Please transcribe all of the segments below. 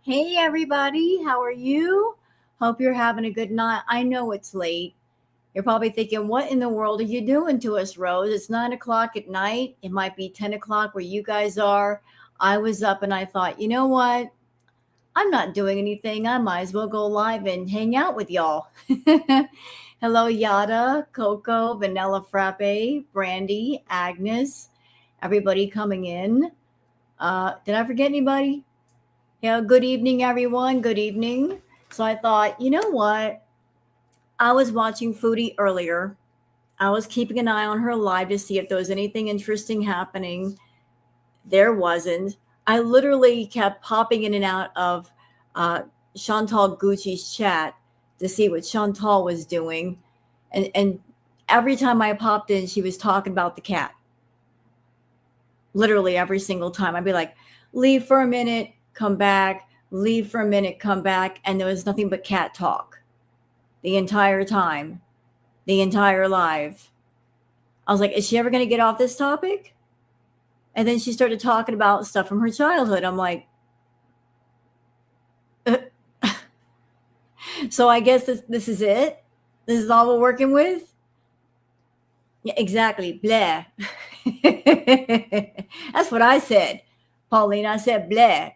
Hey everybody, how are you? Hope you're having a good night. I know it's late. You're probably thinking, what in the world are you doing to us, Rose? It's 9 o'clock at night. It might be 10 o'clock where you guys are. I was up and I thought, you know what? I'm not doing anything. I might as well go live and hang out with y'all. Hello, Yada, Coco, Vanilla Frappe, Brandy, Agnes, everybody coming in. Did I forget anybody? Yeah, good evening, everyone. Good evening. So I thought, you know what? I was watching Foodie earlier. I was keeping an eye on her live to see if there was anything interesting happening. There wasn't. I literally kept popping in and out of uh, Chantal Gucci's chat to see what Chantal was doing. And every time I popped in, she was talking about the cat. Literally every single time. I'd be like, leave for a minute, come back, leave for a minute, come back. And there was nothing but cat talk the entire time, the entire live. I was like, is she ever going to get off this topic? And then she started talking about stuff from her childhood. I'm like, so I guess this is it? This is all we're working with? Yeah, exactly. Blah. That's what I said, Pauline. I said blah.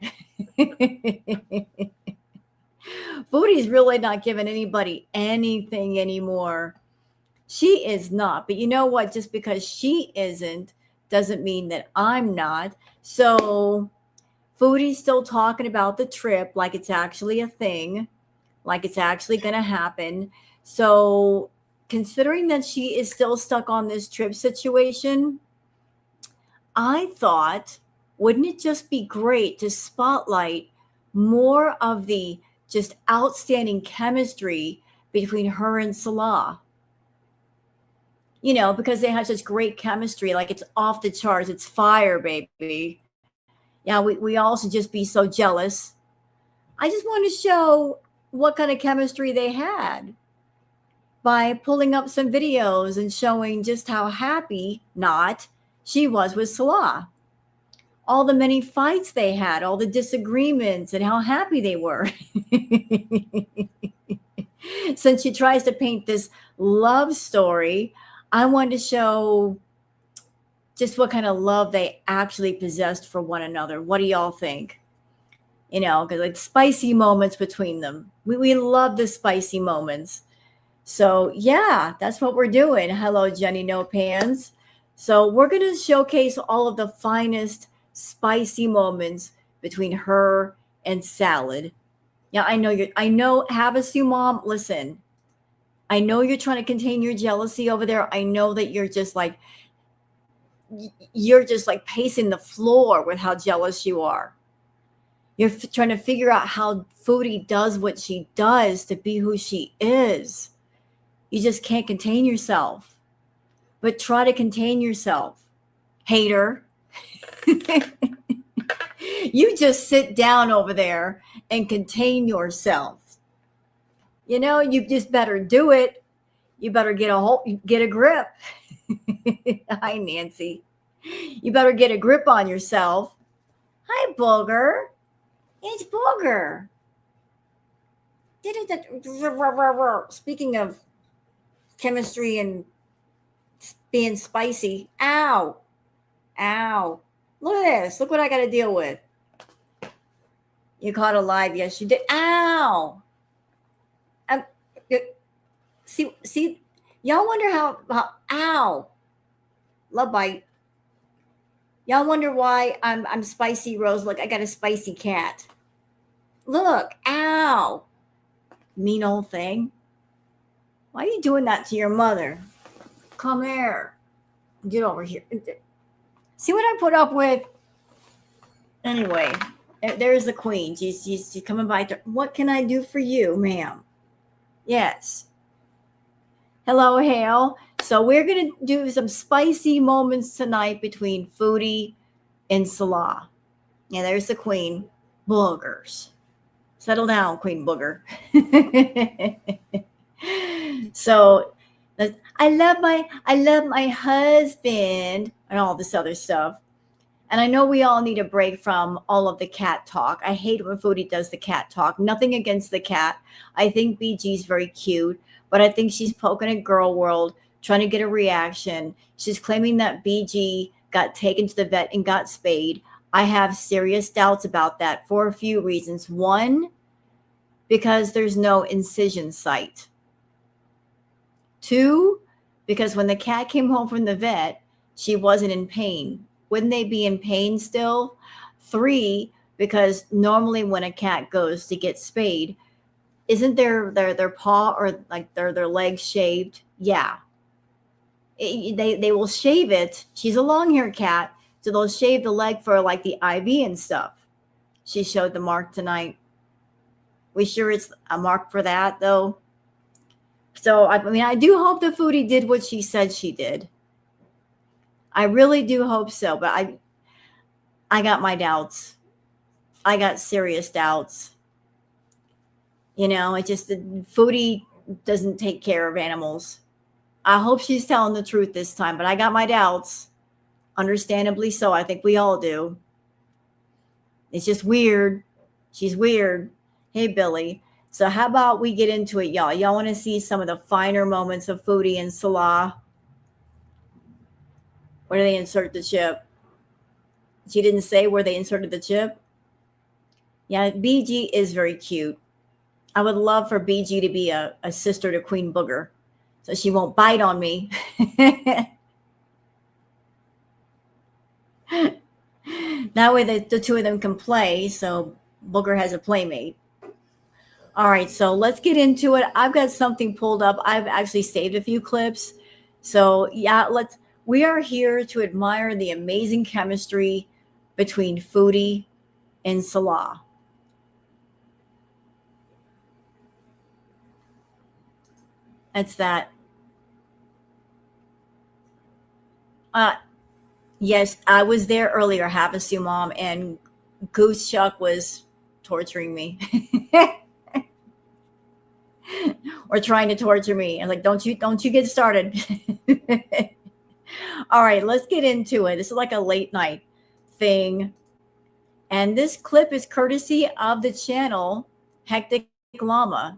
Foodie's really not giving anybody anything anymore. She is not. But you know what? Just because she isn't doesn't mean that I'm not. So Foodie's still talking about the trip like it's actually a thing, like it's actually going to happen. So considering that she is still stuck on this trip situation, I thought, wouldn't it just be great to spotlight more of the just outstanding chemistry between her and Salah? You know, because they have such great chemistry, like it's off the charts, it's fire, baby. Yeah, we all should just be so jealous. I just want to show what kind of chemistry they had by pulling up some videos and showing just how happy not she was with Salah. All the many fights they had, all the disagreements, and how happy they were. Since she tries to paint this love story, I wanted to show just what kind of love they actually possessed for one another. What do y'all think? You know, because like spicy moments between them. We love the spicy moments. So yeah, that's what we're doing. Hello, Jenny No Pants. So we're going to showcase all of the finest spicy moments between her and Salad. Yeah, I know, Havasu mom, listen. I know you're trying to contain your jealousy over there. I know that you're just like pacing the floor with how jealous you are. You're trying to figure out how Foodie does what she does to be who she is. You just can't contain yourself. But try to contain yourself. Hater. You just sit down over there and contain yourself. You know, you just better do it. You better get a grip. Hi, Nancy. You better get a grip on yourself. Hi, Booger. It's Booger. Speaking of chemistry and being spicy, ow, ow. Look at this. Look what I got to deal with. You caught a live. Yes, you did. Ow. See, y'all wonder how, ow, love bite. Y'all wonder why I'm spicy, Rose. Look, I got a spicy cat. Look, ow. Mean old thing. Why are you doing that to your mother? Come here. Get over here. See what I put up with? Anyway, there's the queen. She's coming by. What can I do for you, ma'am? Yes. Hello, Hale. So we're going to do some spicy moments tonight between Foodie and Salah. Yeah, there's the queen. Boogers. Settle down, Queen Booger. So I love my husband and all this other stuff. And I know we all need a break from all of the cat talk. I hate when Foodie does the cat talk. Nothing against the cat. I think BG's very cute, but I think she's poking at girl world, trying to get a reaction. She's claiming that BG got taken to the vet and got spayed. I have serious doubts about that for a few reasons. One, because there's no incision site. Two, because when the cat came home from the vet, she wasn't in pain. Wouldn't they be in pain still? Three, because normally when a cat goes to get spayed, isn't their paw or like their legs shaved? Yeah. They will shave it. She's a long haired cat, so they'll shave the leg for like the IV and stuff. She showed the mark tonight. We sure it's a mark for that though? So I mean, I do hope the Foodie did what she said she did. I really do hope so, but I got my doubts. I got serious doubts. You know, it just the Foodie doesn't take care of animals. I hope she's telling the truth this time, but I got my doubts. Understandably so. I think we all do. It's just weird. She's weird. Hey, Billy. So how about we get into it, y'all? Y'all want to see some of the finer moments of Foodie and Salah? Where do they insert the chip? She didn't say where they inserted the chip. Yeah, BG is very cute. I would love for BG to be a sister to Queen Booger, so she won't bite on me. That way the two of them can play, so Booger has a playmate. All right, so let's get into it. I've got something pulled up. I've actually saved a few clips. So yeah, we are here to admire the amazing chemistry between Foodie and Salah. That's that. Yes, I was there earlier, Havasu Mom, and Goose Chuck was torturing me. Or trying to torture me. I'm like, don't you get started. All right, let's get into it. This is like a late night thing. And this clip is courtesy of the channel Hectic Llama.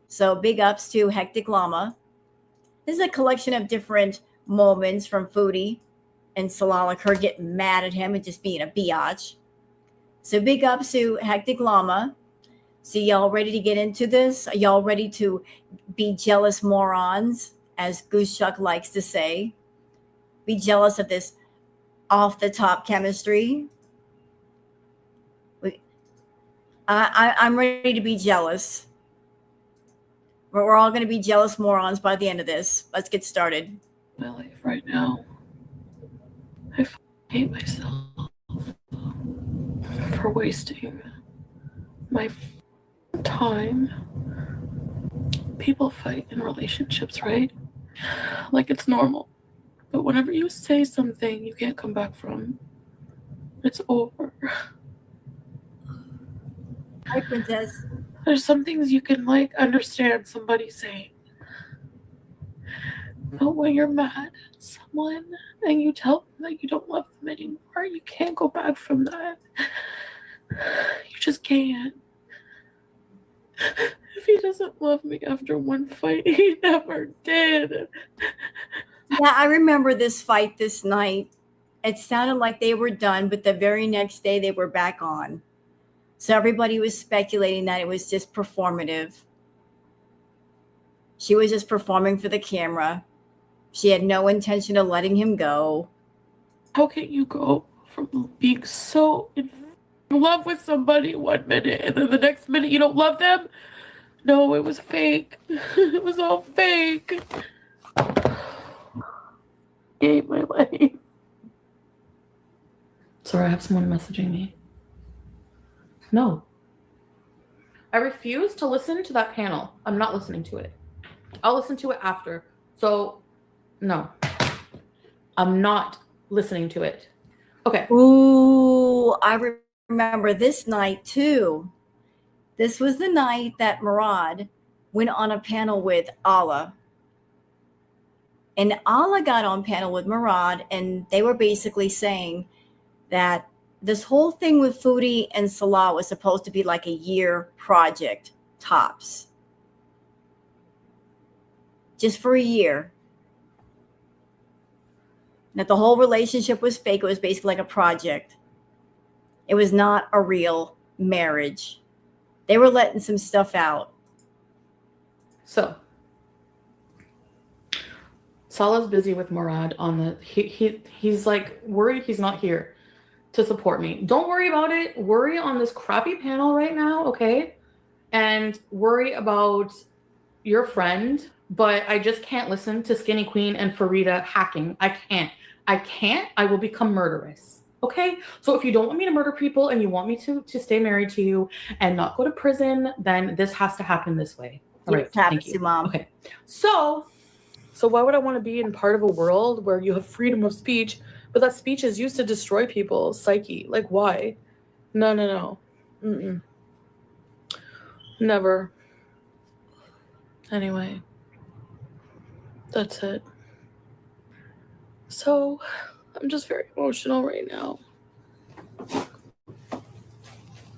So big ups to Hectic Llama. This is a collection of different moments from Foodie and Salah, like her getting mad at him and just being a biatch. So big ups to Hectic Llama. So y'all ready to get into this? Are y'all ready to be jealous morons, as Goose Chuck likes to say? Be jealous of this off the top chemistry. I'm ready to be jealous. We're all going to be jealous morons by the end of this. Let's get started. My life right now, I hate myself for wasting my time. People fight in relationships, right? Like it's normal. But whenever you say something you can't come back from, it's over. Hi, Princess. There's some things you can understand somebody saying. But when you're mad at someone and you tell them that you don't love them anymore, you can't go back from that. You just can't. If he doesn't love me after one fight, he never did. Yeah, I remember this fight this night. It sounded like they were done, but the very next day they were back on. So everybody was speculating that it was just performative. She was just performing for the camera. She had no intention of letting him go. How can you go from being so in love with somebody 1 minute and then the next minute you don't love them? No, it was fake. It was all fake. I hate my life. Sorry, I have someone messaging me. No. I refuse to listen to that panel. I'm not listening to it. I'll listen to it after. So, no. I'm not listening to it. Okay. Ooh, I remember this night too. This was the night that Murad went on a panel with Allah. And Allah got on panel with Murad, and they were basically saying, that this whole thing with Foodie and Salah was supposed to be like a year project, tops. Just for a year. That the whole relationship was fake. It was basically like a project. It was not a real marriage. They were letting some stuff out. So Salah's busy with Murad on the he's like worried he's not here to support me. Don't worry about it. Worry on this crappy panel right now, okay? And worry about your friend, but I just can't listen to Skinny Queen and Farida hacking. I can't. I will become murderous. Okay? So if you don't want me to murder people and you want me to stay married to you and not go to prison, then this has to happen this way. All right. Thank you, Mom. Okay. So why would I want to be in part of a world where you have freedom of speech, but that speech is used to destroy people's psyche? Like, why? No. Mm-mm. Never. Anyway, that's it. So, I'm just very emotional right now.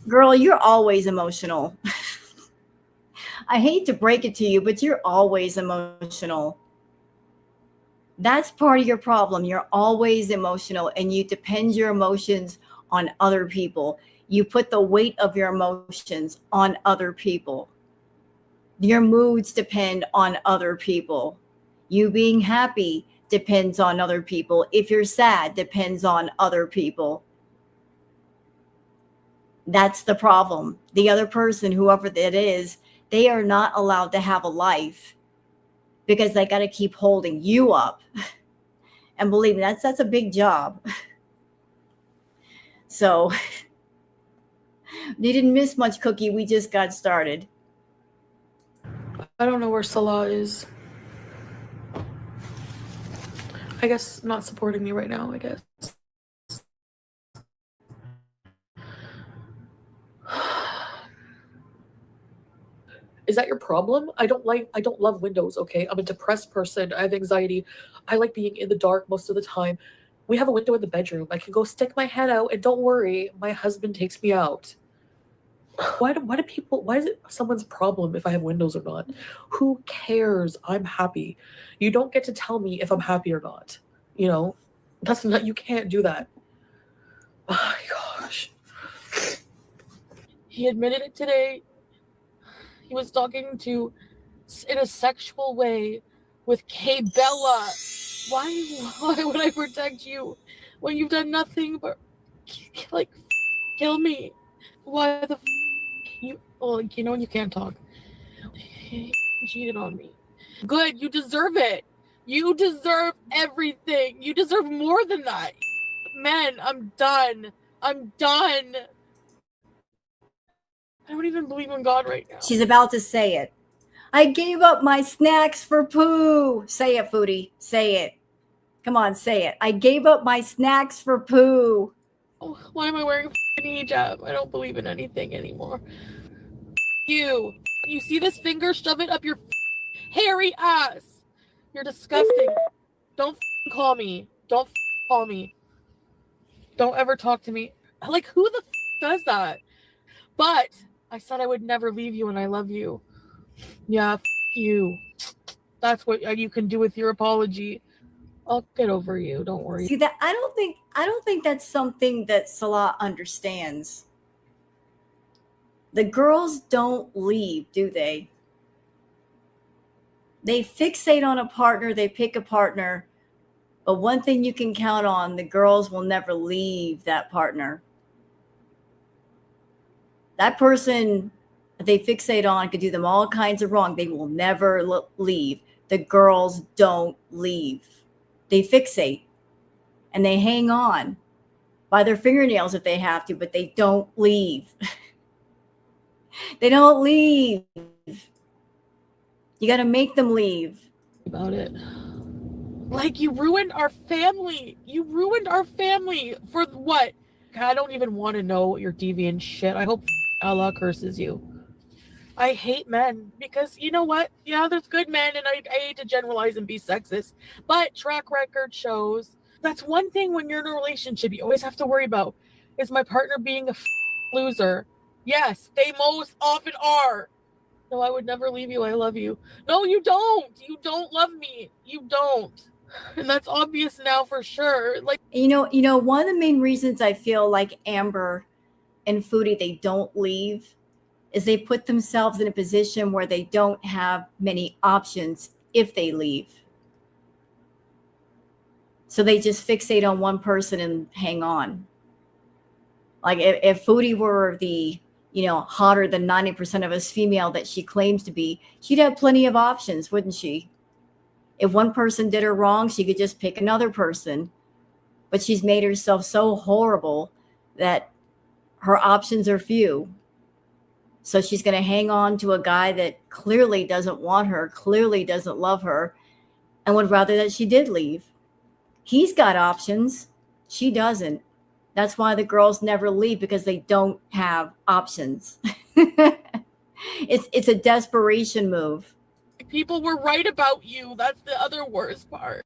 Girl, you're always emotional. I hate to break it to you, but you're always emotional. That's part of your problem. You're always emotional and you depend your emotions on other people. You put the weight of your emotions on other people. Your moods depend on other people. You being happy depends on other people. If you're sad, depends on other people. That's the problem. The other person, whoever that is, they are not allowed to have a life because they got to keep holding you up. And believe me, that's a big job. So you didn't miss much, Cookie. We just got started. I don't know where Salah is. I guess not supporting me right now, I guess. Is that your problem? I don't love windows, okay? I'm a depressed person. I have anxiety. I like being in the dark most of the time. We have a window in the bedroom. I can go stick my head out and don't worry, my husband takes me out. Why is it someone's problem if I have windows or not? Who cares? I'm happy. You don't get to tell me if I'm happy or not. You know, you can't do that. Oh my gosh. He admitted it today. He was talking in a sexual way with Kay Bella. Why would I protect you when you've done nothing but kill me? Why the you? Oh, you know you can't talk. He cheated on me. Good, you deserve it. You deserve everything. You deserve more than that. Man, I'm done. I don't even believe in God right now. She's about to say it. I gave up my snacks for poo. Say it, Foodie. Say it. Come on, say it. I gave up my snacks for poo. Oh, why am I wearing a hijab? I don't believe in anything anymore. You see this finger? Shove it up your hairy ass. You're disgusting. Don't call me. Don't call me. Don't ever talk to me. Like, who the does that? But I said I would never leave you and I love you. Yeah, you. That's what you can do with your apology. I'll get over you. Don't worry. See that I don't think that's something that Salah understands. The girls don't leave, do they? They fixate on a partner, they pick a partner, but one thing you can count on, the girls will never leave that partner. That person they fixate on could do them all kinds of wrong. They will never leave. The girls don't leave. They fixate and they hang on by their fingernails if they have to, but they don't leave. They don't leave. You got to make them leave. About it. Like, you ruined our family. You ruined our family for what? I don't even want to know your deviant shit. I hope Allah curses you. I hate men because you know what? Yeah, there's good men, and I hate to generalize and be sexist, but track record shows That's one thing when you're in a relationship you always have to worry about. Is my partner being a loser? Yes, they most often are. No, I would never leave you. I love you. No, you don't. You don't love me. You don't. And that's obvious now for sure. Like, One of the main reasons I feel like Amber and Foodie, they don't leave, is they put themselves in a position where they don't have many options if they leave. So they just fixate on one person and hang on. Like if Foodie were the, hotter than 90% of us female that she claims to be, she'd have plenty of options, wouldn't she? If one person did her wrong, she could just pick another person. But she's made herself so horrible that her options are few. So she's going to hang on to a guy that clearly doesn't want her, clearly doesn't love her, and would rather that she did leave. He's got options. She doesn't. That's why the girls never leave, because they don't have options. It's a desperation move. people were right about you. That's the other worst part.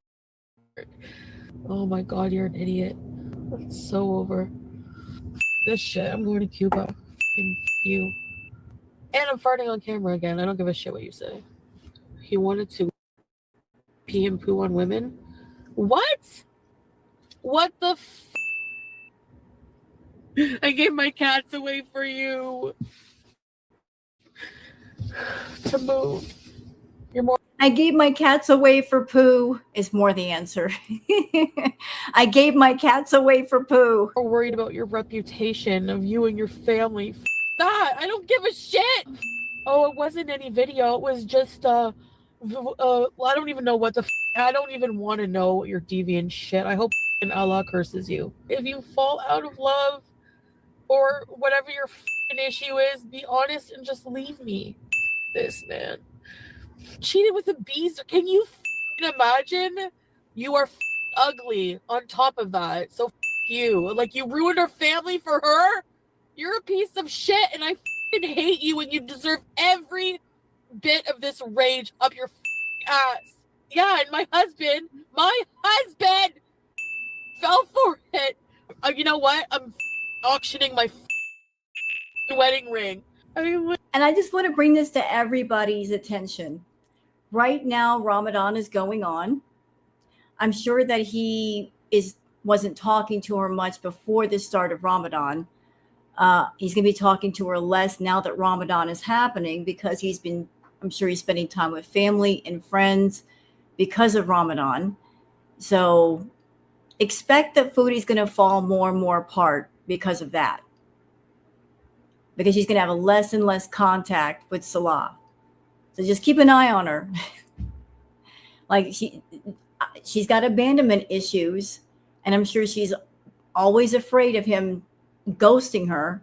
Oh my god, you're an idiot. It's so over. This shit. I'm going to Cuba. Fucking you. And I'm farting on camera again. I don't give a shit what you say. He wanted to pee and poo on women? What? What the I gave my cats away for you. To move. You're more. I gave my cats away for poo is more the answer. I gave my cats away for poo. Worried about your reputation of you and your family. That I don't give a shit. Oh, it wasn't any video. It was just I don't even know what the I don't even want to know your deviant shit. I hope Allah curses you. If you fall out of love or whatever your issue is, be honest and just leave me. This man cheated with a beast. Can you imagine? You are ugly on top of that. So you. Like, you ruined her family for her? You're a piece of shit, and I hate you, and you deserve every bit of this rage up your ass. Yeah, and my husband fell for it. You know what? I'm auctioning my wedding ring. And I just want to bring this to everybody's attention. Right now, Ramadan is going on. I'm sure that he wasn't talking to her much before the start of Ramadan. He's going to be talking to her less now that Ramadan is happening, because I'm sure he's spending time with family and friends because of Ramadan. So expect that Foodie's going to fall more and more apart because of that. Because she's going to have less and less contact with Salah. So just keep an eye on her. Like she's got abandonment issues, and I'm sure she's always afraid of him ghosting her.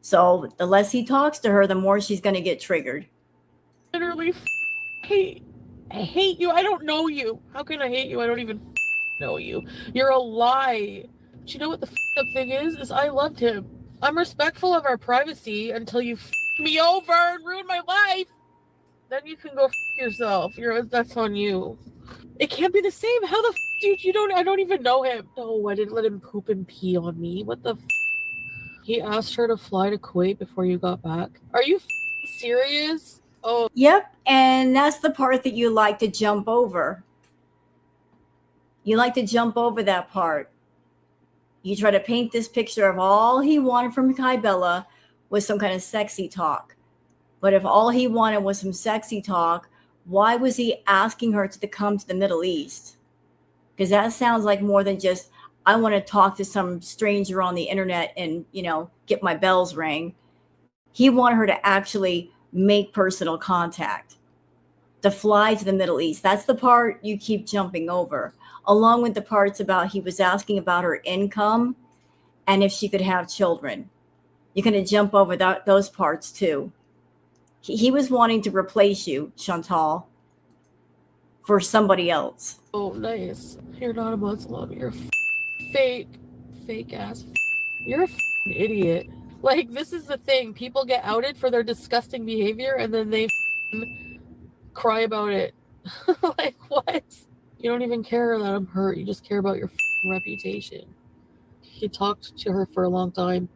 So the less he talks to her, the more she's going to get triggered. Literally I hate you. I don't know you. How can I hate you? I don't even know you. You're a lie. But you know what the up thing is I loved him. I'm respectful of our privacy until you me over and ruin my life. Then you can go yourself. That's on you. It can't be the same. How the dude? I don't even know him. No, I didn't let him poop and pee on me. What the He asked her to fly to Kuwait before you got back. Are you serious? Oh. Yep, and that's the part that you like to jump over. You like to jump over that part. You try to paint this picture of all he wanted from Kai Bella was some kind of sexy talk. But if all he wanted was some sexy talk, why was he asking her to come to the Middle East? Because that sounds like more than just, I want to talk to some stranger on the internet and, get my bells rang. He wanted her to actually make personal contact, to fly to the Middle East. That's the part you keep jumping over, along with the parts about he was asking about her income and if she could have children. You're going to jump over those parts too. He was wanting to replace you, Chantal, for somebody else. Oh, nice. You're not a Muslim. You're fake ass. You're a idiot. Like, this is the thing. People get outed for their disgusting behavior, and then they cry about it. Like, what? You don't even care that I'm hurt. You just care about your reputation. He talked to her for a long time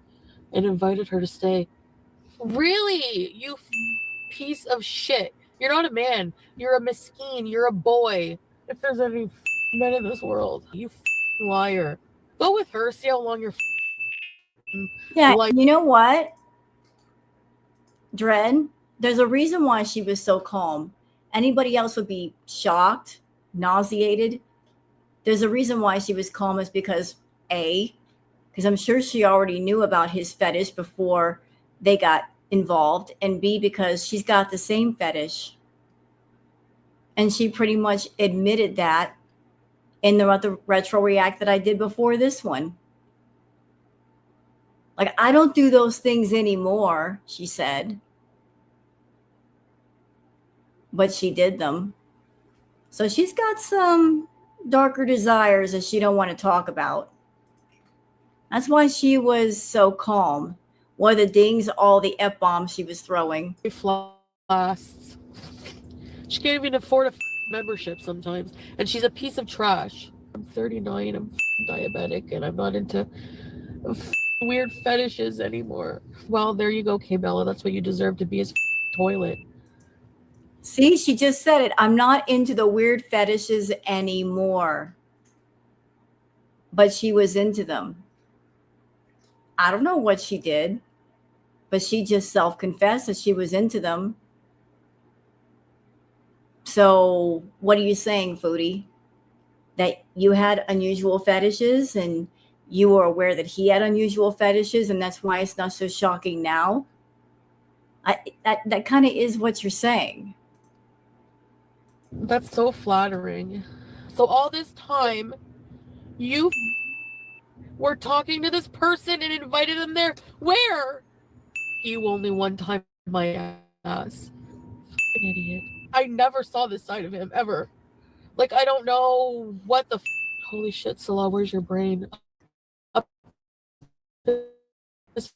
and invited her to stay. Really? You piece of shit. You're not a man. You're a mesquine. You're a boy. If there's any men in this world, you liar. Go with her. See how long you're Yeah, like. you know what, Dred? There's a reason why she was so calm. Anybody else would be shocked, nauseated. There's a reason why she was calm is because because I'm sure she already knew about his fetish before they got involved, and B, because she's got the same fetish. And she pretty much admitted that in the retro react that I did before this one. Like, I don't do those things anymore, she said. But she did them. So she's got some darker desires that she don't want to talk about. That's why she was so calm. One of the dings, all the F-bombs she was throwing. Lasts. She can't even afford a membership sometimes, and she's a piece of trash. I'm 39, I'm diabetic, and I'm not into weird fetishes anymore. Well, there you go, K-Bella. That's what you deserve to be, is toilet. See, she just said it. I'm not into the weird fetishes anymore. But she was into them. I don't know what she did, but she just self-confessed that she was into them. So what are you saying, Foodie? That you had unusual fetishes and you were aware that he had unusual fetishes, and that's why it's not so shocking now? That kind of is what you're saying. That's so flattering. So all this time, you were talking to this person and invited them there. Where? You only one time, my ass. Fucking idiot. I never saw this side of him, ever. Like, I don't know what the holy shit, Salah, where's your brain? Up this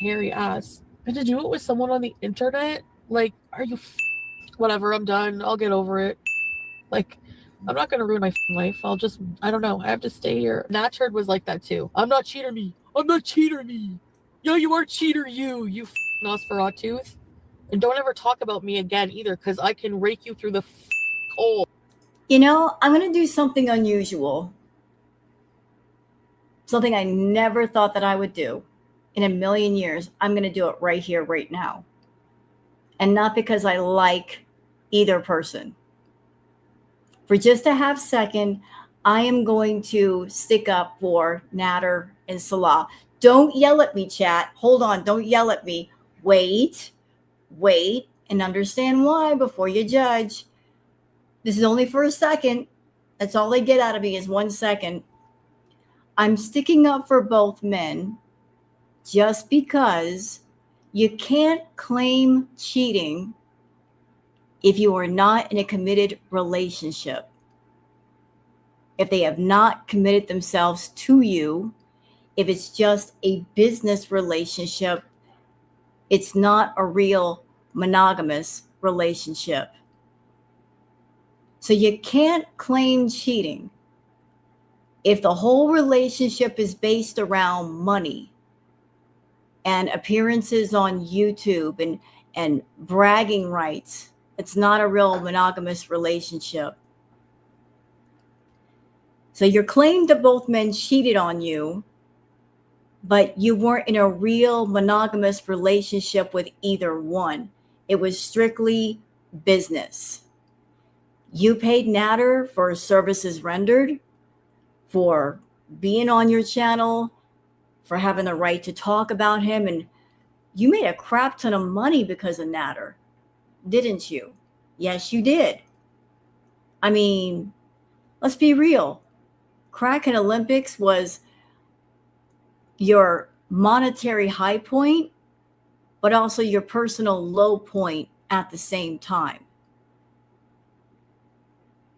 hairy ass. And to do it with someone on the internet? Like, are you whatever, I'm done. I'll get over it. Like, I'm not gonna ruin my life. I'll just, I don't know. I have to stay here. Natcherd was like that too. I'm not cheater me. I'm not cheater me. Yo, you are cheater you Nosferatu. And don't ever talk about me again either, because I can rake you through the hole. You know, I'm going to do something unusual. Something I never thought that I would do in a million years. I'm going to do it right here, right now. And not because I like either person. For just a half second, I am going to stick up for Nader and Salah. Don't yell at me, chat. Hold on. Don't yell at me. Wait, and understand why before you judge. This is only for a second. That's all they get out of me is 1 second. I'm sticking up for both men just because you can't claim cheating if you are not in a committed relationship. If they have not committed themselves to you, if it's just a business relationship, it's not a real monogamous relationship. So you can't claim cheating if the whole relationship is based around money and appearances on YouTube and bragging rights. It's not a real monogamous relationship. So your claim that both men cheated on you, but you weren't in a real monogamous relationship with either one. It was strictly business. You paid Nader for services rendered, for being on your channel, for having the right to talk about him, and you made a crap ton of money because of Nader, didn't you? Yes, you did. I mean, let's be real. Kraken Olympics was your monetary high point, but also your personal low point at the same time.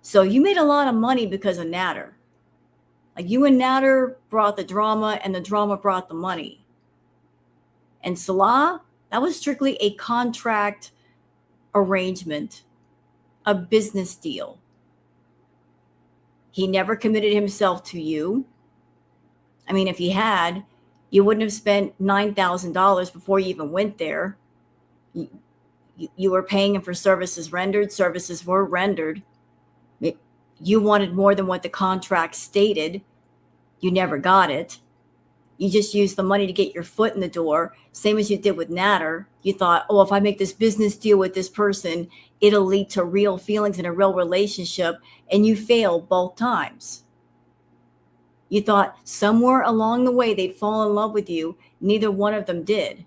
So you made a lot of money because of Nader. Like, you and Nader brought the drama, and the drama brought the money. And Salah, that was strictly a contract arrangement, a business deal. He never committed himself to you. I mean, if he had, you wouldn't have spent $9,000 before you even went there. You were paying him for services rendered. Services were rendered. You wanted more than what the contract stated. You never got it. You just used the money to get your foot in the door, same as you did with Natter. You thought, oh, if I make this business deal with this person, it'll lead to real feelings and a real relationship, and you failed both times. You thought somewhere along the way they'd fall in love with you. Neither one of them did.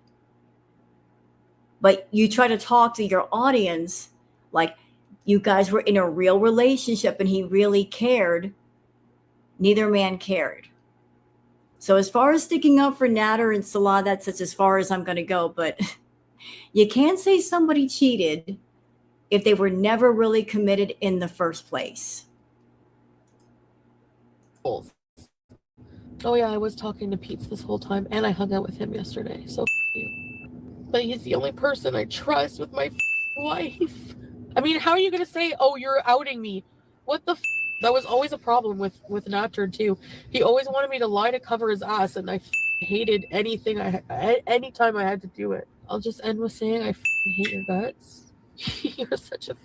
But you try to talk to your audience like you guys were in a real relationship and he really cared. Neither man cared. So as far as sticking up for Natter and Salah, that's as far as I'm going to go. But you can't say somebody cheated if they were never really committed in the first place. Oh yeah, I was talking to Pete this whole time, and I hung out with him yesterday, so you. But he's the only person I trust with my life. I mean, how are you gonna say, oh, you're outing me? What the That was always a problem with Natcher too. He always wanted me to lie to cover his ass, and I hated anything anytime I had to do it. I'll just end with saying I hate your guts. You're such a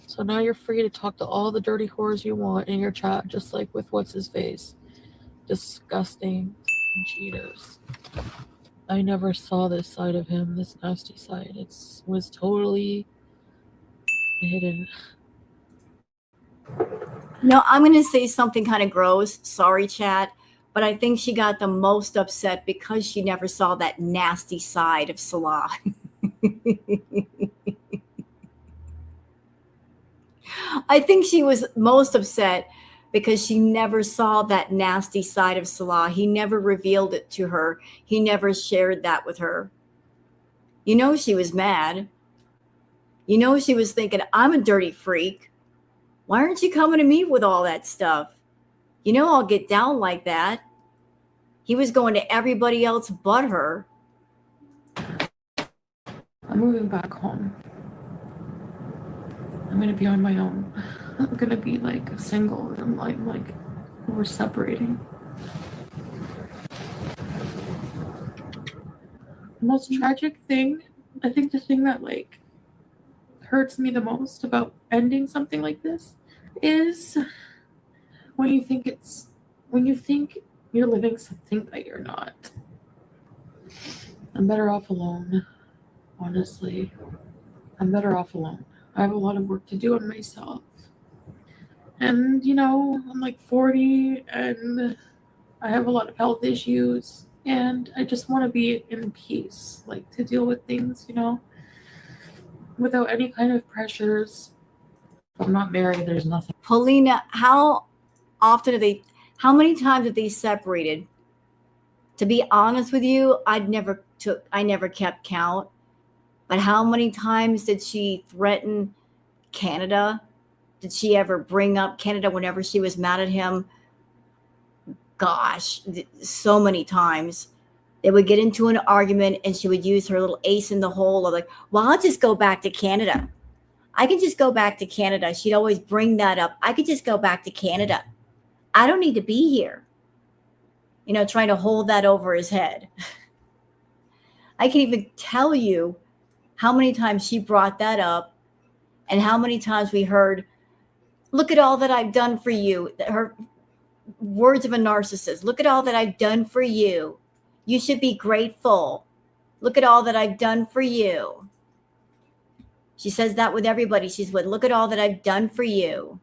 so now you're free to talk to all the dirty whores you want in your chat, just like with what's his face. Disgusting cheaters. I never saw this side of him, this nasty side. It was totally hidden. No, I'm going to say something kind of gross. Sorry, chat. But I think she got the most upset because she never saw that nasty side of Salah. I think she was most upset because she never saw that nasty side of Salah. He never revealed it to her. He never shared that with her. You know she was mad. You know she was thinking, I'm a dirty freak. Why aren't you coming to me with all that stuff? You know I'll get down like that. He was going to everybody else but her. I'm moving back home. I'm gonna be on my own. I'm gonna be like single, and I'm like we're separating. The most tragic thing, I think the thing that like hurts me the most about ending something like this is when you think you're living something that you're not. I'm better off alone, honestly. I'm better off alone. I have a lot of work to do on myself. And, you know, I'm like 40 and I have a lot of health issues and I just want to be in peace, like to deal with things, you know, without any kind of pressures. I'm not married, there's nothing. Paulina, how many times have they separated? To be honest with you, I never kept count. But how many times did she threaten Canada? Did she ever bring up Canada whenever she was mad at him? Gosh, so many times. They would get into an argument and she would use her little ace in the hole of like, well, I'll just go back to Canada. I can just go back to Canada. She'd always bring that up. I could just go back to Canada. I don't need to be here. You know, trying to hold that over his head. I can even tell you how many times she brought that up and how many times we heard, look at all that I've done for you. Her words of a narcissist. Look at all that I've done for you. You should be grateful. Look at all that I've done for you. She says that with everybody she's with. Look at all that I've done for you.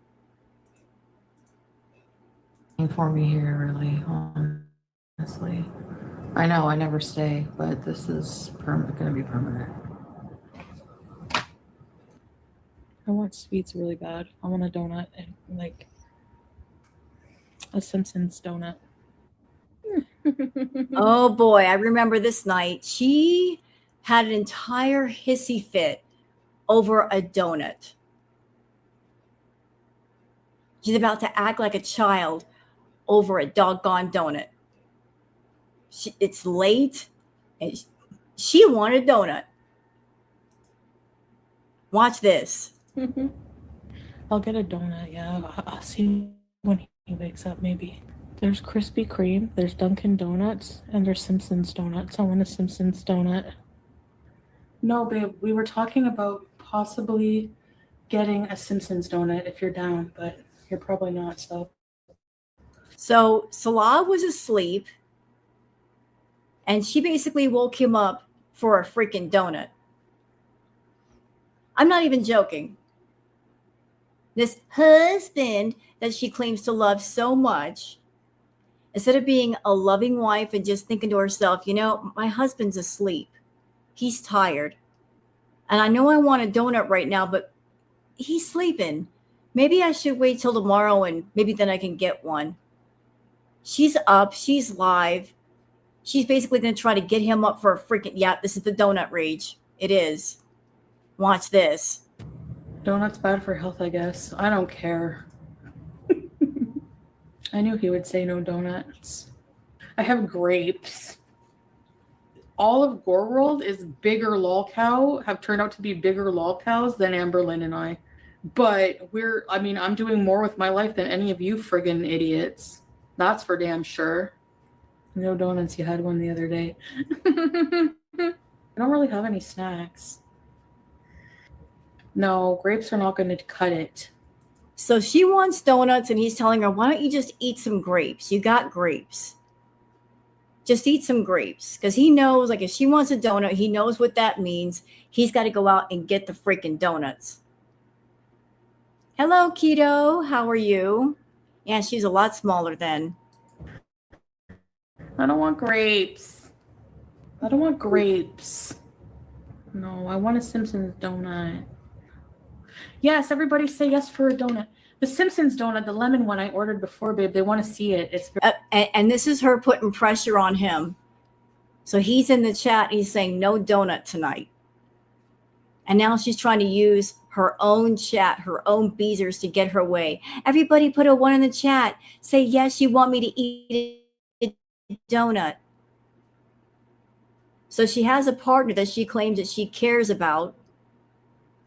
For me here, really, honestly. I know I never stay, but this is going to be permanent. I want sweets really bad. I want a donut, and like a Simpsons donut. Oh boy, I remember this night. She had an entire hissy fit over a donut. She's about to act like a child over a doggone donut. It's late, and she wanted a donut. Watch this. I'll get a donut. Yeah, I'll see when he wakes up. Maybe. There's Krispy Kreme. There's Dunkin' Donuts, and there's Simpsons donuts. I want a Simpsons donut. No, babe. We were talking about possibly getting a Simpsons donut if you're down, but you're probably not. So Salah was asleep, and she basically woke him up for a freaking donut. I'm not even joking. This husband that she claims to love so much, instead of being a loving wife and just thinking to herself, you know, my husband's asleep. He's tired. And I know I want a donut right now, but he's sleeping. Maybe I should wait till tomorrow and maybe then I can get one. She's up. She's live. She's basically going to try to get him up for a freaking, yeah, this is the donut rage. It is. Watch this. Donuts bad for health, I guess. I don't care. I knew he would say no donuts. I have grapes. All of Gore World is bigger lolcow, have turned out to be bigger lolcows than Amberlynn and I. But I'm doing more with my life than any of you friggin' idiots. That's for damn sure. No donuts, you had one the other day. I don't really have any snacks. No, grapes are not going to cut it. So she wants donuts and he's telling her, why don't you just eat some grapes? You got grapes. Just eat some grapes. Because he knows, like, if she wants a donut, he knows what that means. He's got to go out and get the freaking donuts. Hello, Keto. How are you? Yeah, she's a lot smaller then. I don't want grapes. I don't want grapes. No, I want a Simpsons donut. Yes, everybody say yes for a donut. The Simpsons donut, the lemon one I ordered before, babe. They want to see it. It's and this is her putting pressure on him. So he's in the chat. He's saying no donut tonight. And now she's trying to use her own chat, her own beezers to get her way. Everybody put a 1 in the chat. Say, yes, you want me to eat a donut. So she has a partner that she claims that she cares about.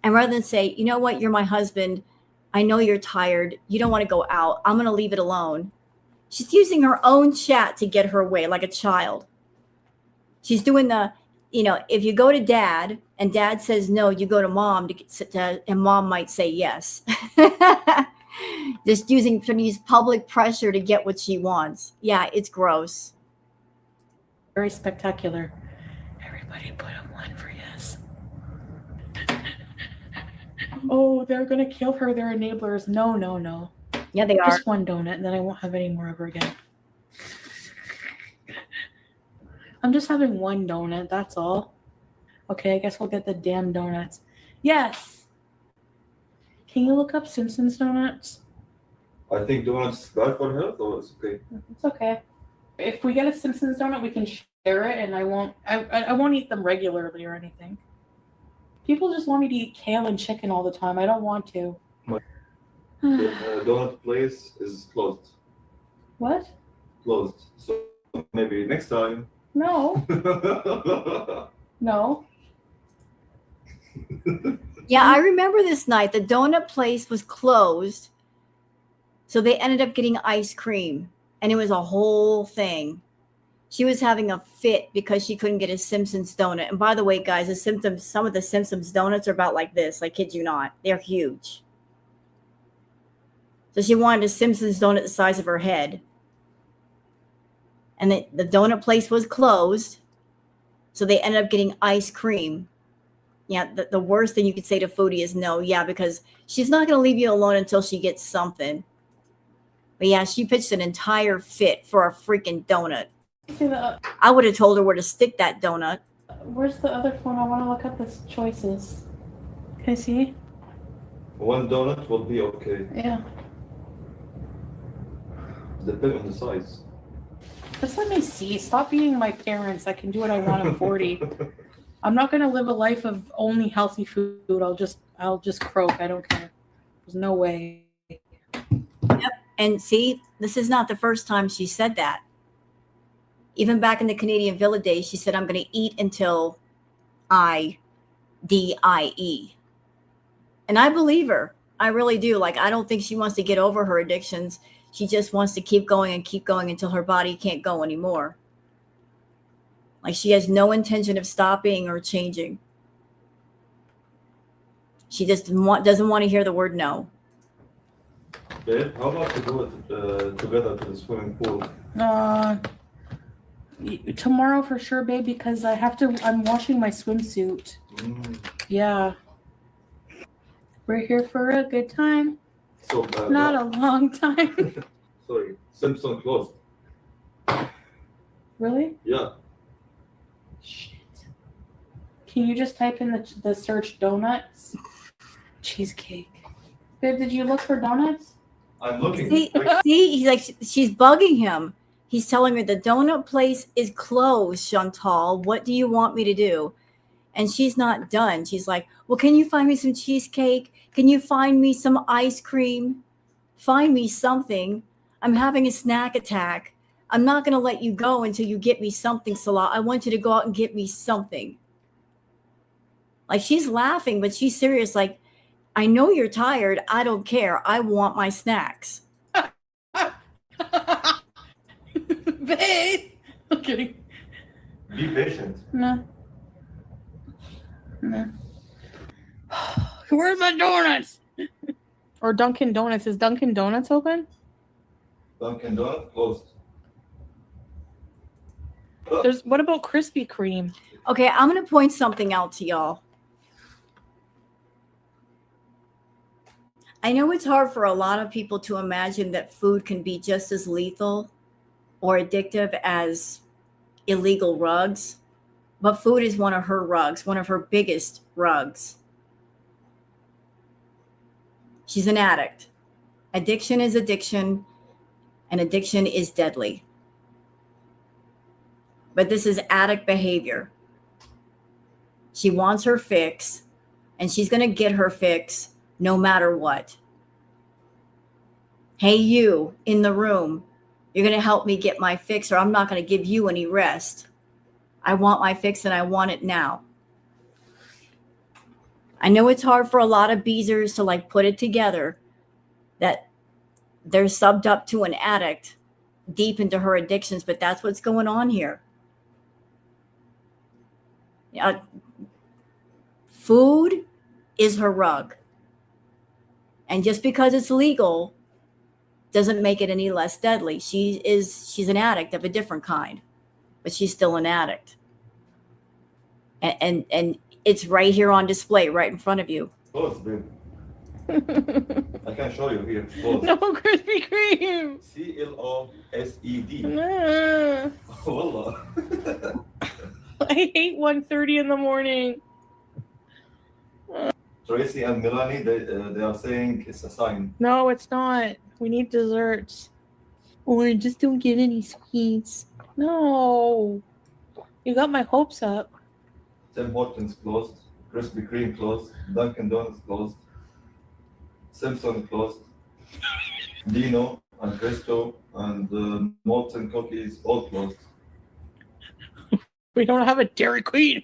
And rather than say, you know what, you're my husband. I know you're tired. You don't want to go out. I'm going to leave it alone. She's using her own chat to get her way like a child. She's doing the, if you go to dad and dad says no, you go to mom and mom might say yes. Just using public pressure to get what she wants. Yeah, it's gross. Very spectacular. Everybody put a 1 for yes. Oh, they're going to kill her. They're enablers. No. Yeah, they are. Just one donut, and then I won't have any more ever again. I'm just having one donut, that's all. Okay, I guess we'll get the damn donuts. Yes! Can you look up Simpsons donuts? I think donuts bad for health, or it's okay? It's okay. If we get a Simpsons donut, we can share it, and I won't eat them regularly or anything. People just want me to eat kale and chicken all the time. I don't want to. The donut place is closed. What? Closed. So maybe next time. No. No. Yeah, I remember this night. The donut place was closed. So they ended up getting ice cream. And it was a whole thing. She was having a fit because she couldn't get a Simpsons donut. And by the way, guys, some of the Simpsons donuts are about like this. I kid you not. They're huge. So she wanted a Simpsons donut the size of her head. And the donut place was closed. So they ended up getting ice cream. Yeah, the worst thing you could say to Foodie is no. Yeah, because she's not going to leave you alone until she gets something. But yeah, she pitched an entire fit for a freaking donut. I would have told her where to stick that donut. Where's the other phone? I want to look up the choices. Can I see? One donut will be okay. Yeah. Depends on the size. Just let me see. Stop being my parents. I can do what I want at 40. I'm not going to live a life of only healthy food. I'll just croak. I don't care. There's no way. Yep. And see, this is not the first time she said that. Even back in the Canadian Villa days, she said, I'm going to eat until I die. And I believe her. I really do. Like, I don't think she wants to get over her addictions. She just wants to keep going until her body can't go anymore. Like, she has no intention of stopping or changing. She just doesn't want to hear the word no. Babe, how about to do it together to the swimming pool? Tomorrow for sure, babe, because I'm washing my swimsuit. Yeah. We're here for a good time. So, Not a long time. Sorry, Simpson closed. Really? Yeah. Shit. Can you just type in the search donuts? Cheesecake. Babe, did you look for donuts? I'm looking. See, he's like, she's bugging him. He's telling her the donut place is closed, Chantal. What do you want me to do? And she's not done. She's like, well, can you find me some cheesecake? Can you find me some ice cream? Find me something. I'm having a snack attack. I'm not going to let you go until you get me something, Salah. I want you to go out and get me something. Like, she's laughing, but she's serious. Like, I know you're tired. I don't care. I want my snacks. Babe. I'm kidding. Be patient. No. Where's my donuts? Or Dunkin' Donuts. Is Dunkin' Donuts open? Dunkin' Donuts closed. What about Krispy Kreme? Okay, I'm going to point something out to y'all. I know it's hard for a lot of people to imagine that food can be just as lethal or addictive as illegal rugs, but food is one of her rugs, one of her biggest rugs. She's an addict. Addiction is addiction, and addiction is deadly. But this is addict behavior. She wants her fix, and she's going to get her fix no matter what. Hey, you in the room, you're going to help me get my fix, or I'm not going to give you any rest. I want my fix, and I want it now. I know it's hard for a lot of beezers to like put it together that they're subbed up to an addict deep into her addictions, but that's what's going on here. Food is her rug. And just because it's legal doesn't make it any less deadly. She's an addict of a different kind, but she's still an addict. And it's right here on display, right in front of you. Closed, babe. I can show you here. Closed. No Krispy Kreme. CLOSED. Nah. Wallah. I hate 1:30 in the morning. Tracy and Melanie, they are saying it's a sign. No, it's not. We need desserts. Or just don't get any sweets. No. You got my hopes up. Tim Hortons closed. Krispy Kreme closed. Dunkin' Donuts closed. Simpson closed. Dino and Cristo and Molten Cookies all closed. We don't have a Dairy Queen.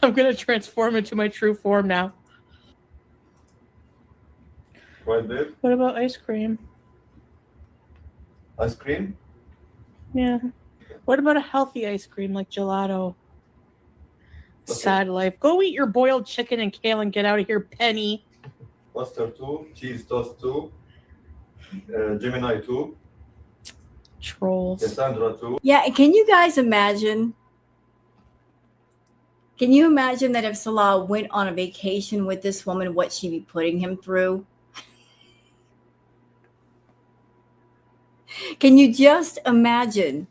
I'm going to transform into my true form now. Right, babe? What about ice cream? Ice cream? Yeah. What about a healthy ice cream like gelato? Okay. Sad life. Go eat your boiled chicken and kale and get out of here, Penny. Buster 2, Cheese Toast 2, Gemini 2, Trolls. Cassandra 2. Yeah, can you guys imagine? Can you imagine that if Salah went on a vacation with this woman, what she'd be putting him through? Can you just imagine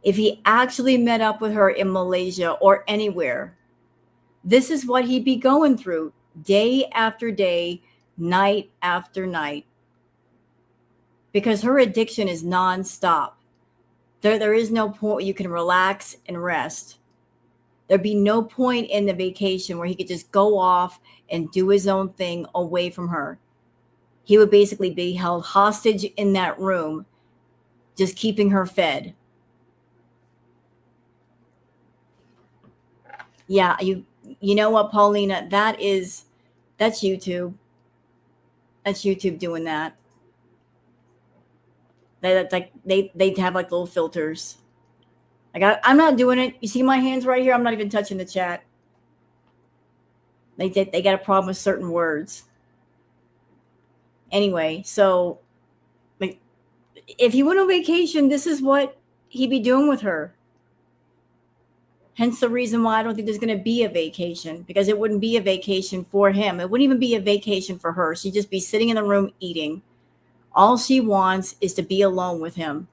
if he actually met up with her in Malaysia or anywhere? This is what he'd be going through day after day, night after night. Because her addiction is nonstop. There is no point you can relax and rest. There'd be no point in the vacation where he could just go off and do his own thing away from her. He would basically be held hostage in that room, just keeping her fed. Yeah, you know what, Paulina? That's YouTube. That's YouTube doing that. They have like little filters. Like I'm not doing it. You see my hands right here? I'm not even touching the chat. They got a problem with certain words. Anyway, so like, if he went on vacation, this is what he'd be doing with her. Hence the reason why I don't think there's going to be a vacation, because it wouldn't be a vacation for him. It wouldn't even be a vacation for her. She'd just be sitting in the room eating. All she wants is to be alone with him.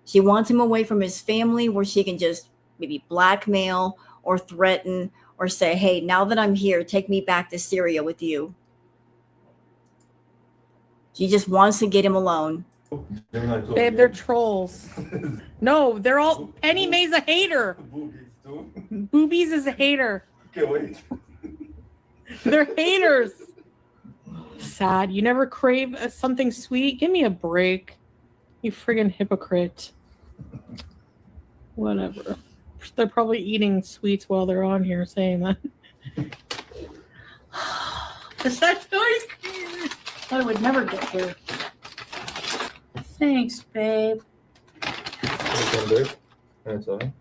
She wants him away from his family, where she can just maybe blackmail or threaten or say, hey, now that I'm here, take me back to Syria with you. She just wants to get him alone. Babe, they're trolls. No, they're all. Penny May's a hater. Boobies too. Boobies is a hater. Okay, wait. They're haters. Sad. You never crave something sweet? Give me a break. You friggin' hypocrite. Whatever. They're probably eating sweets while they're on here saying that. Is that noise? I would never get here. Thanks, babe. It's all right.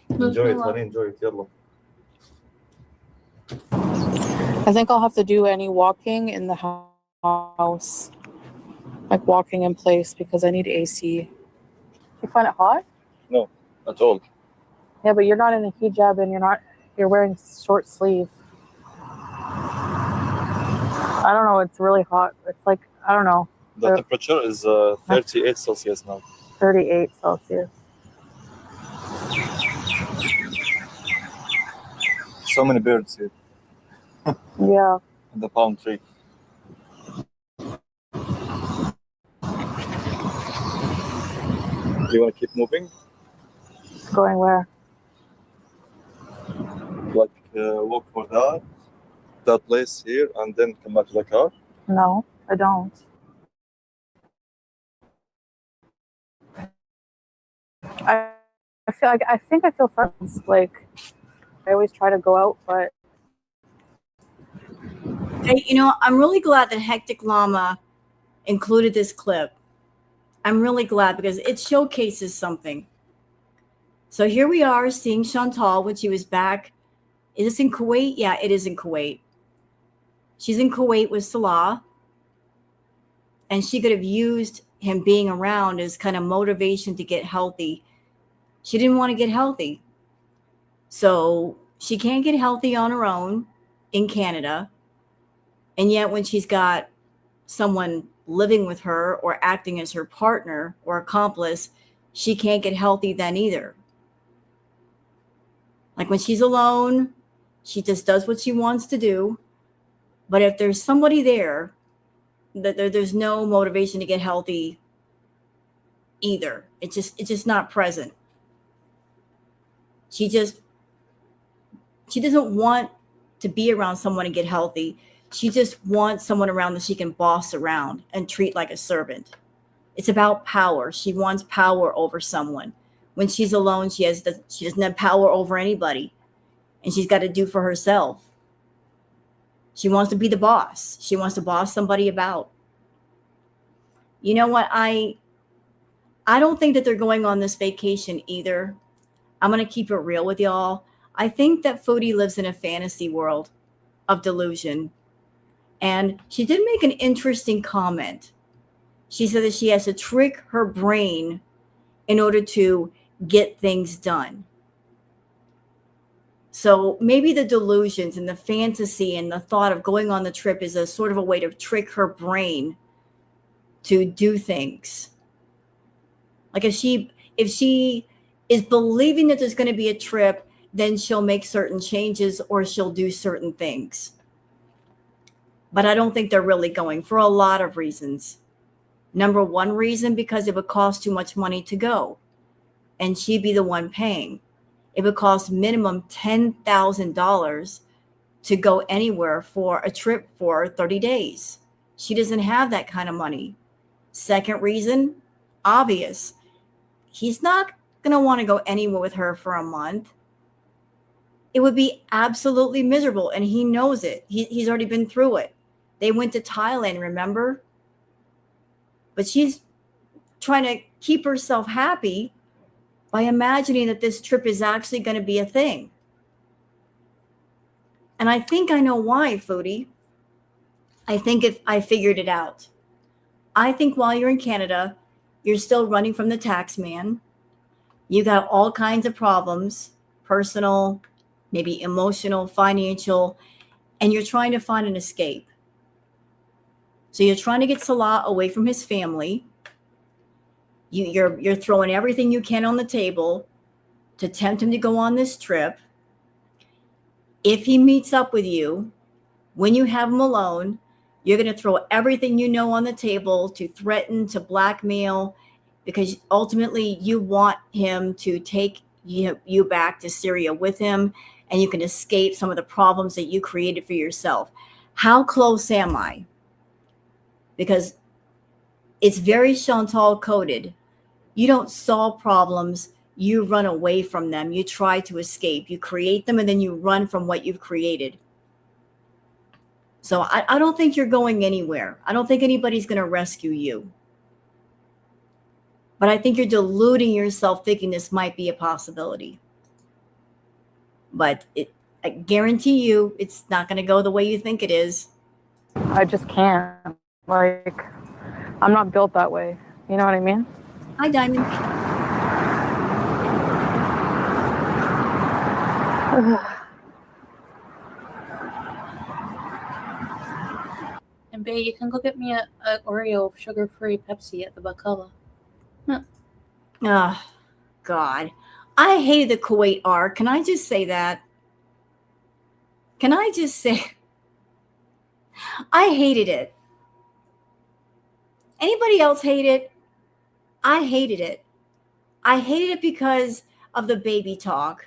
Enjoy it, honey. Enjoy it. Yalla. I think I'll have to do any walking in the house. Like walking in place, because I need AC. You find it hot? No, at all. Yeah, but you're not in a hijab and you're wearing short sleeve. I don't know, it's really hot. It's like, I don't know. The temperature is 38 Celsius now. 38 Celsius. So many birds here. Yeah. And the palm tree. Do you want to keep moving? Going where? Like walk for that place here, and then come back to the car? No, I don't. I think I feel friends. Like, I always try to go out, but Hey, I'm really glad that Hectic Llama included this clip. I'm really glad, because it showcases something. So here we are seeing Chantal when she was back. Is this in Kuwait? Yeah, it is in Kuwait. She's in Kuwait with Salah. And she could have used him being around as kind of motivation to get healthy. She didn't want to get healthy. So she can't get healthy on her own in Canada. And yet when she's got someone living with her or acting as her partner or accomplice, she can't get healthy then either. Like when she's alone, she just does what she wants to do. But if there's somebody there, there's no motivation to get healthy either. It's just not present. She doesn't want to be around someone and get healthy. She just wants someone around that she can boss around and treat like a servant. It's about power. She wants power over someone. When she's alone, she doesn't have power over anybody, and she's got to do for herself. She wants to be the boss. She wants to boss somebody about. You know what? I don't think that they're going on this vacation either. I'm going to keep it real with y'all. I think that Foodie lives in a fantasy world of delusion. And she did make an interesting comment. She said that she has to trick her brain in order to get things done. So maybe the delusions and the fantasy and the thought of going on the trip is a sort of a way to trick her brain to do things. Like if she is believing that there's going to be a trip, then she'll make certain changes or she'll do certain things. But I don't think they're really going, for a lot of reasons. Number one reason, because it would cost too much money to go, and she'd be the one paying. It would cost minimum $10,000 to go anywhere for a trip for 30 days. She doesn't have that kind of money. Second reason, obvious. He's not going to want to go anywhere with her for a month. It would be absolutely miserable, and he knows it. He's already been through it. They went to Thailand, remember? But she's trying to keep herself happy by imagining that this trip is actually going to be a thing. And I think I know why, Foodie. I think if I figured it out. I think while you're in Canada, you're still running from the tax man. You got all kinds of problems, personal, maybe emotional, financial, and you're trying to find an escape. So you're trying to get Salah away from his family. You're throwing everything you can on the table to tempt him to go on this trip. If he meets up with you, when you have him alone, you're going to throw everything you know on the table to threaten, to blackmail, because ultimately you want him to take you back to Syria with him, and you can escape some of the problems that you created for yourself. How close am I? Because it's very Chantal coded. You don't solve problems. You run away from them. You try to escape. You create them, and then you run from what you've created. So I don't think you're going anywhere. I don't think anybody's going to rescue you. But I think you're deluding yourself thinking this might be a possibility. But I guarantee you it's not going to go the way you think it is. I just can't. Like, I'm not built that way. You know what I mean? Hi, Diamond. And babe, you can go get me a Oreo sugar-free Pepsi at the Bacala. Oh, God. I hated the Kuwait arc. Can I just say that? Can I just say I hated it? Anybody else hate it? I hated it. I hated it because of the baby talk.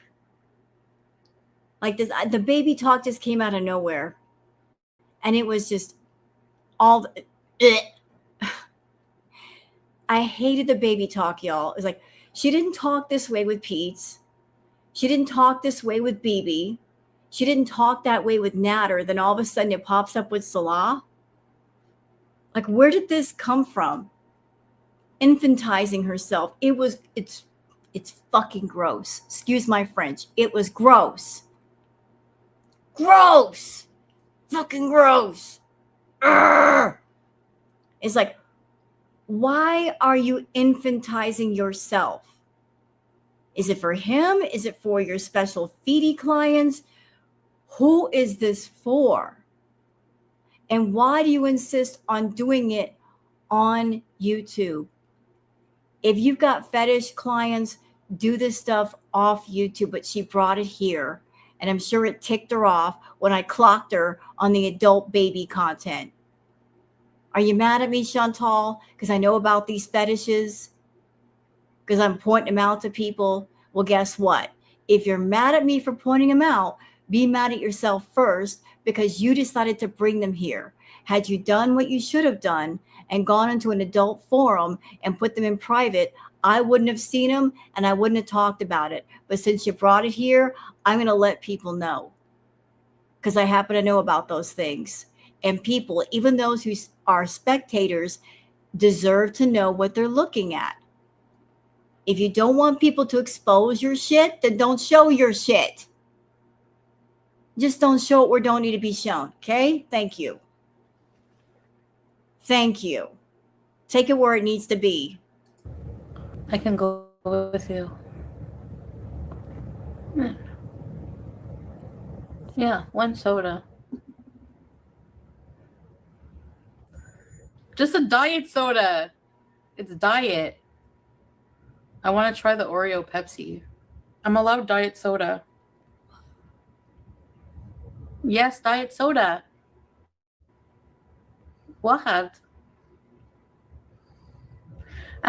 Like this, the baby talk just came out of nowhere. And it was just all I hated the baby talk, y'all. It's like, she didn't talk this way with Pete's. She didn't talk this way with BB. She didn't talk that way with Natter. Then all of a sudden it pops up with Salah. Like, where did this come from? Infantizing herself. It's fucking gross. Excuse my French. It was gross. Gross. Fucking gross. Urgh. It's like, why are you infantizing yourself? Is it for him? Is it for your special Foodie clients? Who is this for? And why do you insist on doing it on YouTube? If you've got fetish clients, do this stuff off YouTube, but she brought it here. And I'm sure it ticked her off when I clocked her on the adult baby content. Are you mad at me, Chantal? Because I know about these fetishes? Because I'm pointing them out to people? Well, guess what? If you're mad at me for pointing them out, be mad at yourself first, because you decided to bring them here. Had you done what you should have done and gone into an adult forum and put them in private, I wouldn't have seen them and I wouldn't have talked about it. But since you brought it here, I'm going to let people know, because I happen to know about those things. And people, even those who are spectators, deserve to know what they're looking at. If you don't want people to expose your shit, then don't show your shit. Just don't show it where don't need to be shown. Okay? Thank you. Thank you. Take it where it needs to be. I can go with you. Yeah, one soda. Just a diet soda. It's diet. I want to try the Oreo Pepsi. I'm allowed diet soda. Yes, diet soda. What? I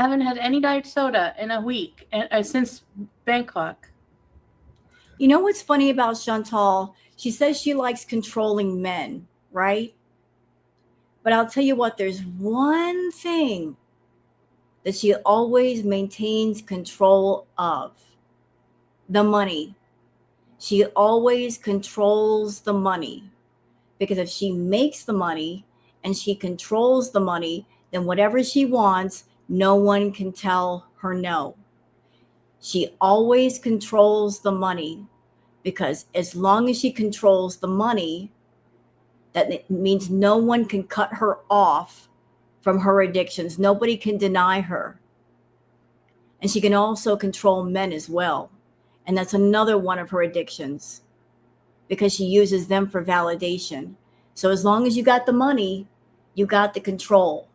haven't had any diet soda in a week since Bangkok. You know what's funny about Chantal? She says she likes controlling men, right? But I'll tell you what, there's one thing that she always maintains control of: the money. She always controls the money, because if she makes the money and she controls the money, then whatever she wants, no one can tell her no. She always controls the money, because as long as she controls the money, that means no one can cut her off from her addictions. Nobody can deny her. And she can also control men as well. And that's another one of her addictions, because she uses them for validation. So as long as you got the money, you got the control.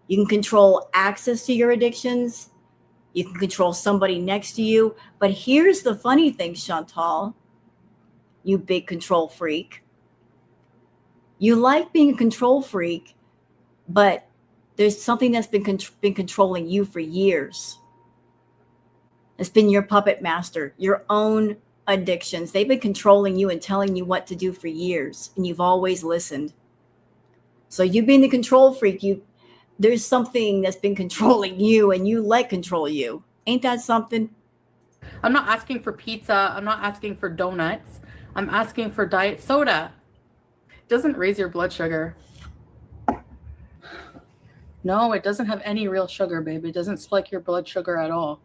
You can control access to your addictions. You can control somebody next to you. But here's the funny thing, Chantal, you big control freak. You like being a control freak, but there's something that's been controlling you for years. It's been your puppet master, your own addictions. They've been controlling you and telling you what to do for years, and you've always listened. So you being the control freak, there's something that's been controlling you, and you let control you. Ain't that something? I'm not asking for pizza. I'm not asking for donuts. I'm asking for diet soda. It doesn't raise your blood sugar. No, it doesn't have any real sugar, babe. It doesn't spike your blood sugar at all.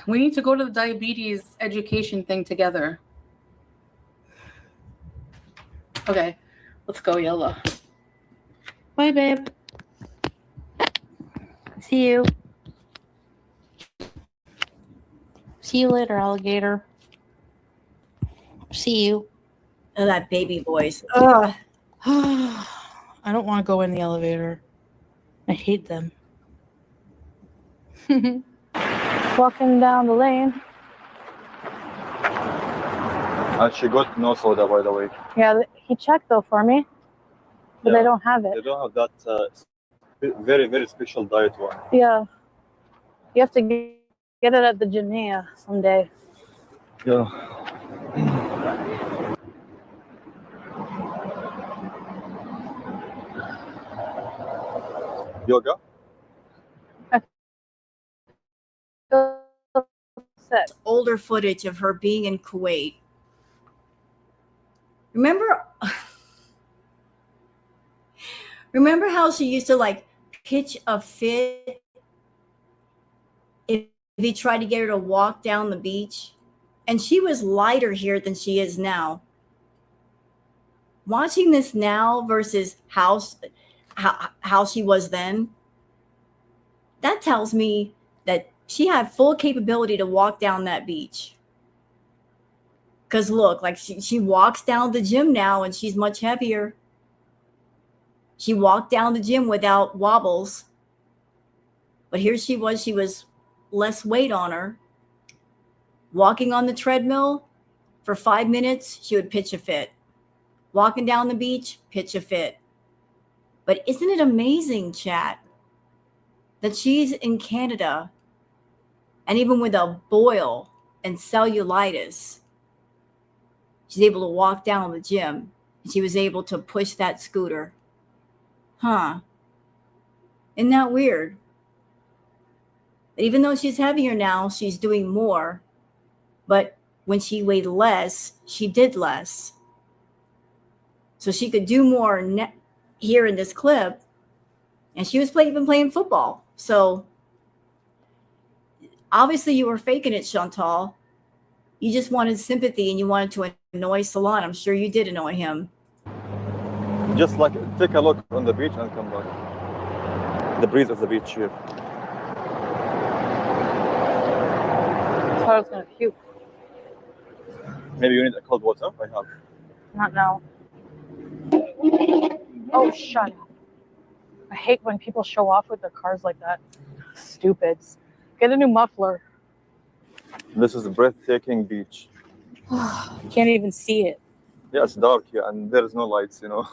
We need to go to the diabetes education thing together. Okay, let's go, Yella. Bye, babe. See you. See you later, alligator. See you. Oh, that baby voice. Ugh. I don't want to go in the elevator. I hate them. Walking down the lane. And she got no soda, by the way. Yeah, he checked though for me, but Yeah. they don't have They it. don't have that very, very special diet one. Yeah, you have to get it at the Janea someday. Yeah. Yoga? Sick. Older footage of her being in Kuwait. Remember how she used to like pitch a fit if he tried to get her to walk down the beach? And she was lighter here than she is now. Watching this now versus how she was then, that tells me that she had full capability to walk down that beach. Because look, like she walks down the gym now and she's much heavier. She walked down the gym without wobbles. But here she was less weight on her. Walking on the treadmill for 5 minutes, she would pitch a fit. Walking down the beach, pitch a fit. But isn't it amazing, chat, that she's in Canada, and even with a boil and cellulitis, she's able to walk down the gym, and she was able to push that scooter. Huh. Isn't that weird? Even though she's heavier now, she's doing more. But when she weighed less, she did less. So she could do more here in this clip. And she was even playing football. So obviously you were faking it, Chantal. You just wanted sympathy and you wanted to annoy Salon. I'm sure you did annoy him. Just like take a look on the beach and come back. The breeze of the beach here. I thought I was gonna puke. Maybe you need a cold water? I have. Not now. Oh, shut up. I hate when people show off with their cars like that. Stupids. Get a new muffler. This is a breathtaking beach. You can't even see it. Yeah, it's dark here and there's no lights, you know.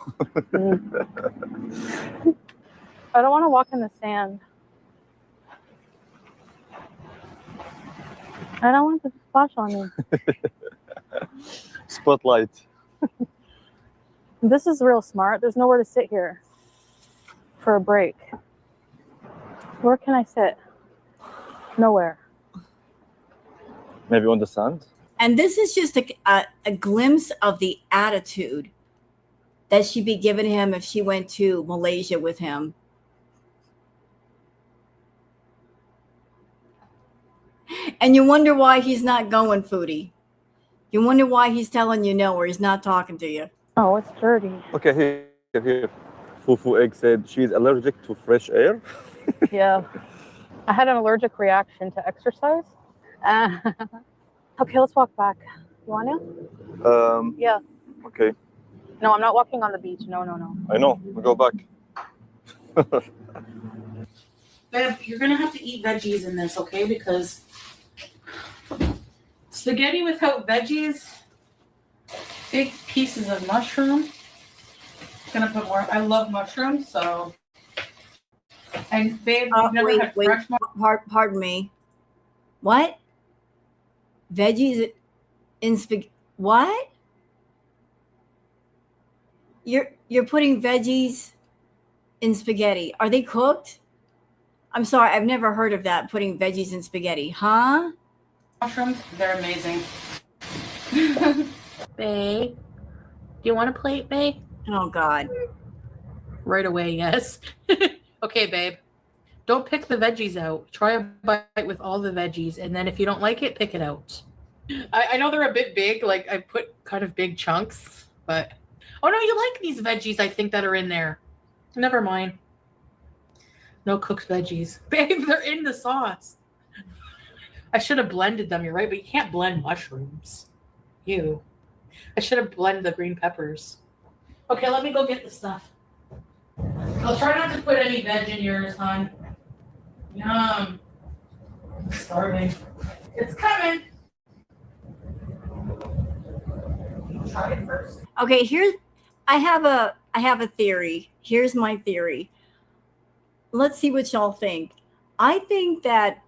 I don't want to walk in the sand. I don't want the splash on me. Spotlight. This is real smart. There's nowhere to sit here for a break. Where can I sit? Nowhere. Maybe on the sand? And this is just a glimpse of the attitude that she'd be giving him if she went to Malaysia with him. And you wonder why he's not going, Foodie. You wonder why he's telling you no or he's not talking to you. Oh, it's dirty. Okay, here. Fufu Egg said she's allergic to fresh air. Yeah. I had an allergic reaction to exercise. Okay, let's walk back. You want to? Yeah. Okay, No, I'm not walking on the beach. No. I know. We go back. Babe, you're gonna have to eat veggies in this, okay? Because spaghetti without veggies, big pieces of mushroom. Gonna put more. I love mushrooms, so. And babe, you've never had fresh mushrooms. Pardon me. What? Veggies in spaghetti? What? You're putting veggies in spaghetti. Are they cooked? I'm sorry, I've never heard of that, putting veggies in spaghetti. Huh? Mushrooms, they're amazing. Bae, do you want a plate, babe? Oh, God. Right away, yes. Okay, babe. Don't pick the veggies out. Try a bite with all the veggies, and then if you don't like it, pick it out. I know they're a bit big. Like, I put kind of big chunks, but... Oh, no, you like these veggies, I think, that are in there. Never mind. No cooked veggies. Babe, they're in the sauce. I should have blended them, you're right, but you can't blend mushrooms. Ew. I should have blended the green peppers. Okay, let me go get the stuff. I'll try not to put any veg in yours, hon. Yum. I'm starving. It's coming. Try it first. Okay, I have a theory. Here's my theory. Let's see what y'all think. I think that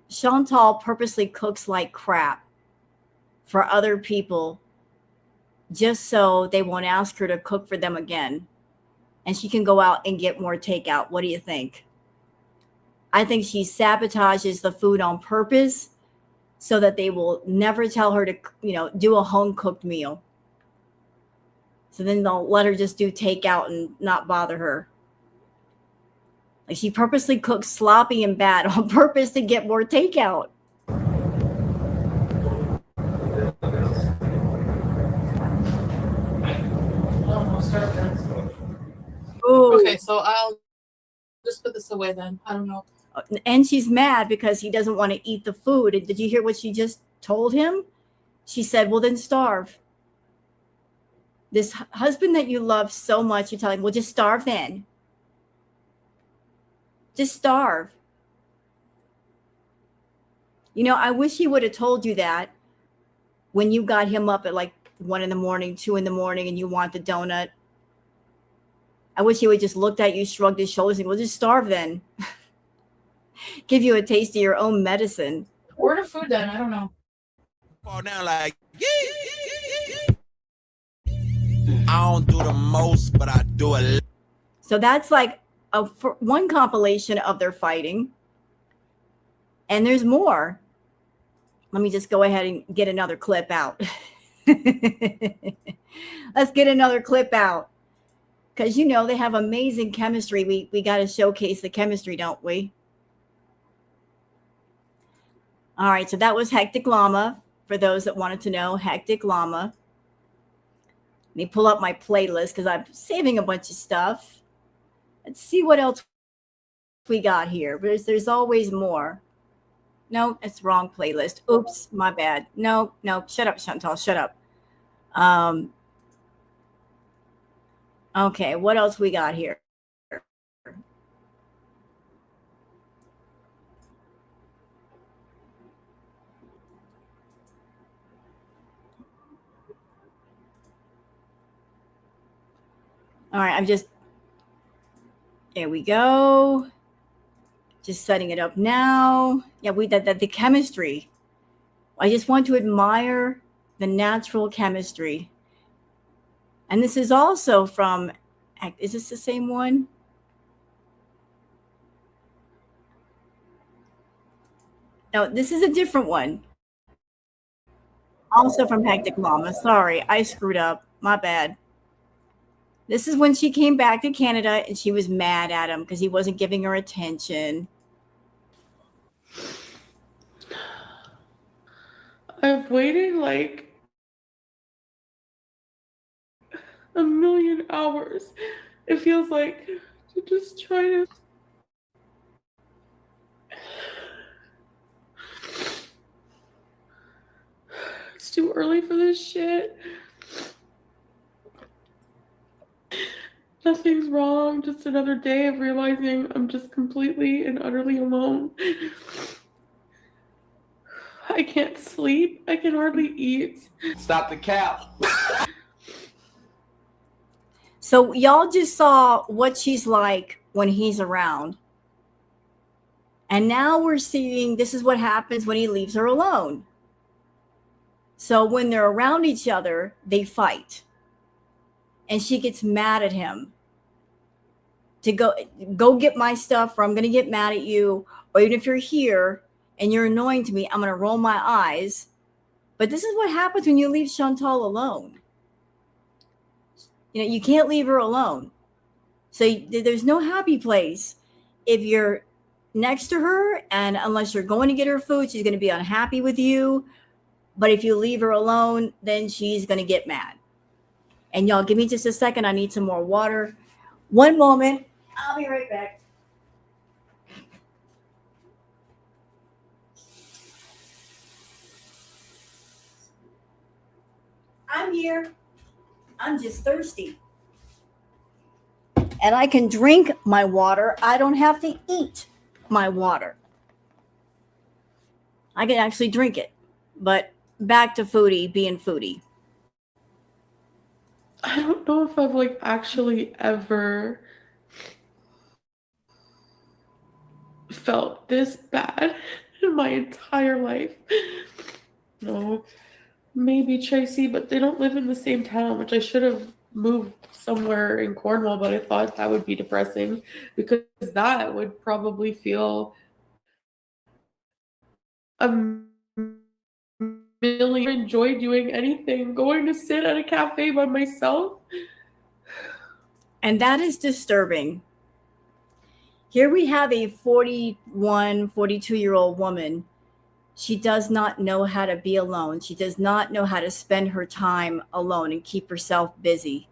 Chantal purposely cooks like crap for other people just so they won't ask her to cook for them again. And she can go out and get more takeout. What do you think? I think she sabotages the food on purpose so that they will never tell her to, do a home cooked meal. So then they'll let her just do takeout and not bother her. Like she purposely cooks sloppy and bad on purpose to get more takeout. Ooh. Okay, so I'll just put this away then. I don't know. And she's mad because he doesn't want to eat the food. And did you hear what she just told him? She said, well, then starve. This husband that you love so much, you're telling him, well, just starve then. Just starve. I wish he would have told you that when you got him up at like 1 a.m, 2 a.m, and you want the donut. I wish he would just looked at you, shrugged his shoulders, and well, just starve then. Give you a taste of your own medicine. Order food then. I don't know. Fall down like, I don't do the most, but I do a lot. So that's like one compilation of their fighting. And there's more. Let me just go ahead and get another clip out. Let's get another clip out. Because, they have amazing chemistry. We got to showcase the chemistry, don't we? All right. So that was Hectic Llama. For those that wanted to know, Hectic Llama. Let me pull up my playlist because I'm saving a bunch of stuff. Let's see what else we got here. There's always more. No, it's wrong playlist. Oops, my bad. No. Shut up, Chantal. Shut up. Okay, what else we got here? All right, there we go. Just setting it up now. Yeah, the chemistry. I just want to admire the natural chemistry. And this is also from, is this the same one? No, this is a different one. Also from Hectic Mama. Sorry, I screwed up. My bad. This is when she came back to Canada and she was mad at him because he wasn't giving her attention. I've waited like a million hours. It feels like to just try to. It's too early for this shit. Nothing's wrong. Just another day of realizing I'm just completely and utterly alone. I can't sleep. I can hardly eat. Stop the cap. So y'all just saw what she's like when he's around. And now we're seeing this is what happens when he leaves her alone. So when they're around each other, they fight. And she gets mad at him to go get my stuff, or I'm going to get mad at you. Or even if you're here and you're annoying to me, I'm going to roll my eyes. But this is what happens when you leave Chantal alone. You know, you can't leave her alone. So there's no happy place if you're next to her, and unless you're going to get her food, she's going to be unhappy with you. But if you leave her alone, then she's going to get mad. And y'all, give me just a second. I need some more water. One moment. I'll be right back. I'm here. I'm just thirsty. And I can drink my water. I don't have to eat my water. I can actually drink it. But back to Foodie being Foodie. I don't know if I've like actually ever felt this bad in my entire life. No, maybe Tracy, but they don't live in the same town, which I should have moved somewhere in Cornwall, but I thought that would be depressing because that would probably feel a million. Enjoy doing anything, going to sit at a cafe by myself. And that is disturbing. Here we have a 41, 42-year-old woman. She does not know how to be alone. She does not know how to spend her time alone and keep herself busy.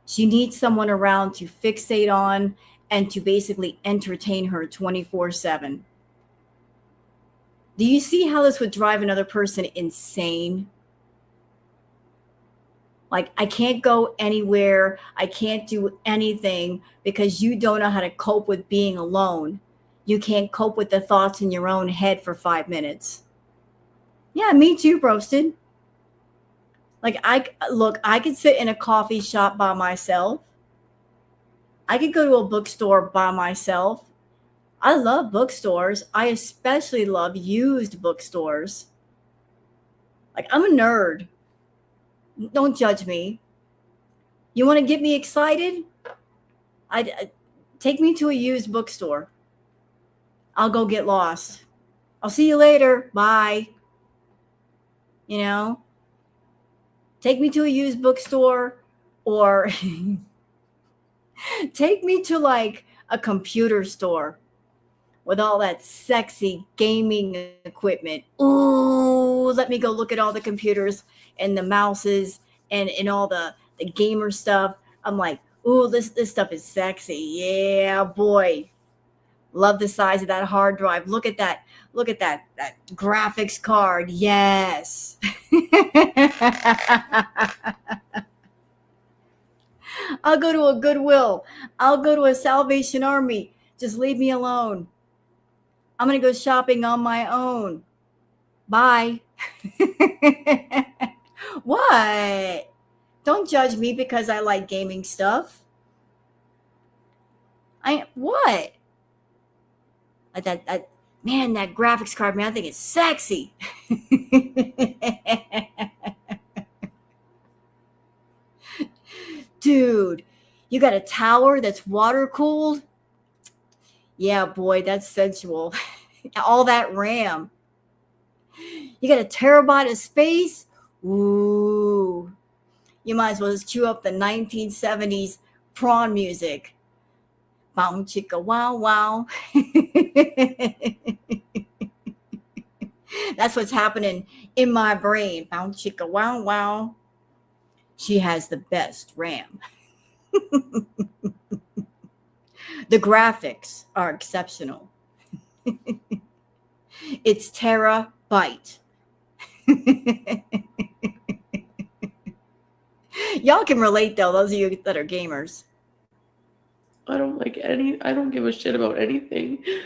She needs someone around to fixate on and to basically entertain her 24/7. Do you see how this would drive another person insane? Like, I can't go anywhere. I can't do anything because you don't know how to cope with being alone. You can't cope with the thoughts in your own head for 5 minutes. Yeah, me too, Broasted. Like, I could sit in a coffee shop by myself. I could go to a bookstore by myself. I love bookstores. I especially love used bookstores. Like, I'm a nerd. Don't judge me. You want to get me excited? I take me to a used bookstore. I'll go get lost. I'll see you later. Bye. You know? Take me to a used bookstore, or take me to like a computer store with all that sexy gaming equipment. Ooh, let me go look at all the computers and the mouses and all the gamer stuff. I'm like, ooh, this stuff is sexy. Yeah, boy. Love the size of that hard drive. Look at that graphics card. Yes. I'll go to a Goodwill. I'll go to a Salvation Army. Just leave me alone. I'm going to go shopping on my own. Bye. What? Don't judge me because I like gaming stuff. What? Man, that graphics card, man, I think it's sexy. Dude, you got a tower that's water cooled? Yeah, boy, that's sensual. All that RAM. You got a terabyte of space? Ooh. You might as well just cue up the 1970s prawn music. Bow chicka wow wow. That's what's happening in my brain. Bow chicka wow wow. She has the best RAM. The graphics are exceptional. It's terabyte. Y'all can relate though, those of you that are gamers. I don't give a shit about anything. I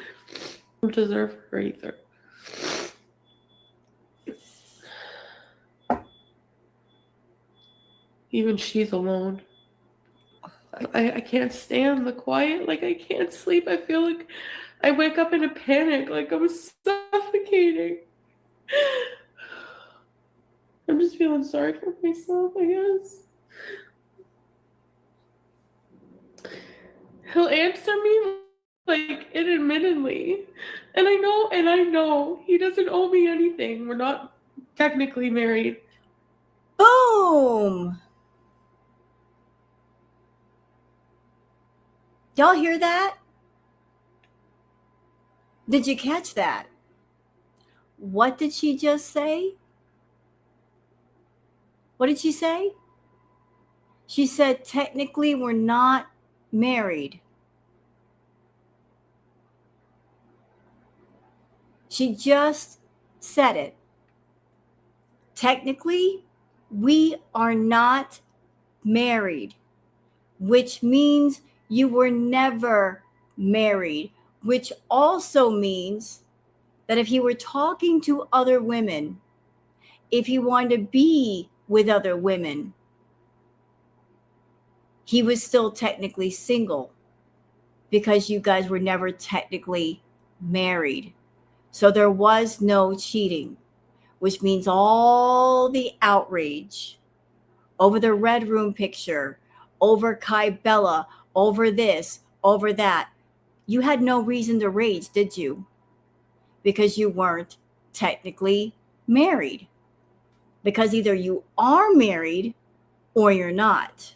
don't deserve her either. Even she's alone. I can't stand the quiet. Like, I can't sleep. I feel like I wake up in a panic. Like, I'm suffocating. I'm just feeling sorry for myself, I guess. He'll answer me like admittedly. And I know he doesn't owe me anything. We're not technically married. Boom! Y'all hear that? Did you catch that? What did she just say? What did she say? She said, technically, we're not married. She just said it. Technically, we are not married, which means you were never married, which also means that if he were talking to other women, if he wanted to be with other women, he was still technically single because you guys were never technically married. So there was no cheating, which means all the outrage over the Red Room picture, over Kai Bella, over this, over that. You had no reason to rage, did you? Because you weren't technically married. Because either you are married or you're not.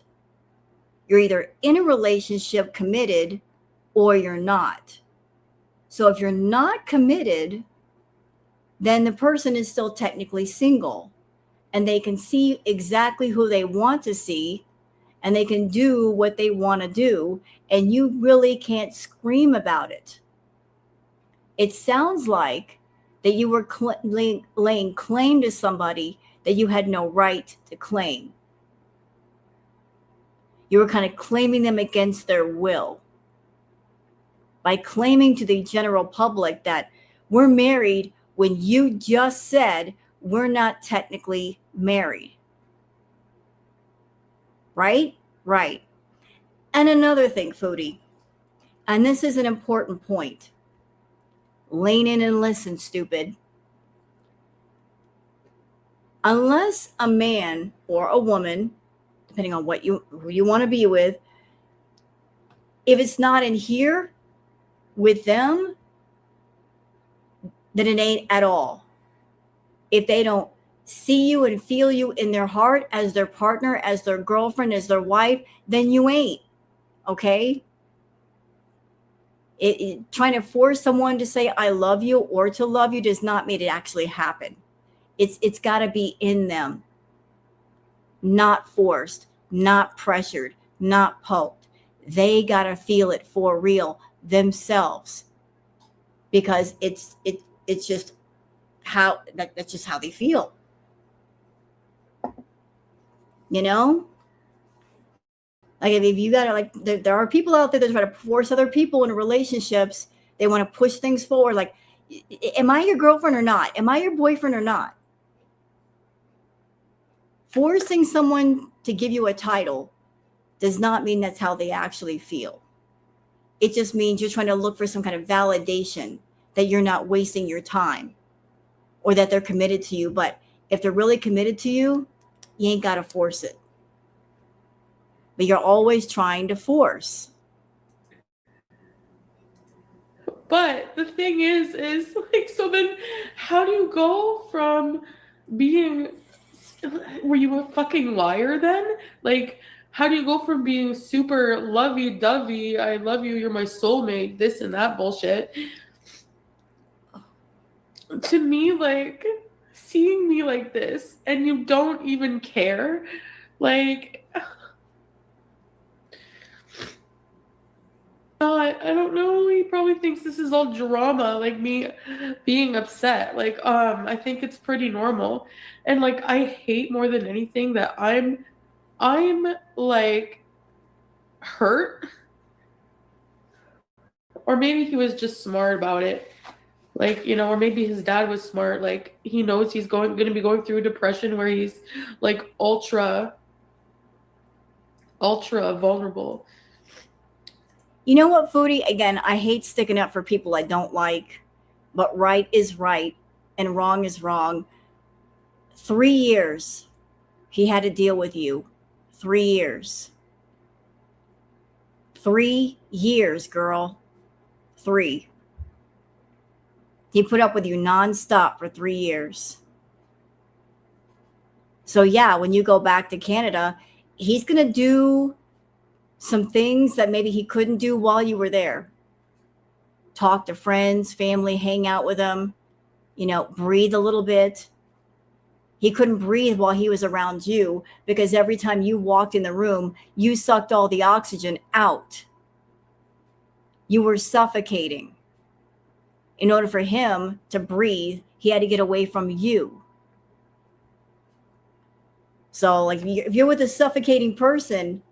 You're either in a relationship committed or you're not. So if you're not committed, then the person is still technically single and they can see exactly who they want to see and they can do what they want to do, and you really can't scream about it. It sounds like that you were laying claim to somebody that you had no right to claim. You were kind of claiming them against their will by claiming to the general public that we're married when you just said we're not technically married. Right? Right. And another thing, Foodie, and this is an important point. Lean in and listen, stupid. Unless a man or a woman, depending on who you want to be with, if it's not in here with them, then it ain't at all. If they don't see you and feel you in their heart as their partner, as their girlfriend, as their wife, then you ain't. Okay? Trying to force someone to say I love you or to love you does not make it actually happen. It's got to be in them, not forced, not pressured, not poked. They got to feel it for real themselves, because it's just how that's just how they feel. You know, like if you got to, like, there are people out there that try to force other people into relationships. They want to push things forward. Like, am I your girlfriend or not? Am I your boyfriend or not? Forcing someone to give you a title does not mean that's how they actually feel. It just means you're trying to look for some kind of validation that you're not wasting your time or that they're committed to you. But if they're really committed to you, you ain't got to force it. But you're always trying to force. But the thing is like, so then how do you go from being, were you a fucking liar then? Like, how do you go from being super lovey-dovey, I love you, you're my soulmate, this and that bullshit, to me, like, seeing me like this and you don't even care? Like, I don't know. He probably thinks this is all drama, like me being upset. Like, I think it's pretty normal. And like, I hate more than anything that I'm like hurt. Or maybe he was just smart about it. Like, you know, or maybe his dad was smart. Like, he knows he's going to be going through depression where he's like ultra vulnerable. You know what, Foodie? Again, I hate sticking up for people I don't like, but right is right and wrong is wrong. 3 years he had to deal with you. 3 years. 3 years, girl. 3. He put up with you nonstop for 3 years. So yeah, when you go back to Canada, he's going to do some things that maybe he couldn't do while you were there. Talk to friends, family, hang out with them, you know, breathe a little bit. He couldn't breathe while he was around you because every time you walked in the room, you sucked all the oxygen out. You were suffocating. In order for him to breathe, he had to get away from you. So, like, if you're with a suffocating person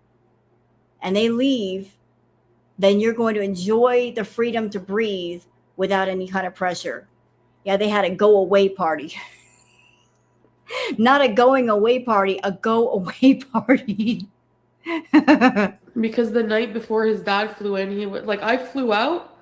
and they leave, then you're going to enjoy the freedom to breathe without any kind of pressure. Yeah, they had a go away party. Not a going away party, a go away party. Because the night before his dad flew in, he was like, I flew out.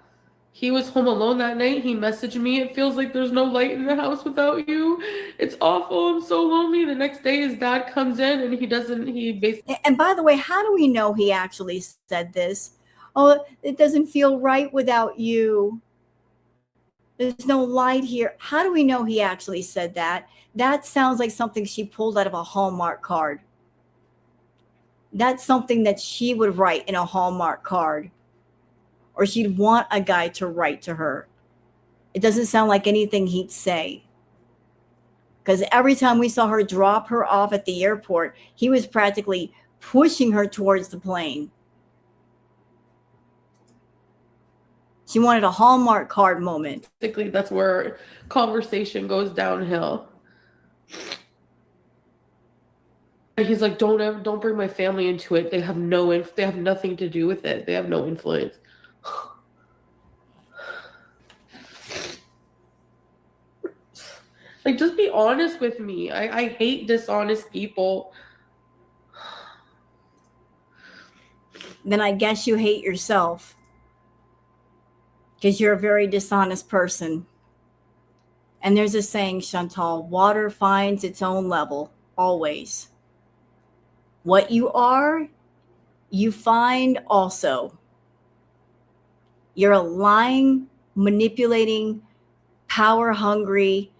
He was home alone that night. He messaged me, it feels like there's no light in the house without you. It's awful. I'm so lonely. The next day his dad comes in and he basically. And by the way, how do we know he actually said this? Oh, it doesn't feel right without you. There's no light here. How do we know he actually said that? That sounds like something she pulled out of a Hallmark card. That's something that she would write in a Hallmark card. Or she'd want a guy to write to her. It doesn't sound like anything he'd say. Because every time we saw her drop her off at the airport, he was practically pushing her towards the plane. She wanted a Hallmark card moment. Basically, that's where conversation goes downhill. And he's like, don't bring my family into it. They have nothing to do with it. They have no influence. Like, just be honest with me. I hate dishonest people. Then I guess you hate yourself. Because you're a very dishonest person. And there's a saying, Chantal, water finds its own level, always. What you are, you find also. You're a lying, manipulating, power-hungry,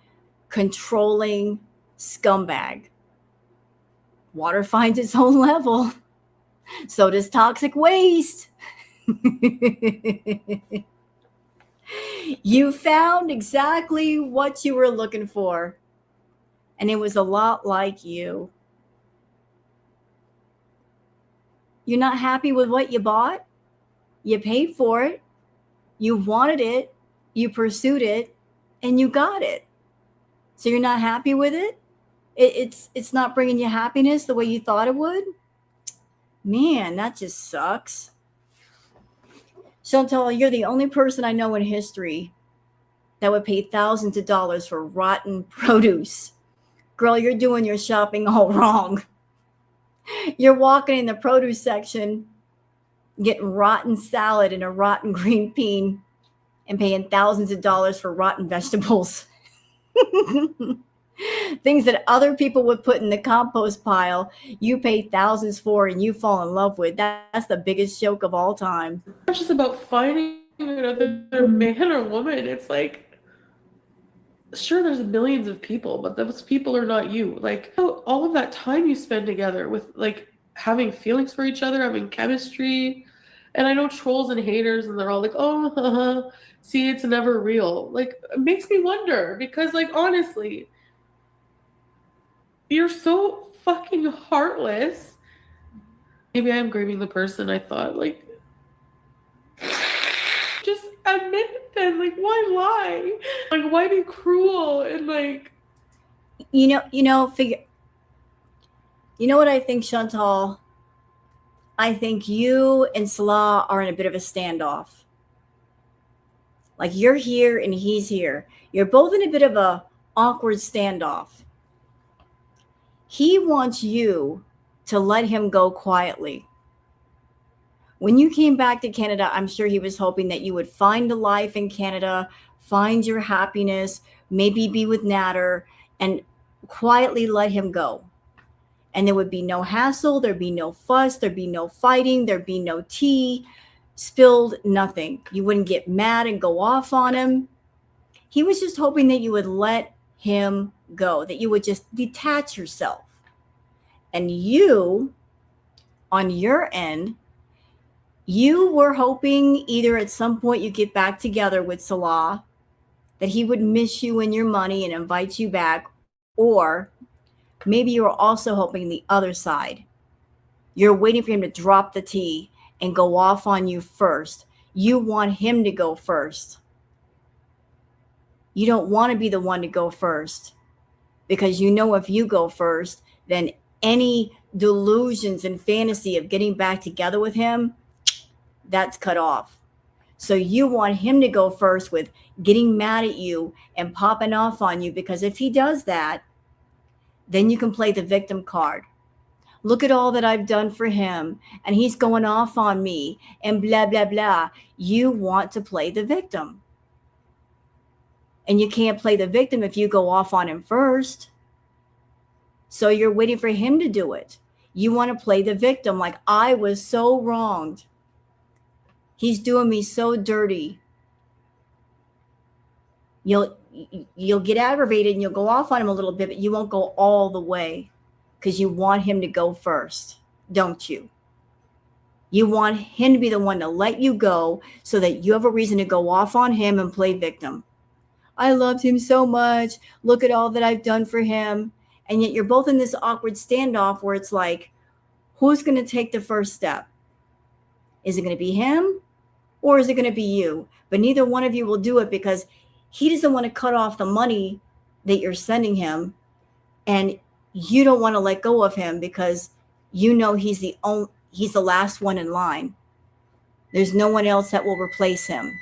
controlling scumbag. Water finds its own level. So does toxic waste. You found exactly what you were looking for. And it was a lot like you. You're not happy with what you bought? You paid for it. You wanted it. You pursued it. And you got it. So you're not happy with it? It's not bringing you happiness the way you thought it would? Man, that just sucks. Chantal, you're the only person I know in history that would pay thousands of dollars for rotten produce. Girl, you're doing your shopping all wrong. You're walking in the produce section, getting rotten salad and a rotten green bean and paying thousands of dollars for rotten vegetables. Things that other people would put in the compost pile, you pay thousands for and you fall in love with. That's the biggest joke of all time. It's just about finding another man or woman, it's like, sure, there's millions of people, but those people are not you. Like, all of that time you spend together with, like, having feelings for each other, having chemistry. And I know trolls and haters, and they're all like, oh, see, it's never real. Like, it makes me wonder, because, like, honestly, you're so fucking heartless. Maybe I'm grieving the person I thought, like, just admit it then. Like, why lie? Like, why be cruel? And, like, Figure. You know what I think, Chantal? I think you and Salah are in a bit of a standoff. Like, you're here and he's here. You're both in a bit of a awkward standoff. He wants you to let him go quietly. When you came back to Canada, I'm sure he was hoping that you would find a life in Canada, find your happiness, maybe be with Nader, and quietly let him go. And there would be no hassle, there'd be no fuss, there'd be no fighting, there'd be no tea spilled, nothing. You wouldn't get mad and go off on him. He was just hoping that you would let him go, that you would just detach yourself. And you, on your end, you were hoping either at some point you get back together with Salah, that he would miss you and your money and invite you back, or maybe you were also hoping the other side. You're waiting for him to drop the T and go off on you first. You want him to go first. You don't want to be the one to go first, because you know if you go first, then any delusions and fantasy of getting back together with him, that's cut off. So you want him to go first with getting mad at you and popping off on you, because if he does that, then you can play the victim card. Look at all that I've done for him, and he's going off on me, and blah, blah, blah. You want to play the victim. And you can't play the victim if you go off on him first. So you're waiting for him to do it. You want to play the victim, like, I was so wronged. He's doing me so dirty. You'll get aggravated and you'll go off on him a little bit, but you won't go all the way, because you want him to go first, don't you? You want him to be the one to let you go so that you have a reason to go off on him and play victim. I loved him so much. Look at all that I've done for him. And yet you're both in this awkward standoff where it's like, who's going to take the first step? Is it going to be him, or is it going to be you? But neither one of you will do it, because he doesn't want to cut off the money that you're sending him. And you don't want to let go of him, because you know he's the last one in line. There's no one else that will replace him.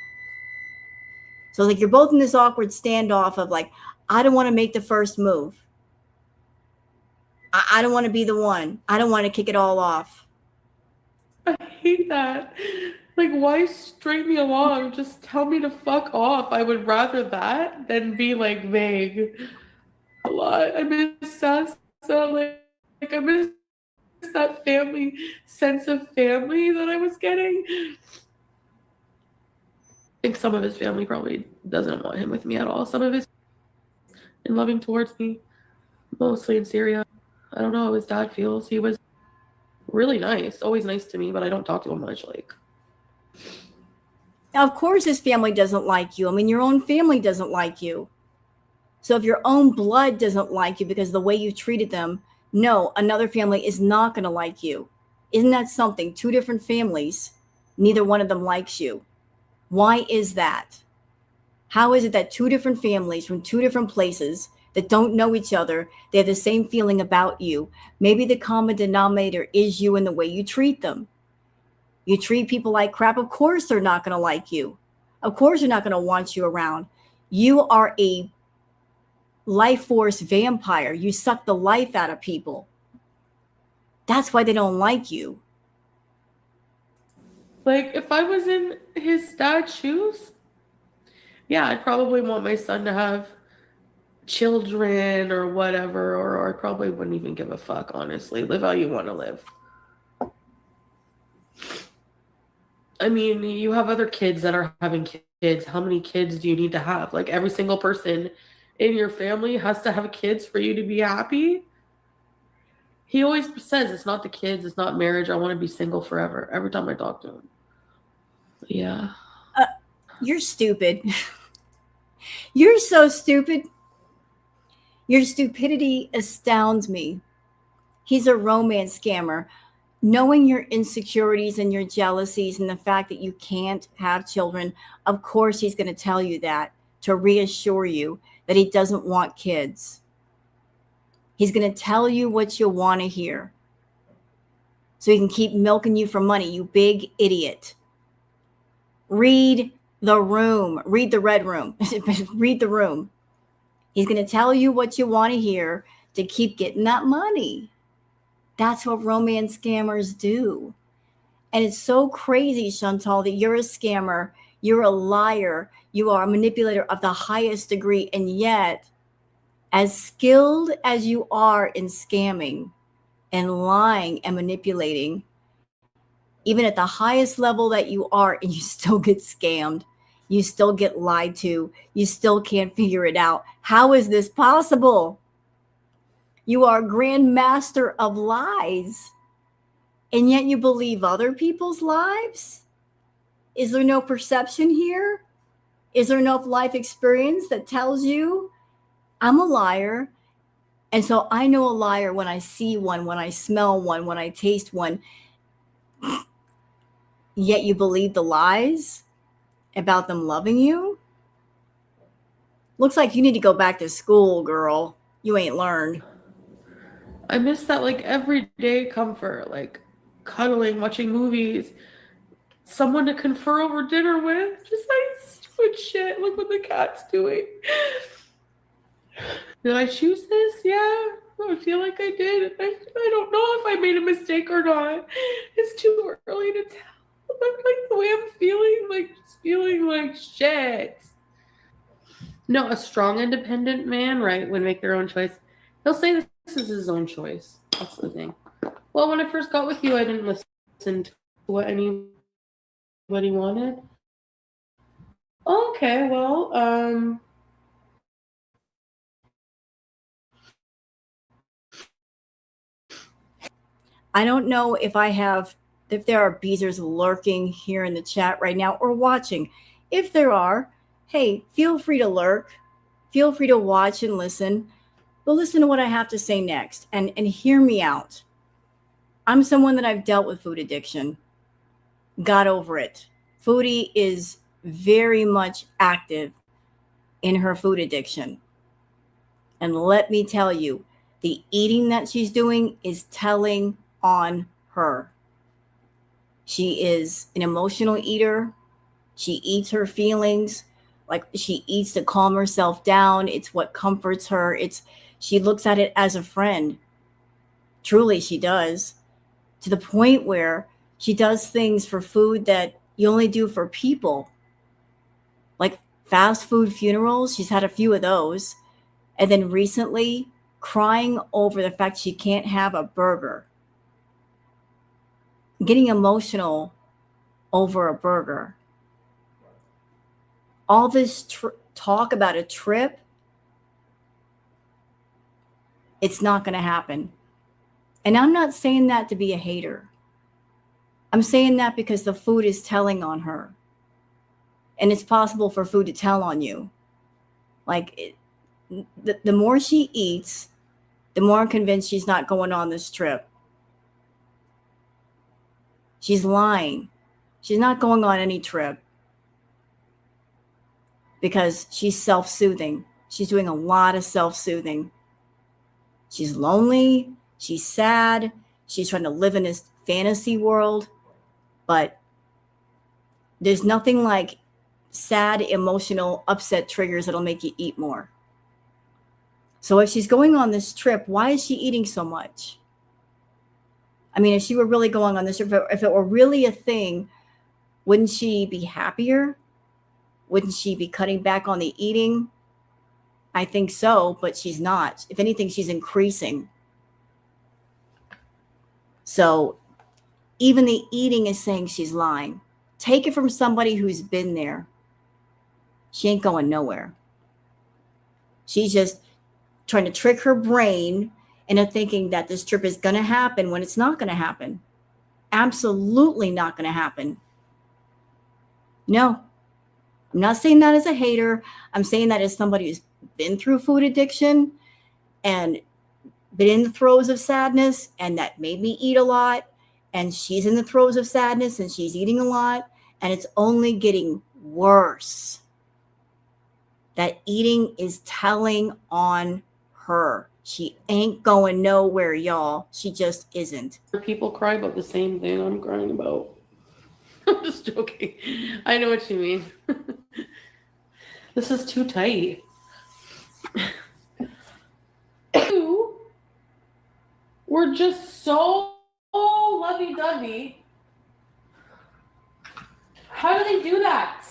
So, like, you're both in this awkward standoff of, like, I don't want to make the first move. I don't want to be the one. I don't want to kick it all off. I hate that. Like, why string me along? Just tell me to fuck off. I would rather that than be, like, vague. A lot. I miss Sasa. Like, I miss that family sense of family that I was getting. I think some of his family probably doesn't want him with me at all. Some of his in loving towards me, mostly in Syria. I don't know how his dad feels. He was really nice, always nice to me, but I don't talk to him much. Like, now, of course, his family doesn't like you. I mean, your own family doesn't like you. So if your own blood doesn't like you because of the way you treated them, no, another family is not going to like you. Isn't that something? Two different families, neither one of them likes you. Why is that? How is it that two different families from two different places that don't know each other, they have the same feeling about you? Maybe the common denominator is you and the way you treat them. You treat people like crap. Of course they're not going to like you. Of course they're not going to want you around. You are a life force vampire. You suck the life out of people. That's why they don't like you. Like, if I was in his dad's shoes, yeah, I'd probably want my son to have children or whatever, or I probably wouldn't even give a fuck, honestly. Live how you want to live. I mean, you have other kids that are having kids. How many kids do you need to have? Like every single person in your family has to have kids for you to be happy. He always says it's not the kids, it's not marriage. I want to be single forever. Every time I talk to him. Yeah. You're stupid. You're so stupid. Your stupidity astounds me. He's a romance scammer. Knowing your insecurities and your jealousies and the fact that you can't have children, of course, he's going to tell you that to reassure you that he doesn't want kids. He's going to tell you what you want to hear so he can keep milking you for money, you big idiot. Read the room. Read the red room. Read the room. He's going to tell you what you want to hear to keep getting that money. That's what romance scammers do. And it's so crazy, Chantal, that you're a scammer, you're a liar, you are a manipulator of the highest degree. And yet, as skilled as you are in scamming and lying and manipulating, even at the highest level that you are, and you still get scammed, you still get lied to, you still can't figure it out. How is this possible? You are a grand master of lies, and yet you believe other people's lives? Is there no perception here? Is there enough life experience that tells you I'm a liar? And so I know a liar when I see one, when I smell one, when I taste one. Yet you believe the lies about them loving you? Looks like you need to go back to school, girl. You ain't learned. I miss that like everyday comfort, like cuddling, watching movies, someone to confer over dinner with. Just like stupid shit. Look what the cat's doing. Did I choose this? Yeah, I feel like I did. I don't know if I made a mistake or not. It's too early to tell. But like the way I'm feeling, like just feeling like shit. No, a strong, independent man, right, would make their own choice. He'll say this is his own choice. That's the thing. Well, when I first got with you, I didn't listen to what anybody wanted. Okay, well, I don't know if there are beezers lurking here in the chat right now or watching. If there are, hey, feel free to lurk. Feel free to watch and listen. But listen to what I have to say next and hear me out. I'm someone that I've dealt with food addiction, got over it. Foodie is very much active in her food addiction. And let me tell you, the eating that she's doing is telling on her. She is an emotional eater. She eats her feelings, like she eats to calm herself down. It's what comforts her. She looks at it as a friend. Truly, she does, to the point where she does things for food that you only do for people, like fast food funerals. She's had a few of those. And then recently, crying over the fact she can't have a burger, getting emotional over a burger. All this talk about a trip, it's not going to happen. And I'm not saying that to be a hater. I'm saying that because the food is telling on her. And it's possible for food to tell on you. Like, the more she eats, the more I'm convinced she's not going on this trip. She's lying. She's not going on any trip because she's self-soothing. She's doing a lot of self-soothing. She's lonely. She's sad. She's trying to live in this fantasy world. But there's nothing like sad, emotional, upset triggers that'll make you eat more. So if she's going on this trip, why is she eating so much? I mean, if she were really going on this trip, if it were really a thing, wouldn't she be happier? Wouldn't she be cutting back on the eating? I think so, but she's not. If anything, she's increasing. So even the eating is saying she's lying take it from somebody who's been there. She ain't going nowhere. She's just trying to trick her brain into thinking that this trip is going to happen when it's not going to happen. Absolutely not going to happen. No, I'm not saying that as a hater. I'm saying that as somebody who's been through food addiction and been in the throes of sadness, and that made me eat a lot. And she's in the throes of sadness and she's eating a lot, and it's only getting worse. That eating is telling on her. She ain't going nowhere, y'all. She just isn't. People cry about the same thing I'm crying about. I'm just joking. I know what you mean. This is too tight. We're just so lovey-dovey. How do they do that?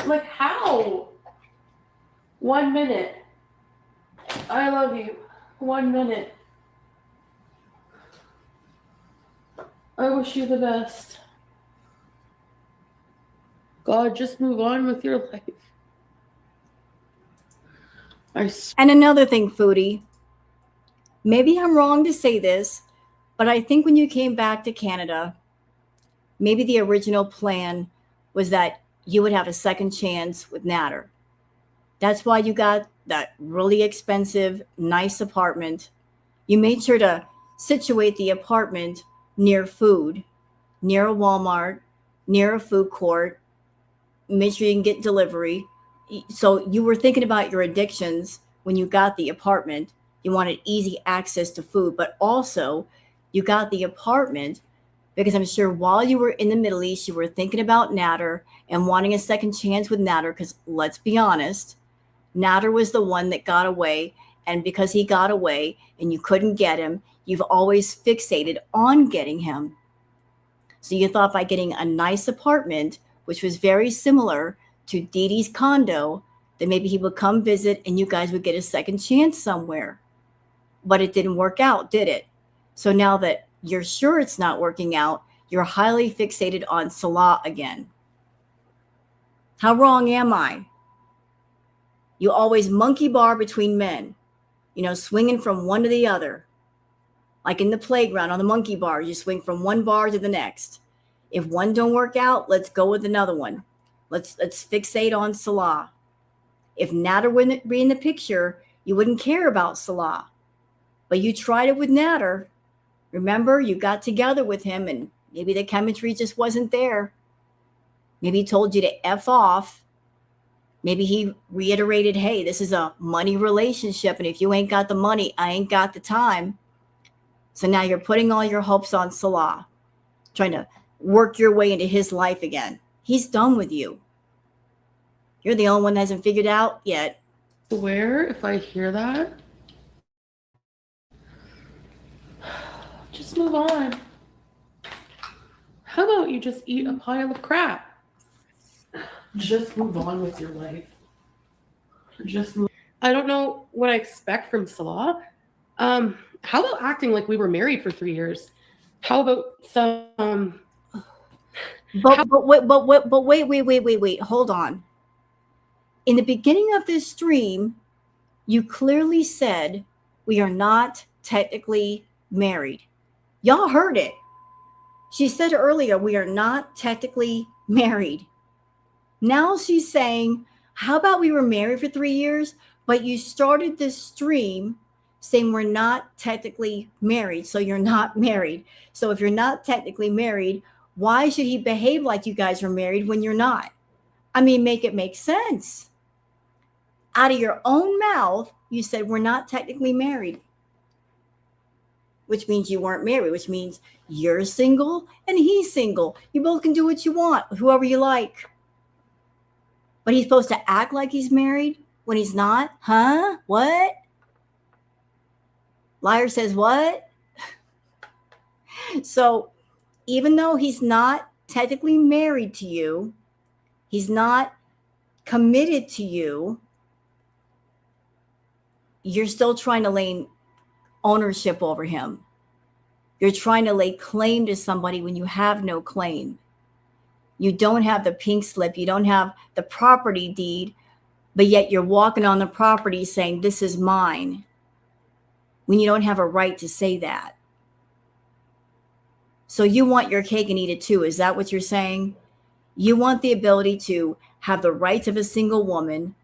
Like, how? 1 minute. I love you. 1 minute. I wish you the best. God, just move on with your life. And another thing, Foodie, maybe I'm wrong to say this, but I think when you came back to Canada, maybe the original plan was that you would have a second chance with Natter. That's why you got that really expensive, nice apartment. You made sure to situate the apartment near food, near a Walmart, near a food court. Make sure you can get delivery. So you were thinking about your addictions when you got the apartment. You wanted easy access to food, but also you got the apartment because I'm sure while you were in the Middle East, you were thinking about Natter and wanting a second chance with Natter, because let's be honest, Natter was the one that got away. And because he got away and you couldn't get him, you've always fixated on getting him. So you thought by getting a nice apartment, which was very similar to Dee Dee's condo, that maybe he would come visit and you guys would get a second chance somewhere. But it didn't work out, did it? So now that you're sure it's not working out, you're highly fixated on Salah again. How wrong am I? You always monkey bar between men, swinging from one to the other. Like in the playground on the monkey bar, you swing from one bar to the next. If one don't work out, let's go with another one. Let's fixate on Salah. If Natter wouldn't be in the picture, you wouldn't care about Salah. But you tried it with Natter. Remember, you got together with him and maybe the chemistry just wasn't there. Maybe he told you to F off. Maybe he reiterated, hey, this is a money relationship, and if you ain't got the money, I ain't got the time. So now you're putting all your hopes on Salah, trying to work your way into his life again. He's done with you. You're the only one that hasn't figured out yet. Where, if I hear that, just move on. How about you just eat a pile of crap? Just move on with your life. I don't know what I expect from Salah. How about acting like we were married for 3 years? How about some? But wait. Hold on. In the beginning of this stream, you clearly said we are not technically married. Y'all heard it. She said earlier, we are not technically married. Now she's saying, how about we were married for 3 years, but you started this stream saying we're not technically married, so you're not married. So if you're not technically married, why should he behave like you guys are married when you're not? I mean, make it make sense. Out of your own mouth, you said we're not technically married, which means you weren't married, which means you're single and he's single. You both can do what you want, whoever you like. But he's supposed to act like he's married when he's not? Huh? What? Liar says what? So even though he's not technically married to you, he's not committed to you, you're still trying to claim ownership over him. You're trying to lay claim to somebody when you have no claim. You don't have the pink slip. You don't have the property deed, but yet you're walking on the property saying, this is mine, when you don't have a right to say that. So you want your cake and eat it too. Is that what you're saying? You want the ability to have the rights of a single woman,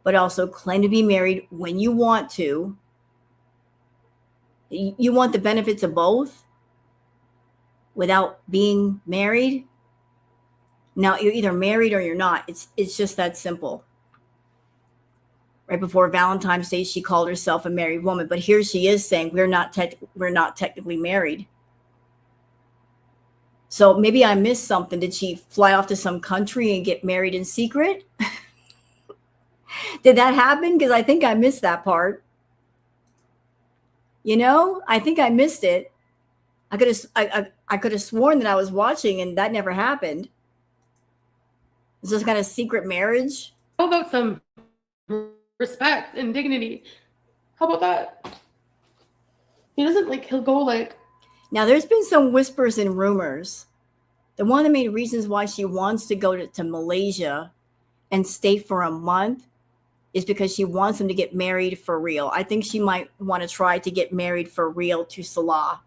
but also claim to be married when you want to. You want the benefits of both without being married. Now you're either married or you're not. It's just that simple. Right before Valentine's Day, she called herself a married woman, but here she is saying we're not technically married. So maybe I missed something. Did she fly off to some country and get married in secret? Did that happen? Because I think I missed that part. You know, I think I missed it. I could have sworn that I was watching and that never happened. Is this kind of secret marriage? How about some respect and dignity? How about that? He doesn't like, he'll go like. Now, there's been some whispers and rumors that one of the main reasons why she wants to go to Malaysia and stay for a month is because she wants him to get married for real. I think she might want to try to get married for real to Salah.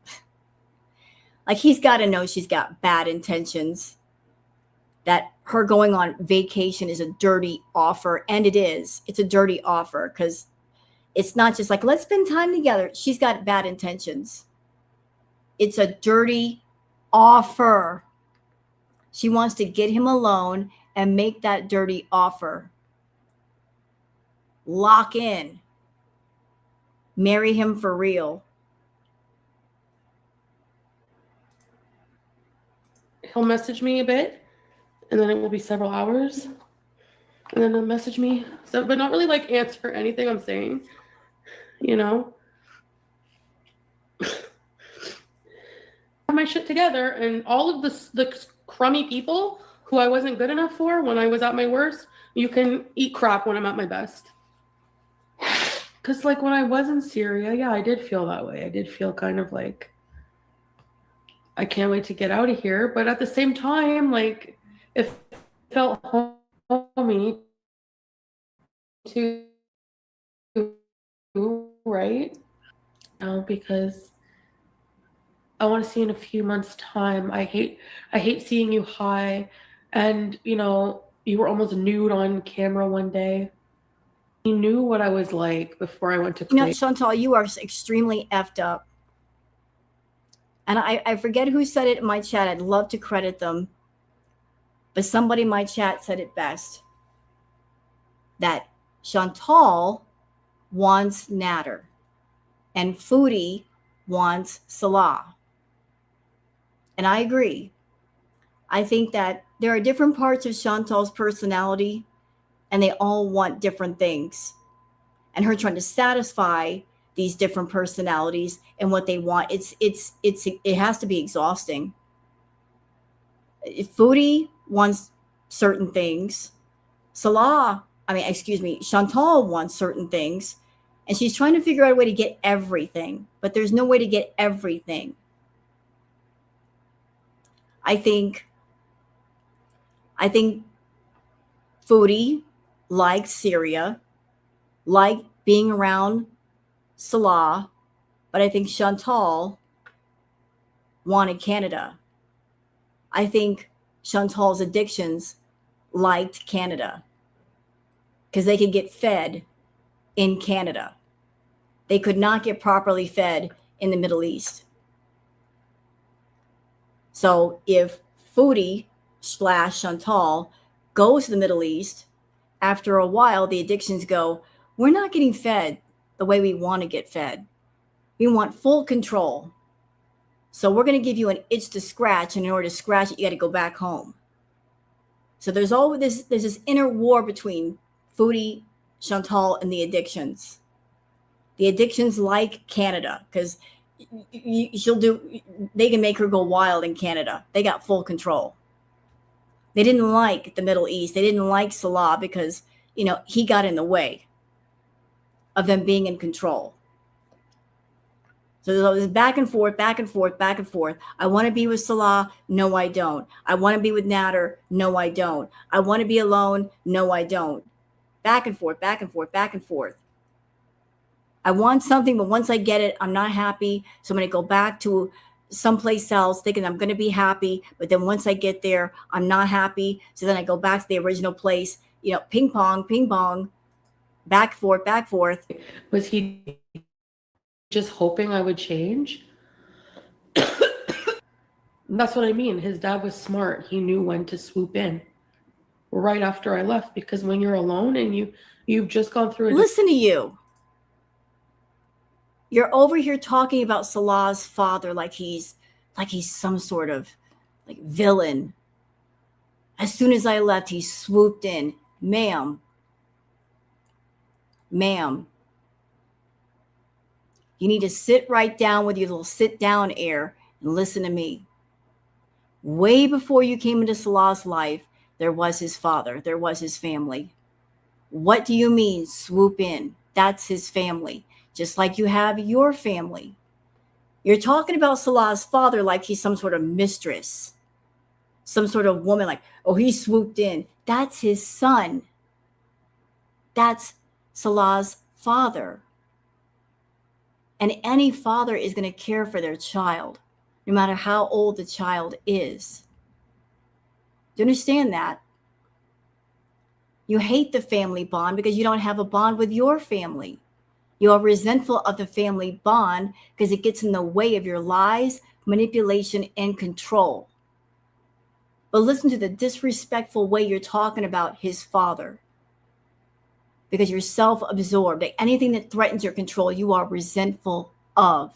Like, he's got to know she's got bad intentions, that her going on vacation is a dirty offer. And it is. It's a dirty offer because it's not just like, let's spend time together. She's got bad intentions. It's a dirty offer. She wants to get him alone and make that dirty offer. Lock in. Marry him for real. He'll message me a bit, and then it will be several hours, and then he'll message me, so, but not really like answer anything I'm saying, you know. Have my shit together, and all of the crummy people who I wasn't good enough for when I was at my worst, you can eat crap when I'm at my best. Because like when I was in Syria, yeah, I did feel that way. I did feel kind of like, I can't wait to get out of here. But at the same time, like, it felt homey to, right? Because I want to see in a few months' time. I hate seeing you high, and you know, you were almost nude on camera one day. He knew what I was like before I went to Kuwait. You know, Chantal, you are extremely effed up. And I forget who said it in my chat. I'd love to credit them. But somebody in my chat said it best. That Chantal wants Nader. And Foodie wants Salah. And I agree. I think that there are different parts of Chantal's personality, and they all want different things. And her trying to satisfy these different personalities and what they want, it has to be exhausting. If Foodie wants certain things, Chantal wants certain things, and she's trying to figure out a way to get everything, but there's no way to get everything. I think Foodie likes Syria, like being around Salah, but I think Chantal wanted Canada. I think Chantal's addictions liked Canada because they could get fed in Canada. They could not get properly fed in the Middle East. So if Foodie / Chantal goes to the Middle East, after a while, the addictions go, we're not getting fed the way we want to get fed. We want full control. So we're going to give you an itch to scratch, and in order to scratch it, you got to go back home. So there's this inner war between Foodie, Chantal, and the addictions. The addictions like Canada because they can make her go wild in Canada. They got full control. They didn't like the Middle East. They didn't like Salah because, you know, he got in the way of them being in control. So it was back and forth, back and forth, back and forth. I want to be with Salah. No, I don't. I want to be with Nader. No, I don't. I want to be alone. No, I don't. Back and forth, back and forth, back and forth. I want something, but once I get it, I'm not happy. So I'm going to go back to someplace else thinking I'm going to be happy. But then once I get there, I'm not happy. So then I go back to the original place, ping pong, back and forth, back and forth. Was he just hoping I would change? That's what I mean. His dad was smart. He knew when to swoop in right after I left, because when you're alone and you've just gone through it. Listen to you. You're over here talking about Salah's father like he's some sort of like villain. As soon as I left, he swooped in. Ma'am, you need to sit right down with your little sit down air and listen to me. Way before you came into Salah's life, there was his father. There was his family. What do you mean swoop in? That's his family. Just like you have your family. You're talking about Salah's father like he's some sort of mistress, some sort of woman, like, oh, he swooped in. That's his son. That's Salah's father. And any father is going to care for their child, no matter how old the child is. Do you understand that? You hate the family bond because you don't have a bond with your family. You are resentful of the family bond because it gets in the way of your lies, manipulation, and control. But listen to the disrespectful way you're talking about his father. Because you're self-absorbed. Like anything that threatens your control, you are resentful of.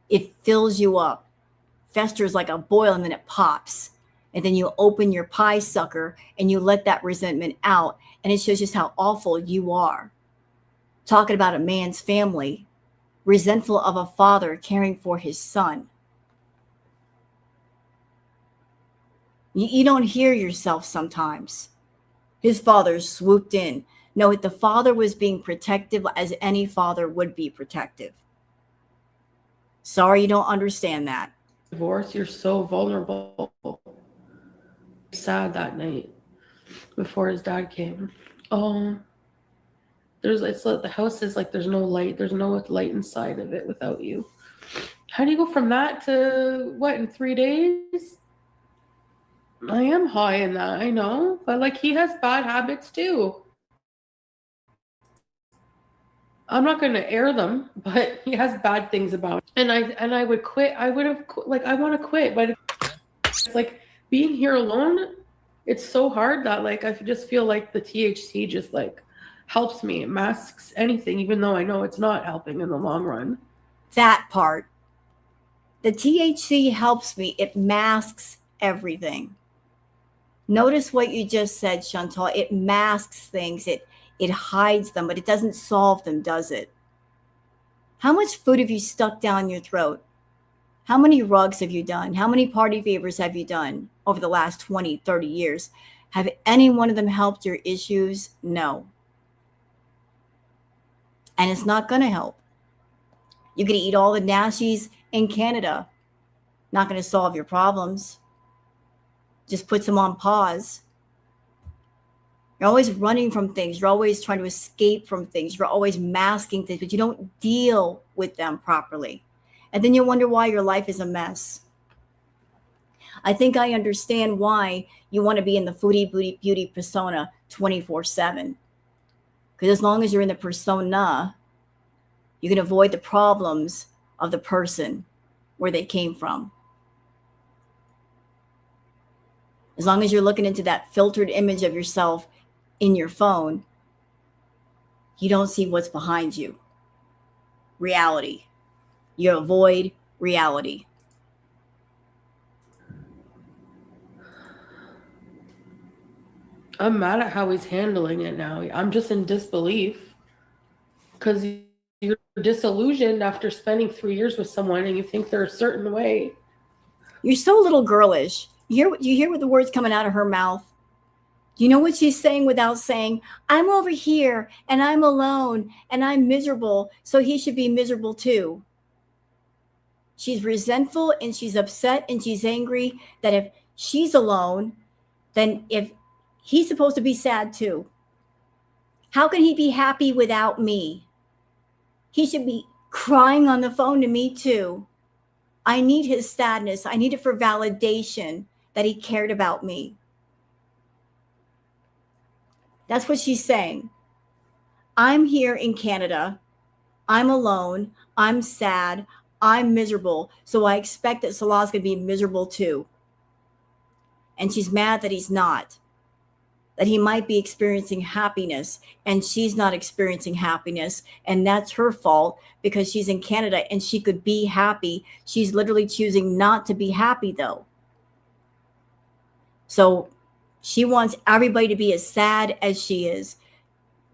It fills you up, festers like a boil, and then it pops. And then you open your pie sucker and you let that resentment out. And it shows just how awful you are. Talking about a man's family, resentful of a father caring for his son. You don't hear yourself sometimes. His father swooped in. No, the father was being protective as any father would be protective. Sorry you don't understand that. Divorce, you're so vulnerable. Sad that night before his dad came. It's like the house is like there's no light. There's no light inside of it without you. How do you go from that to what in 3 days? I am high in that, I know, but like he has bad habits too. I'm not going to air them, but he has bad things about it. And I would quit. I would have like I want to quit, but it's like being here alone. It's so hard that like I just feel like the THC just like helps me. It masks anything, even though I know it's not helping in the long run. That part. The THC helps me. It masks everything. Notice what you just said, Chantal. It masks things. It hides them, but it doesn't solve them, does it? How much food have you stuck down your throat? How many rugs have you done? How many party favors have you done over the last 20, 30 years? Have any one of them helped your issues? No. And it's not going to help. You're going to eat all the nashies in Canada. Not going to solve your problems. Just puts them on pause. You're always running from things. You're always trying to escape from things. You're always masking things, but you don't deal with them properly. And then you wonder why your life is a mess. I think I understand why you want to be in the foodie beauty persona 24/7. Because as long as you're in the persona, you can avoid the problems of the person where they came from. As long as you're looking into that filtered image of yourself in your phone, you don't see what's behind you. Reality. You avoid reality. I'm mad at how he's handling it now. I'm just in disbelief because you're disillusioned after spending 3 years with someone and you think they're a certain way. You're so little girlish. You hear what the words coming out of her mouth? Do you know what she's saying without saying, I'm over here and I'm alone and I'm miserable, so he should be miserable too? She's resentful and she's upset and she's angry that if she's alone, then if he's supposed to be sad too. How can he be happy without me? He should be crying on the phone to me too. I need his sadness. I need it for validation that he cared about me. That's what she's saying. I'm here in Canada. I'm alone. I'm sad. I'm miserable. So I expect that Salah's going to be miserable too. And she's mad that he's not. That he might be experiencing happiness and she's not experiencing happiness. And that's her fault because she's in Canada and she could be happy. She's literally choosing not to be happy though. So she wants everybody to be as sad as she is.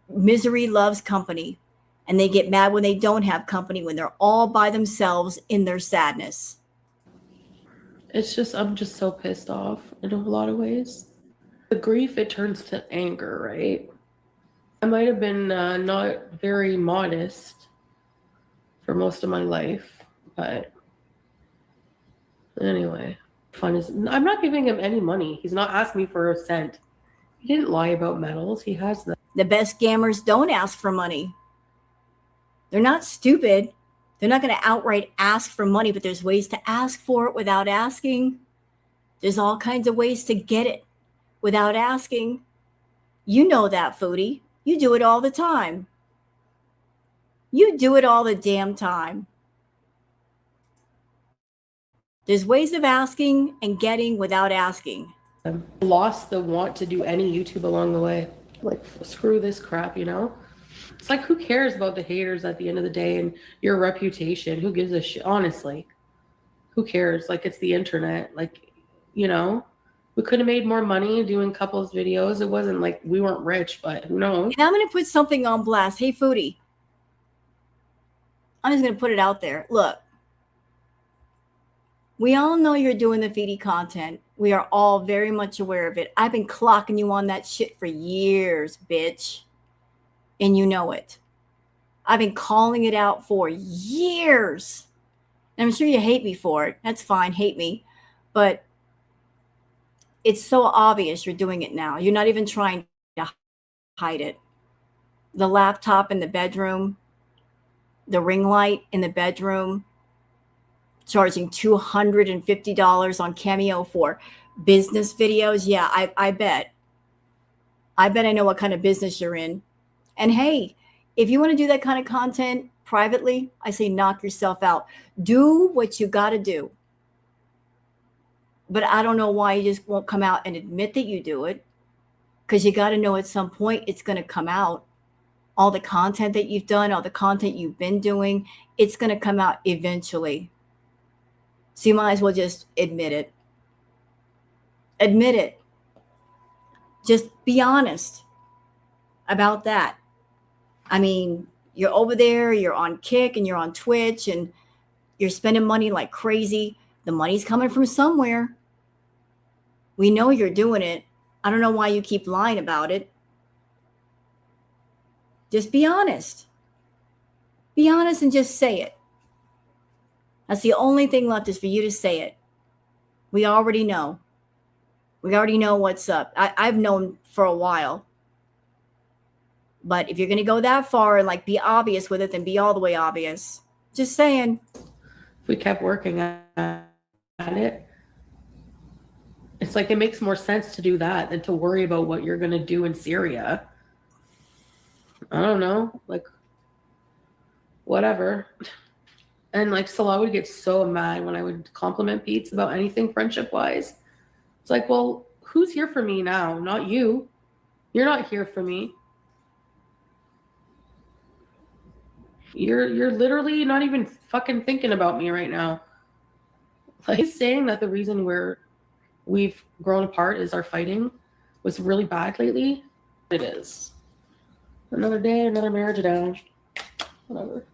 Misery loves company. And they get mad when they don't have company, when they're all by themselves in their sadness. It's just, I'm just so pissed off in a lot of ways. The grief, it turns to anger, right? I might have been not very modest for most of my life, but anyway, fun is, I'm not giving him any money. He's not asking me for a cent. He didn't lie about medals. He has them. The best scammers don't ask for money. They're not stupid. They're not going to outright ask for money, but there's ways to ask for it without asking. There's all kinds of ways to get it without asking. You know that, Foodie. You do it all the time. You do it all the damn time. There's ways of asking and getting without asking. Lost the want to do any YouTube along the way. Like, screw this crap, you know? It's like, who cares about the haters at the end of the day and your reputation? Who gives a shit? Honestly, who cares? Like, it's the internet. Like, you know, we could have made more money doing couples videos. It wasn't like we weren't rich, but who knows? And I'm going to put something on blast. Hey, Foodie. I'm just going to put it out there. Look, we all know you're doing the Foodie content. We are all very much aware of it. I've been clocking you on that shit for years, bitch. And you know it. I've been calling it out for years. And I'm sure you hate me for it. That's fine. Hate me. But it's so obvious you're doing it now. You're not even trying to hide it. The laptop in the bedroom, the ring light in the bedroom, charging $250 on Cameo for business videos. Yeah, I bet. I bet I know what kind of business you're in. And hey, if you want to do that kind of content privately, I say knock yourself out. Do what you got to do. But I don't know why you just won't come out and admit that you do it. Because you got to know at some point it's going to come out. All the content that you've done, all the content you've been doing, it's going to come out eventually. So you might as well just admit it. Admit it. Just be honest about that. I mean, you're over there, you're on Kick and you're on Twitch and you're spending money like crazy. The money's coming from somewhere. We know you're doing it. I don't know why you keep lying about it. Just be honest. Be honest and just say it. That's the only thing left is for you to say it. We already know. We already know what's up. I've known for a while. But if you're going to go that far and like be obvious with it, then be all the way obvious. Just saying. If we kept working at it, it's like it makes more sense to do that than to worry about what you're going to do in Syria. I don't know. Like, whatever. And like Salah would get so mad when I would compliment Pete about anything friendship-wise. It's like, well, who's here for me now? Not you. You're not here for me. You're literally not even fucking thinking about me right now. Like, he's saying that the reason we've grown apart is our fighting was really bad lately. It is. Another day, another marriage down. Whatever.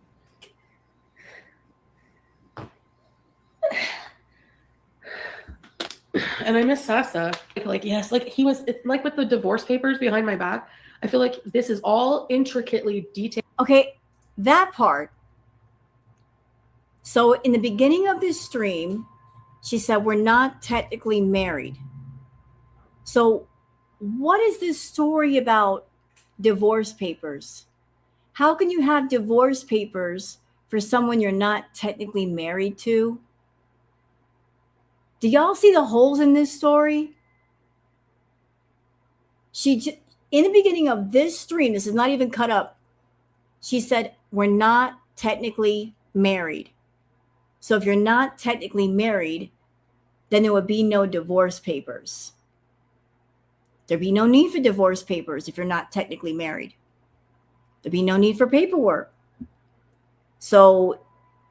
And I miss Sasa. Like, yes, like it's like with the divorce papers behind my back. I feel like this is all intricately detailed. Okay, that part. So in the beginning of this stream, she said, we're not technically married. So what is this story about divorce papers? How can you have divorce papers for someone you're not technically married to? Do y'all see the holes in this story? In the beginning of this stream, this is not even cut up, she said, we're not technically married. So if you're not technically married, then there would be no divorce papers. There'd be no need for divorce papers if you're not technically married. There'd be no need for paperwork. So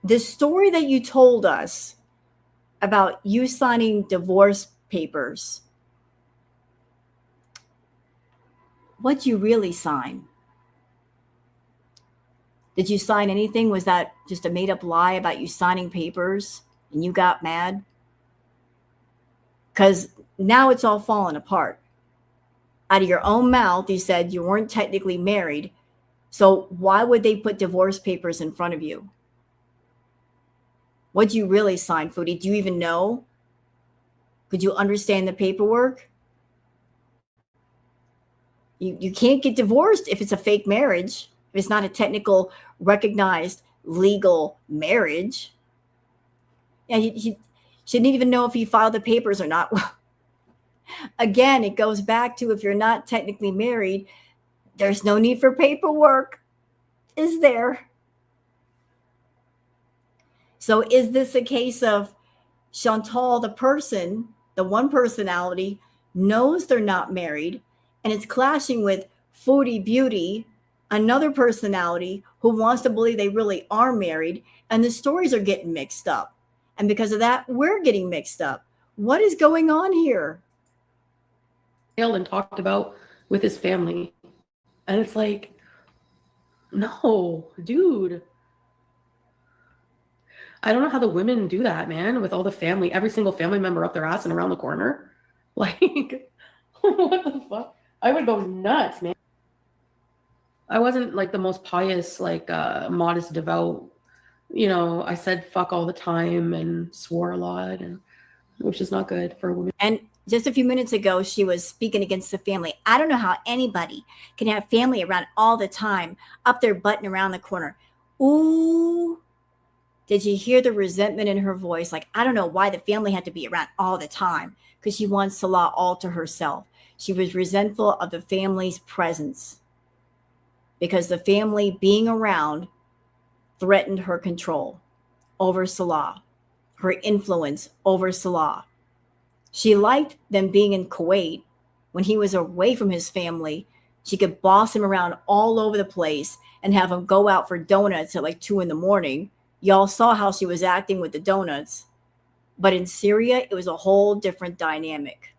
the story that you told us about you signing divorce papers, what'd you really sign? Did you sign anything? Was that just a made up lie about you signing papers and you got mad? Because now it's all falling apart. Out of your own mouth, you said you weren't technically married. So why would they put divorce papers in front of you? What do you really sign, Foodie? Do you even know? Could you understand the paperwork? You can't get divorced if it's a fake marriage, if it's not a technical, recognized, legal marriage. Yeah, she didn't even know if he filed the papers or not. Again, it goes back to if you're not technically married, there's no need for paperwork, is there? So is this a case of Chantal, the person, the one personality, knows they're not married, and it's clashing with Foodie Beauty, another personality who wants to believe they really are married, and the stories are getting mixed up. And because of that, we're getting mixed up. What is going on here? And talked about with his family. And it's like, no, dude. I don't know how the women do that, man, with all the family, every single family member up their ass and around the corner. Like, what the fuck? I would go nuts, man. I wasn't like the most pious, like modest, devout. You know, I said fuck all the time and swore a lot, and which is not good for a woman. And just a few minutes ago, she was speaking against the family. I don't know how anybody can have family around all the time, up their butt and around the corner. Ooh, did you hear the resentment in her voice? Like, I don't know why the family had to be around all the time, because she wants Salah all to herself. She was resentful of the family's presence because the family being around threatened her control over Salah, her influence over Salah. She liked them being in Kuwait. When he was away from his family, she could boss him around all over the place and have him go out for donuts at like 2 a.m. Y'all saw how she was acting with the donuts. But in Syria, it was a whole different dynamic.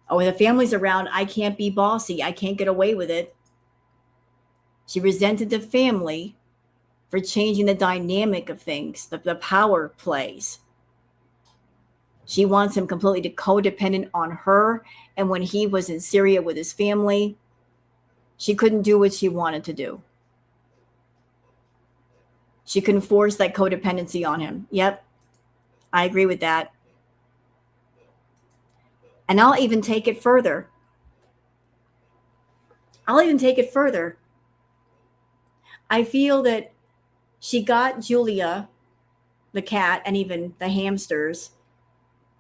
Oh, when the family's around, I can't be bossy. I can't get away with it. She resented the family for changing the dynamic of things, the power plays. She wants him completely codependent on her. And when he was in Syria with his family, she couldn't do what she wanted to do. She couldn't force that codependency on him. Yep, I agree with that. And I'll even take it further. I feel that she got Julia, the cat, and even the hamsters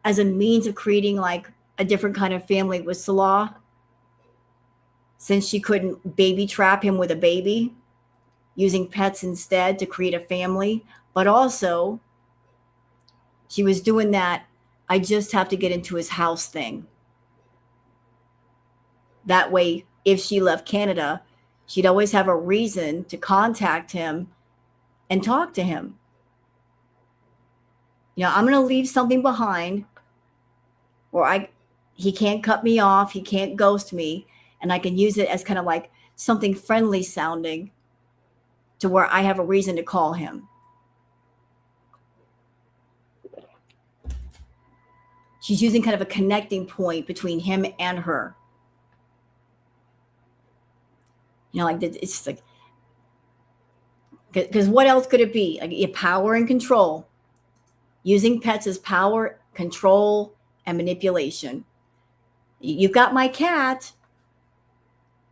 as a means of creating like a different kind of family with Salah, since she couldn't baby trap him with a baby, using pets instead to create a family. But also she was doing that I just have to get into his house thing. That way, if she left Canada, she'd always have a reason to contact him and talk to him. You know, I'm going to leave something behind where he can't cut me off, he can't ghost me, and I can use it as kind of like something friendly sounding to where I have a reason to call him. She's using kind of a connecting point between him and her. You know, like it's like, because what else could it be? Like power and control. Using pets as power, control, and manipulation. You've got my cat.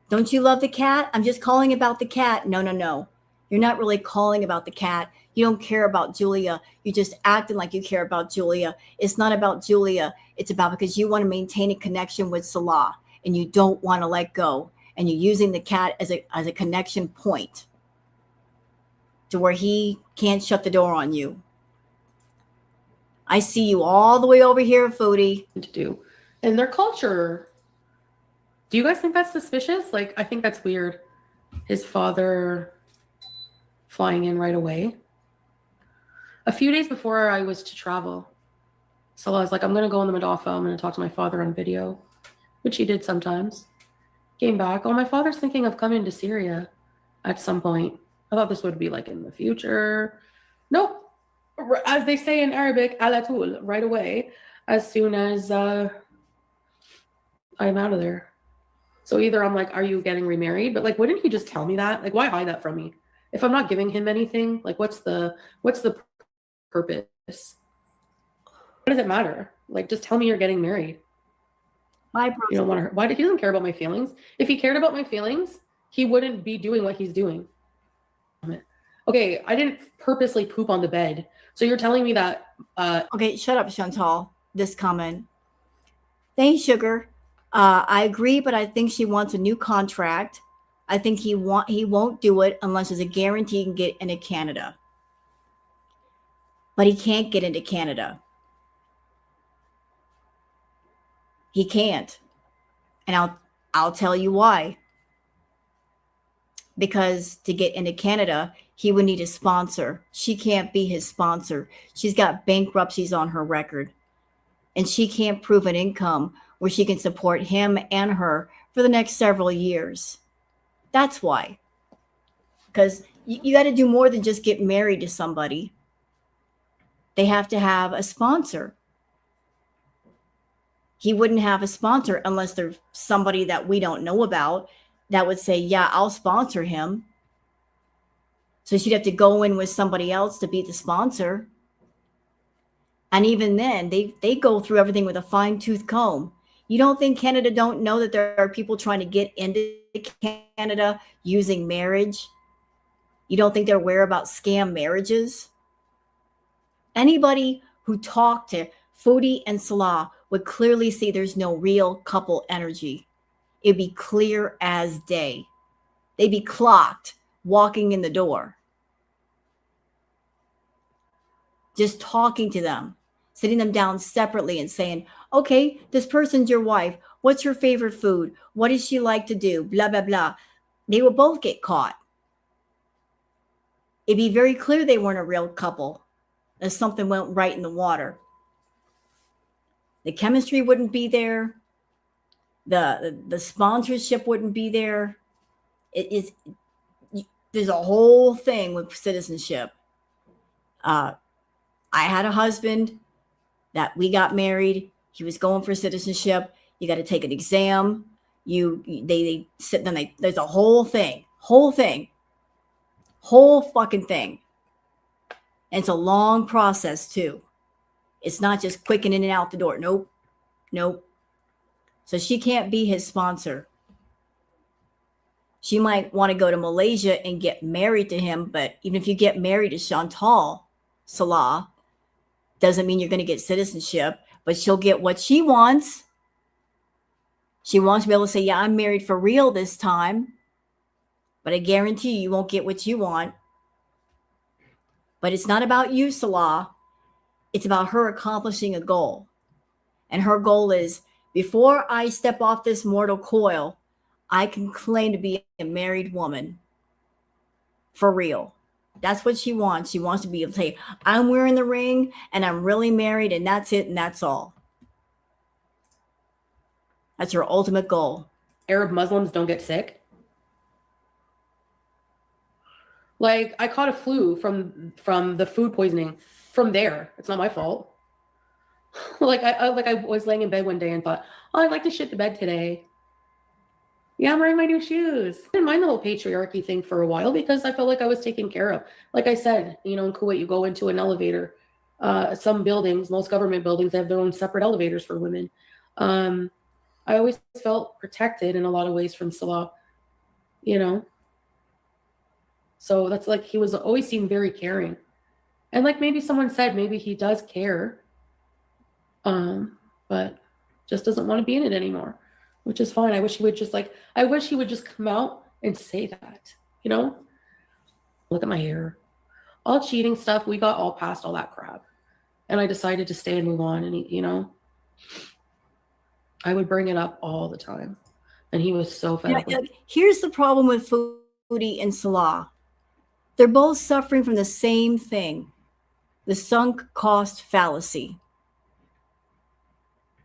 Don't you love the cat? I'm just calling about the cat. No. You're not really calling about the cat. You don't care about Julia. You're just acting like you care about Julia. It's not about Julia. It's about because you want to maintain a connection with Salah and you don't want to let go. And you're using the cat as a connection point to where he can't shut the door on you. I see you all the way over here, Foodie. To do. And their culture. Do you guys think that's suspicious? Like, I think that's weird. His father flying in right away. A few days before I was to travel, Salah was like, I'm going to go on the Madafa. I'm going to talk to my father on video, which he did sometimes. Came back. Oh, my father's thinking of coming to Syria at some point. I thought this would be like in the future. Nope. As they say in Arabic, ala tul, right away, as soon as I'm out of there. So either I'm like, are you getting remarried? But like, wouldn't he just tell me that? Like, why hide that from me? If I'm not giving him anything, like, what's the purpose? What does it matter? Like, just tell me you're getting married. You don't want to. Why? He doesn't care about my feelings. If he cared about my feelings, he wouldn't be doing what he's doing. Okay, I didn't purposely poop on the bed. So you're telling me that? Okay, shut up, Chantal. This comment. Thanks, Sugar. I agree, but I think she wants a new contract. I think he won't do it unless there's a guarantee he can get into Canada. But he can't get into Canada. He can't. And I'll tell you why. Because to get into Canada, he would need a sponsor. She can't be his sponsor. She's got bankruptcies on her record. And she can't prove an income where she can support him and her for the next several years. That's why. Because you got to do more than just get married to somebody. They have to have a sponsor. He wouldn't have a sponsor unless there's somebody that we don't know about that would say, yeah, I'll sponsor him. So she'd have to go in with somebody else to be the sponsor. And even then, they go through everything with a fine-tooth comb. You don't think Canada don't know that there are people trying to get into Canada using marriage? You don't think they're aware about scam marriages? Anybody who talked to Foodie and Salah would clearly see there's no real couple energy. It'd be clear as day. They'd be clocked walking in the door. Just talking to them, sitting them down separately and saying, okay, this person's your wife. What's her favorite food? What does she like to do? Blah, blah, blah. They would both get caught. It'd be very clear they weren't a real couple if something went right in the water. The chemistry wouldn't be there. The sponsorship wouldn't be there. There's a whole thing with citizenship. I had a husband that we got married. He was going for citizenship. You got to take an exam. They sit then there's a whole fucking thing. And it's a long process too. It's not just quick and in and out the door. Nope. So she can't be his sponsor. She might want to go to Malaysia and get married to him, but even if you get married to Chantal Salah, doesn't mean you're going to get citizenship, but she'll get what she wants. She wants to be able to say, yeah, I'm married for real this time, but I guarantee you won't get what you want. But it's not about you, Salah. It's about her accomplishing a goal. And her goal is, before I step off this mortal coil, I can claim to be a married woman. For real. That's what she wants. She wants to be able to say, I'm wearing the ring and I'm really married and that's it and that's all. That's her ultimate goal. Arab Muslims don't get sick. Like, I caught a flu from the food poisoning from there. It's not my fault. I was laying in bed one day and thought, oh, I'd like to shit the bed today. Yeah, I'm wearing my new shoes. I didn't mind the whole patriarchy thing for a while because I felt like I was taken care of. Like I said, in Kuwait, you go into an elevator. Some buildings, most government buildings, they have their own separate elevators for women. I always felt protected in a lot of ways from Salah, So that's like, he was always seemed very caring. And like maybe someone said, maybe he does care, but just doesn't want to be in it anymore, which is fine. I wish he would just come out and say that, Look at my hair. All cheating stuff, we got all past all that crap. And I decided to stay and move on. And, I would bring it up all the time. And he was so fed up. Here's the problem with Foodie and Salah. They're both suffering from the same thing, the sunk cost fallacy.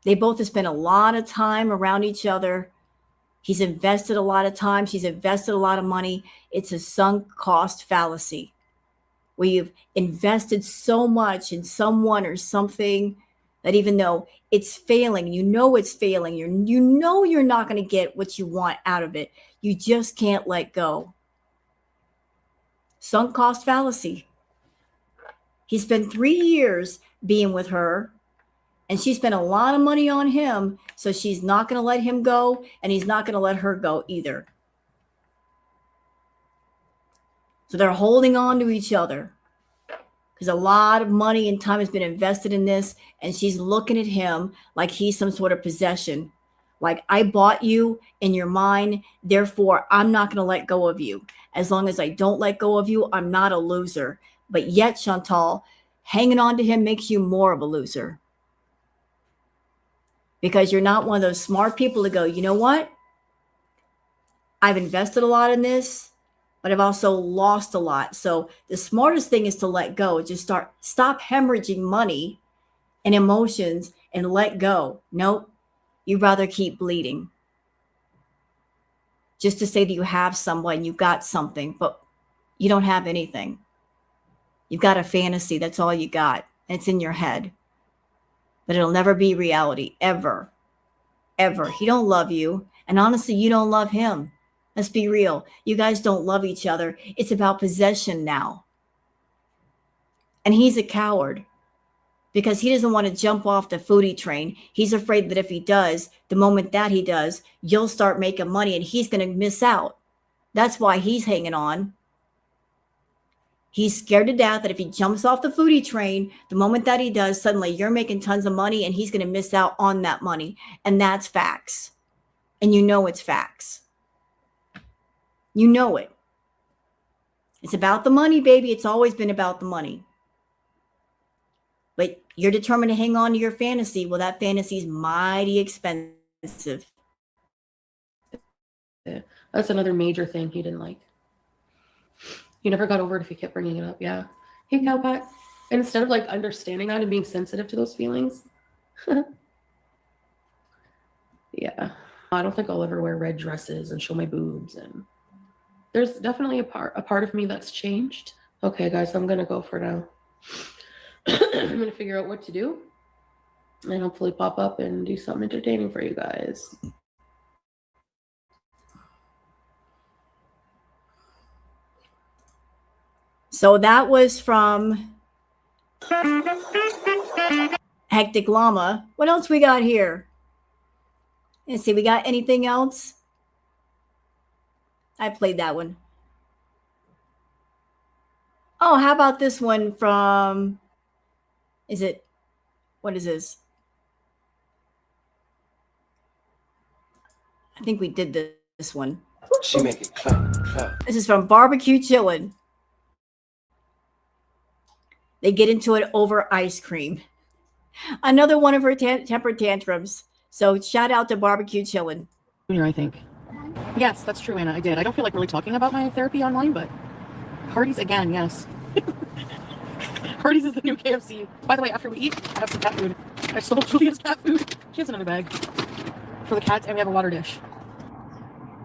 They both have spent a lot of time around each other. He's invested a lot of time. She's invested a lot of money. It's a sunk cost fallacy where you've invested so much in someone or something that even though it's failing, it's failing, you're not going to get what you want out of it. You just can't let go. Sunk cost fallacy. He spent 3 years being with her, and she spent a lot of money on him, so she's not going to let him go, and he's not going to let her go either. So they're holding on to each other because a lot of money and time has been invested in this, and she's looking at him like he's some sort of possession. Like, I bought you in your mind, therefore I'm not going to let go of you. As long as I don't let go of you, I'm not a loser. But yet, Chantal, hanging on to him makes you more of a loser. Because you're not one of those smart people to go, you know what? I've invested a lot in this, but I've also lost a lot. So the smartest thing is to let go. Just stop hemorrhaging money and emotions and let go. Nope. You'd rather keep bleeding. Just to say that you have someone, you've got something, but you don't have anything. You've got a fantasy. That's all you got. And it's in your head. But it'll never be reality, ever, ever. He don't love you. And honestly, you don't love him. Let's be real. You guys don't love each other. It's about possession now. And he's a coward because he doesn't want to jump off the Foodie train. He's afraid that if he does, the moment that he does, you'll start making money and he's going to miss out. That's why he's hanging on. He's scared to death that if he jumps off the Foodie train, the moment that he does, suddenly you're making tons of money and he's going to miss out on that money. And that's facts. And it's facts. You know it. It's about the money, baby. It's always been about the money. But you're determined to hang on to your fantasy. Well, that fantasy is mighty expensive. Yeah, that's another major thing he didn't like. He never got over it if he kept bringing it up. Yeah. Hey, Cowpack. And instead of understanding that and being sensitive to those feelings. Yeah. I don't think I'll ever wear red dresses and show my boobs. And there's definitely a part of me that's changed. Okay, guys, I'm going to go for now. I'm going to figure out what to do and hopefully pop up and do something entertaining for you guys. So that was from Hectic Llama. What else we got here? Let's see, we got anything else? I played that one. Oh, how about this one from, what is this? I think we did this one. She make it clap, clap. This is from Barbecue Chillin'. They get into it over ice cream. Another one of her temper tantrums. So shout out to Barbecue Chillin'. I think. Yes, that's true, Anna. I did. I don't feel like really talking about my therapy online, but Hardee's again, yes. Hardee's is the new KFC. By the way, after we eat, I have some cat food. I stole Julia's cat food. She has another bag for the cats, and we have a water dish.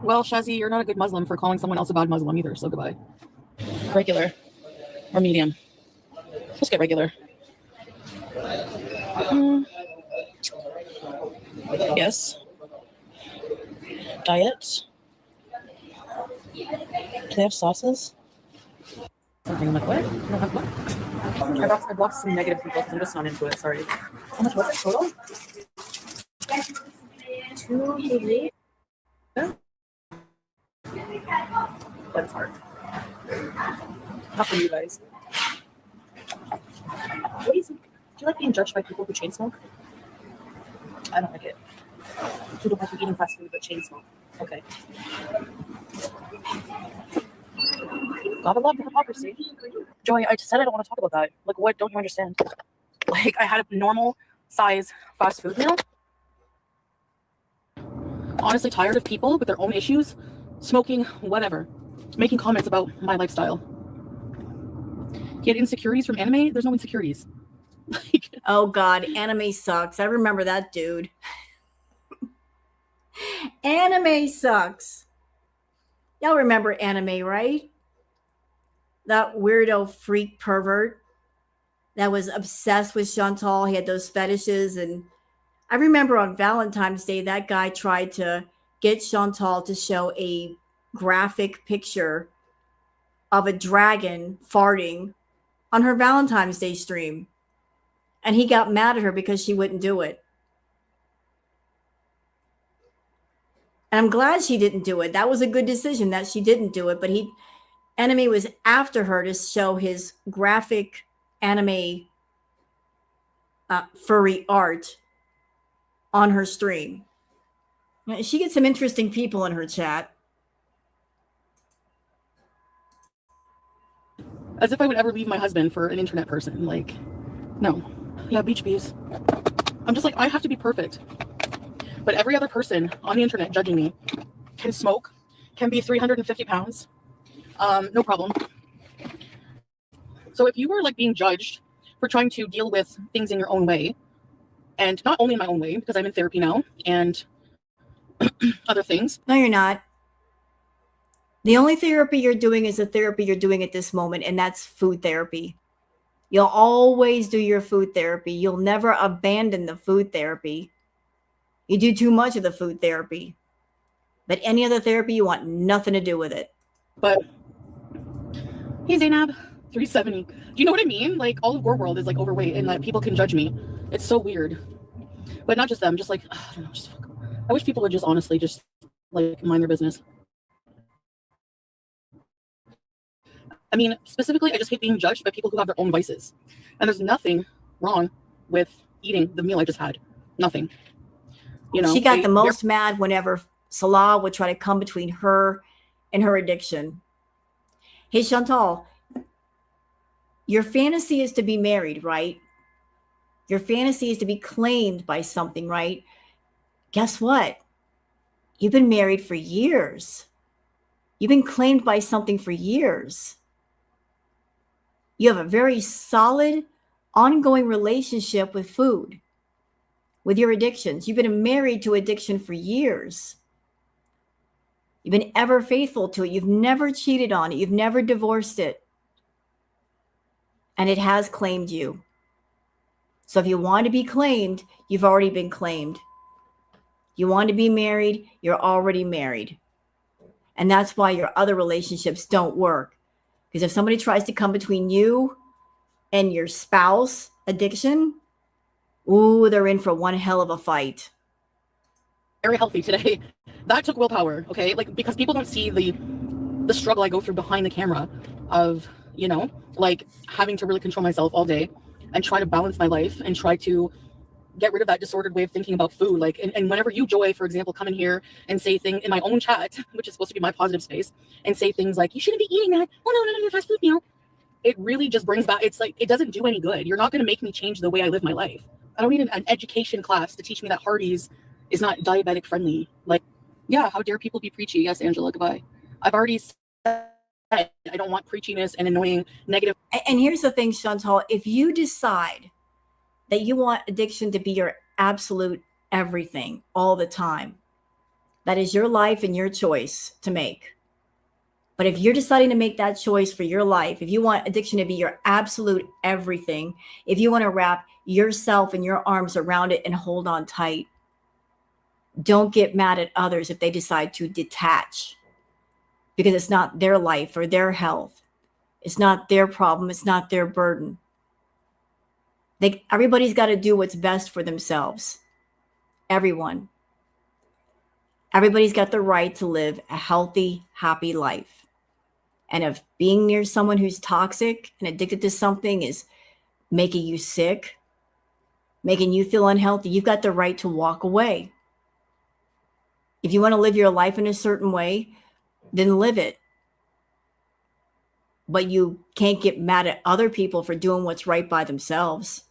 Well, Shazzy, you're not a good Muslim for calling someone else a bad Muslim either, so goodbye. Regular. Or medium. Just get regular. Yes. Diet. Do they have sauces? Something. I'm like, what? You don't have what? I blocked some negative people because I'm just not into it. Sorry. How much was it total? 2 kg. That's hard. Not for you guys. What do you think? Do you like being judged by people who chain smoke? I don't like it. You don't like eating fast food but chain smoke. Okay. Gotta love the hypocrisy. Joy, I just said I don't want to talk about that. Like, what don't you understand? Like, I had a normal size fast food meal. Honestly, tired of people with their own issues, smoking, whatever, making comments about my lifestyle. He had insecurities from anime. There's no insecurities. Like, Oh God, anime sucks. I remember that dude. Anime sucks. Y'all remember anime, right? That weirdo freak pervert that was obsessed with Chantal. He had those fetishes. And I remember on Valentine's Day, that guy tried to get Chantal to show a graphic picture of a dragon farting on her Valentine's Day stream. And he got mad at her because she wouldn't do it. And I'm glad she didn't do it. That was a good decision that she didn't do it. But Enemy was after her to show his graphic anime furry art on her stream. She gets some interesting people in her chat. as if I would ever leave my husband for an internet person. Like, no. Yeah, beach bees. I'm just like, I have to be perfect. But every other person on the internet judging me can smoke, can be 350 pounds. No problem. So if you were like being judged for trying to deal with things in your own way, and not only in my own way, because I'm in therapy now and other things. No, you're not. The only therapy you're doing is the therapy you're doing at this moment, and that's food therapy. You'll always do your food therapy. You'll never abandon the food therapy. You do too much of the food therapy. But any other therapy, you want nothing to do with it. But, hey Zainab, 370. Do you know what I mean? Like, all of Gore World is like overweight and like people can judge me. It's so weird. But not just them, just like, I don't know, just fuck. I wish people would just honestly just like mind their business. I mean, specifically, I just hate being judged by people who have their own vices. And there's nothing wrong with eating the meal I just had. Nothing. You know, she got the most mad whenever Salah would try to come between her and her addiction. Hey, Chantal, your fantasy is to be married, right? Your fantasy is to be claimed by something, right? Guess what? You've been married for years. You've been claimed by something for years. You have a very solid, ongoing relationship with food, with your addictions. You've been married to addiction for years. You've been ever faithful to it. You've never cheated on it. You've never divorced it. And it has claimed you. So if you want to be claimed, you've already been claimed. You want to be married, you're already married. And that's why your other relationships don't work. Because if somebody tries to come between you and your spouse addiction, ooh, they're in for one hell of a fight. Very healthy today. That took willpower, okay? Like, because people don't see the struggle I go through behind the camera of, you know, like having to really control myself all day and try to balance my life and try to get rid of that disordered way of thinking about food. Like, and whenever you, Joy, for example, come in here and say things in my own chat, which is supposed to be my positive space, and say things like, you shouldn't be eating that. Oh, no, your fast food meal. It really just brings back, it's like, it doesn't do any good. You're not going to make me change the way I live my life. I don't need an education class to teach me that Hardee's is not diabetic friendly. Like, yeah, how dare people be preachy? Yes, Angela, goodbye. I've already said I don't want preachiness and annoying negative. And here's the thing, Chantal, if you decide that you want addiction to be your absolute everything all the time, that is your life and your choice to make. But if you're deciding to make that choice for your life, if you want addiction to be your absolute everything, if you want to wrap yourself and your arms around it and hold on tight, Don't get mad at others if they decide to detach, because it's not their life or their health. It's not their problem. It's not their burden. Everybody's got to do what's best for themselves. Everyone. Everybody's got the right to live a healthy, happy life. And if being near someone who's toxic and addicted to something is making you sick, making you feel unhealthy, you've got the right to walk away. If you want to live your life in a certain way, then live it. But you can't get mad at other people for doing what's right by themselves.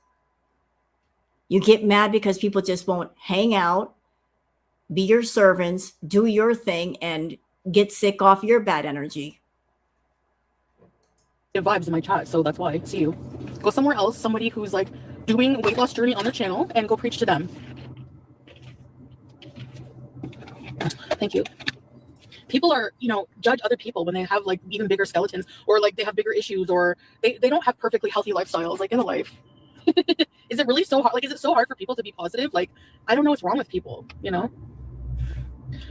You get mad because people just won't hang out, be your servants, do your thing, and get sick off your bad energy. Vibes in my chat, so that's why. See you. Go somewhere else, somebody who's like doing weight loss journey on their channel, and go preach to them. Thank you. People are, judge other people when they have like even bigger skeletons, or like they have bigger issues, or they don't have perfectly healthy lifestyles like in a life. Is it really so hard? Like, is it so hard for people to be positive? Like, I don't know what's wrong with people,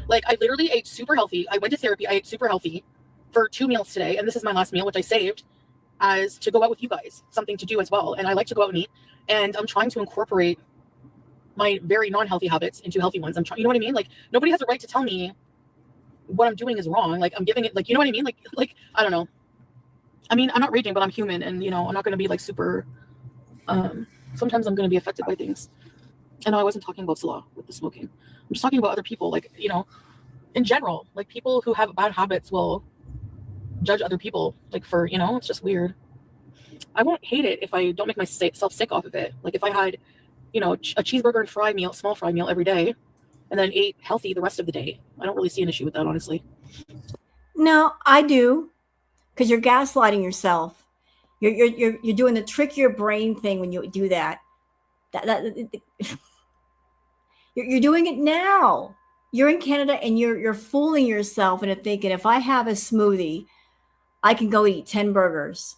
Like, I literally ate super healthy. I went to therapy. I ate super healthy for 2 meals today. And this is my last meal, which I saved as to go out with you guys, something to do as well. And I like to go out and eat. And I'm trying to incorporate my very non-healthy habits into healthy ones. I'm trying, you know what I mean? Like, nobody has a right to tell me what I'm doing is wrong. Like, I'm giving it, like, you know what I mean? Like, I don't know. I mean, I'm not raging, but I'm human. And, I'm not going to be like super, sometimes I'm going to be affected by things. And I wasn't talking about Salah with the smoking. I'm just talking about other people, like, in general, like people who have bad habits will judge other people, like for, it's just weird. I won't hate it if I don't make myself sick off of it. Like if I had, a cheeseburger and small fry meal every day, and then ate healthy the rest of the day. I don't really see an issue with that, honestly. No, I do, because you're gaslighting yourself. You're doing the trick your brain thing when you do that. You're doing it now. You're in Canada and you're fooling yourself into thinking if I have a smoothie, I can go eat 10 burgers.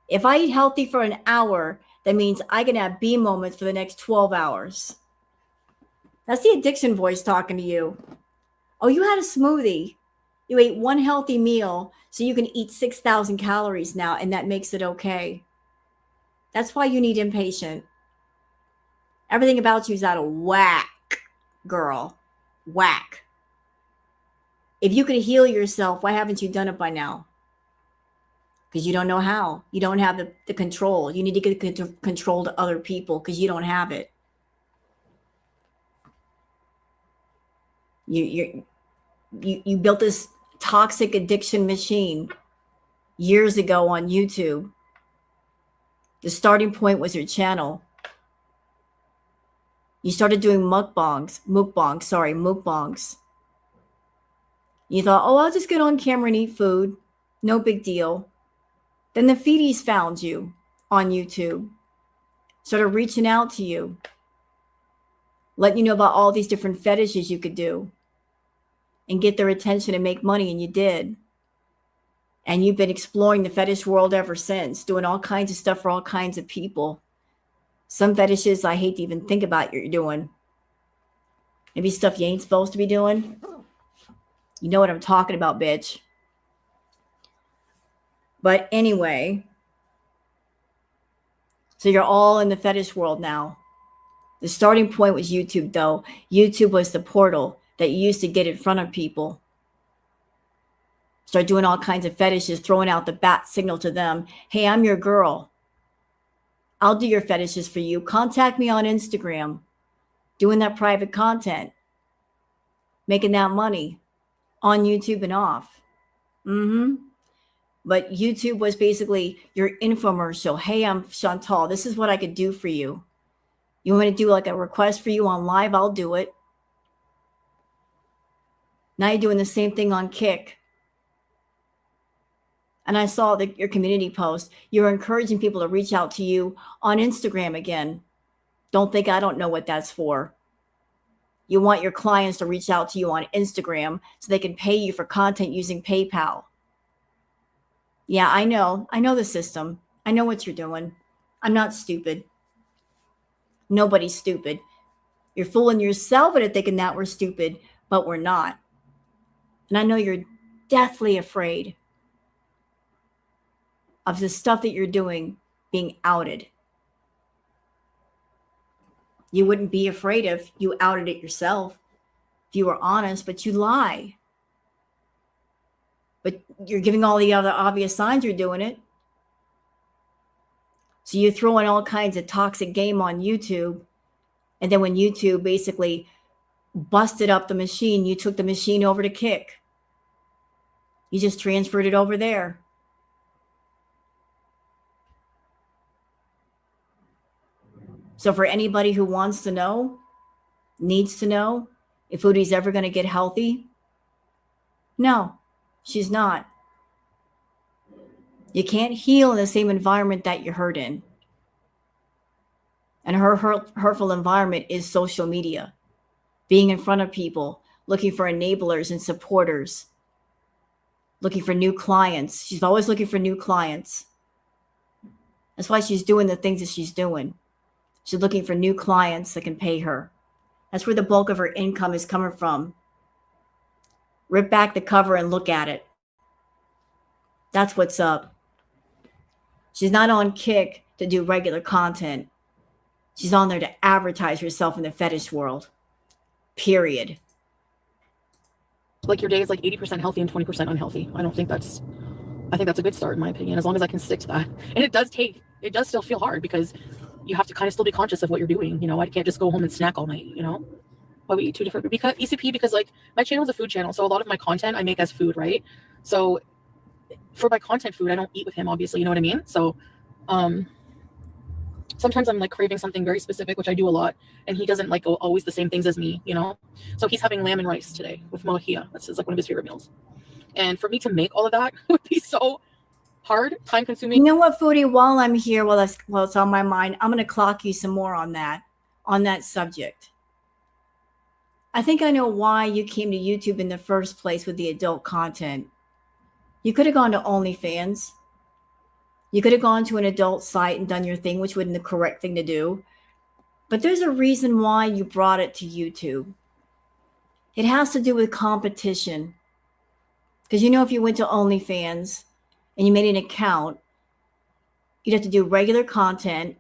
If I eat healthy for an hour, that means I can have B moments for the next 12 hours. That's the addiction voice talking to you. Oh, you had a smoothie. You ate one healthy meal, so you can eat 6,000 calories now, and that makes it okay. That's why you need inpatient. Everything about you is out of whack, girl. Whack. If you could heal yourself, why haven't you done it by now? Because you don't know how. You don't have the control. You need to get control to other people because you don't have it. You built this toxic addiction machine years ago on YouTube. The starting point was your channel. You started doing mukbangs. You thought, oh, I'll just get on camera and eat food. No big deal. Then the Foodies found you on YouTube. Started reaching out to you. Letting you know about all these different fetishes you could do. And get their attention and make money, and you did. And you've been exploring the fetish world ever since, doing all kinds of stuff for all kinds of people. Some fetishes I hate to even think about you're doing. Maybe stuff you ain't supposed to be doing. You know what I'm talking about, bitch. But anyway, so you're all in the fetish world now. The starting point was YouTube, though. YouTube was the portal that you used to get in front of people. Start doing all kinds of fetishes, throwing out the bat signal to them. Hey, I'm your girl. I'll do your fetishes for you. Contact me on Instagram. Doing that private content. Making that money on YouTube and off. But YouTube was basically your infomercial. Hey, I'm Chantal. This is what I could do for you. You want me to do like a request for you on live? I'll do it. Now you're doing the same thing on Kick. And I saw your community post. You're encouraging people to reach out to you on Instagram again. Don't think I don't know what that's for. You want your clients to reach out to you on Instagram so they can pay you for content using PayPal. Yeah, I know. I know the system. I know what you're doing. I'm not stupid. Nobody's stupid. You're fooling yourself into thinking that we're stupid, but we're not. And I know you're deathly afraid of the stuff that you're doing being outed. You wouldn't be afraid if you outed it yourself, if you were honest, but you lie. But you're giving all the other obvious signs you're doing it. So you throw in all kinds of toxic game on YouTube. And then when YouTube basically busted up the machine, you took the machine over to Kick. You just transferred it over there. So for anybody who wants to know, needs to know if Foodie's ever going to get healthy, no, she's not. You can't heal in the same environment that you hurt in. And her hurtful environment is social media, being in front of people, looking for enablers and supporters, looking for new clients. She's always looking for new clients. That's why she's doing the things that she's doing. She's looking for new clients that can pay her. That's where the bulk of her income is coming from. Rip back the cover and look at it. That's what's up. She's not on Kick to do regular content. She's on there to advertise herself in the fetish world. Period. Like your day is like 80% healthy and 20% unhealthy. I think that's a good start in my opinion, as long as I can stick to that. And it does still feel hard because you have to kind of still be conscious of what you're doing. You know, I can't just go home and snack all night, you know. But we eat two different, because ECP, because like my channel is a food channel. So a lot of my content I make as food, right? So for my content food, I don't eat with him, obviously, you know what I mean? So sometimes I'm like craving something very specific, which I do a lot, and he doesn't like always the same things as me, you know? So he's having lamb and rice today with mohia. That's like one of his favorite meals. And for me to make all of that would be so hard, time consuming. You know what, Foodie, while I'm here, while it's on my mind, I'm going to clock you some more on that subject. I think I know why you came to YouTube in the first place with the adult content. You could have gone to OnlyFans. You could have gone to an adult site and done your thing, which would have been the correct thing to do. But there's a reason why you brought it to YouTube. It has to do with competition. Because you know, if you went to OnlyFans and you made an account, you'd have to do regular content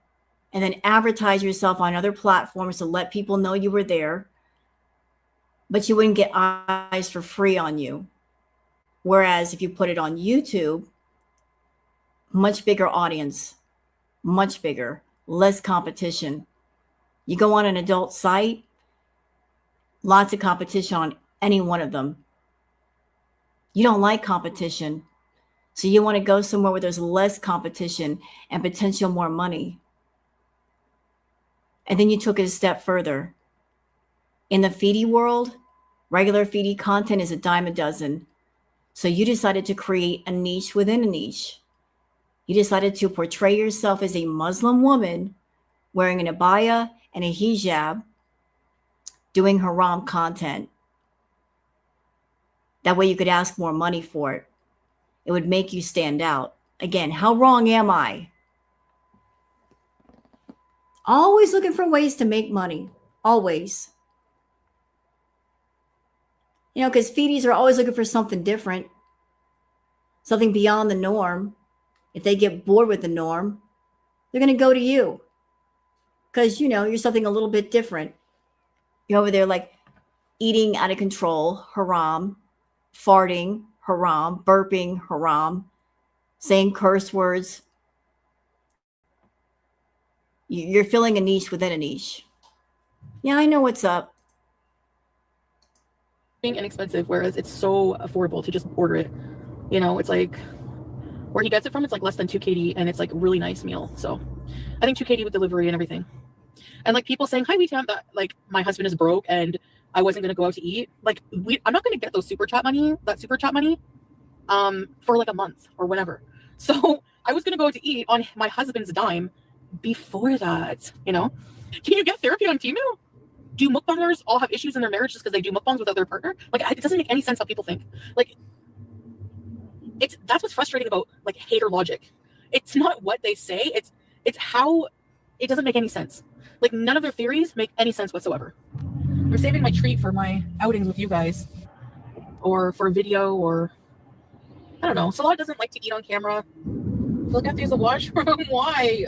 and then advertise yourself on other platforms to let people know you were there. But you wouldn't get eyes for free on you. Whereas if you put it on YouTube, much bigger audience, much bigger, less competition. You go on an adult site, lots of competition on any one of them. You don't like competition, so you want to go somewhere where there's less competition and potential more money. And then you took it a step further. In the Foodie world, regular Foodie content is a dime a dozen. So you decided to create a niche within a niche. You decided to portray yourself as a Muslim woman wearing an abaya and a hijab, doing haram content. That way you could ask more money for it. It would make you stand out. Again, how wrong am I? Always looking for ways to make money. Always. You know, because feedies are always looking for something different, something beyond the norm. If they get bored with the norm, they're going to go to you because, you know, you're something a little bit different. You're over there like eating out of control, haram, farting, haram, burping, haram, saying curse words. You're filling a niche within a niche. Yeah, I know what's up. Inexpensive, whereas it's so affordable to just order it. You know, it's like where he gets it from, it's like less than 2 KD and it's like a really nice meal. So I think 2 KD with delivery and everything. And like people saying, hi, we found that like my husband is broke and I wasn't going to go out to eat. Like I'm not going to get that super chat money for like a month or whatever. So I was going to go out to eat on my husband's dime before that, you know. Can you get therapy on Temu? Do mukbangers all have issues in their marriages because they do mukbangs with their partner? Like, it doesn't make any sense how people think. Like, that's what's frustrating about like hater logic. It's not what they say. It's how it doesn't make any sense. Like, none of their theories make any sense whatsoever. I'm saving my treat for my outings with you guys, or for a video, or I don't know. Salah doesn't like to eat on camera. Look, I have to use the washroom. Why?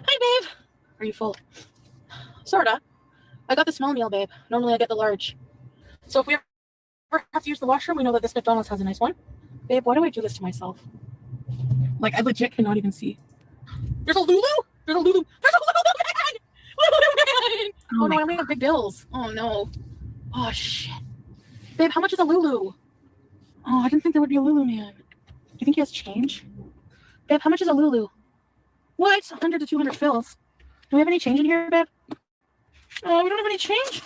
Hi, babe. Are you full? Sorta. I got the small meal, babe. Normally I get the large. So if we ever have to use the washroom, we know that this McDonald's has a nice one. Babe, why do I do this to myself? Like, I legit cannot even see. There's a Lulu? There's a Lulu. There's a Lulu man! Lulu man! Oh no, I only have big bills. Oh no. Oh shit. Babe, how much is a Lulu? Oh, I didn't think there would be a Lulu man. Do you think he has change? Babe, how much is a Lulu? What? 100 to 200 fills. Do we have any change in here, babe? Oh, we don't have any change?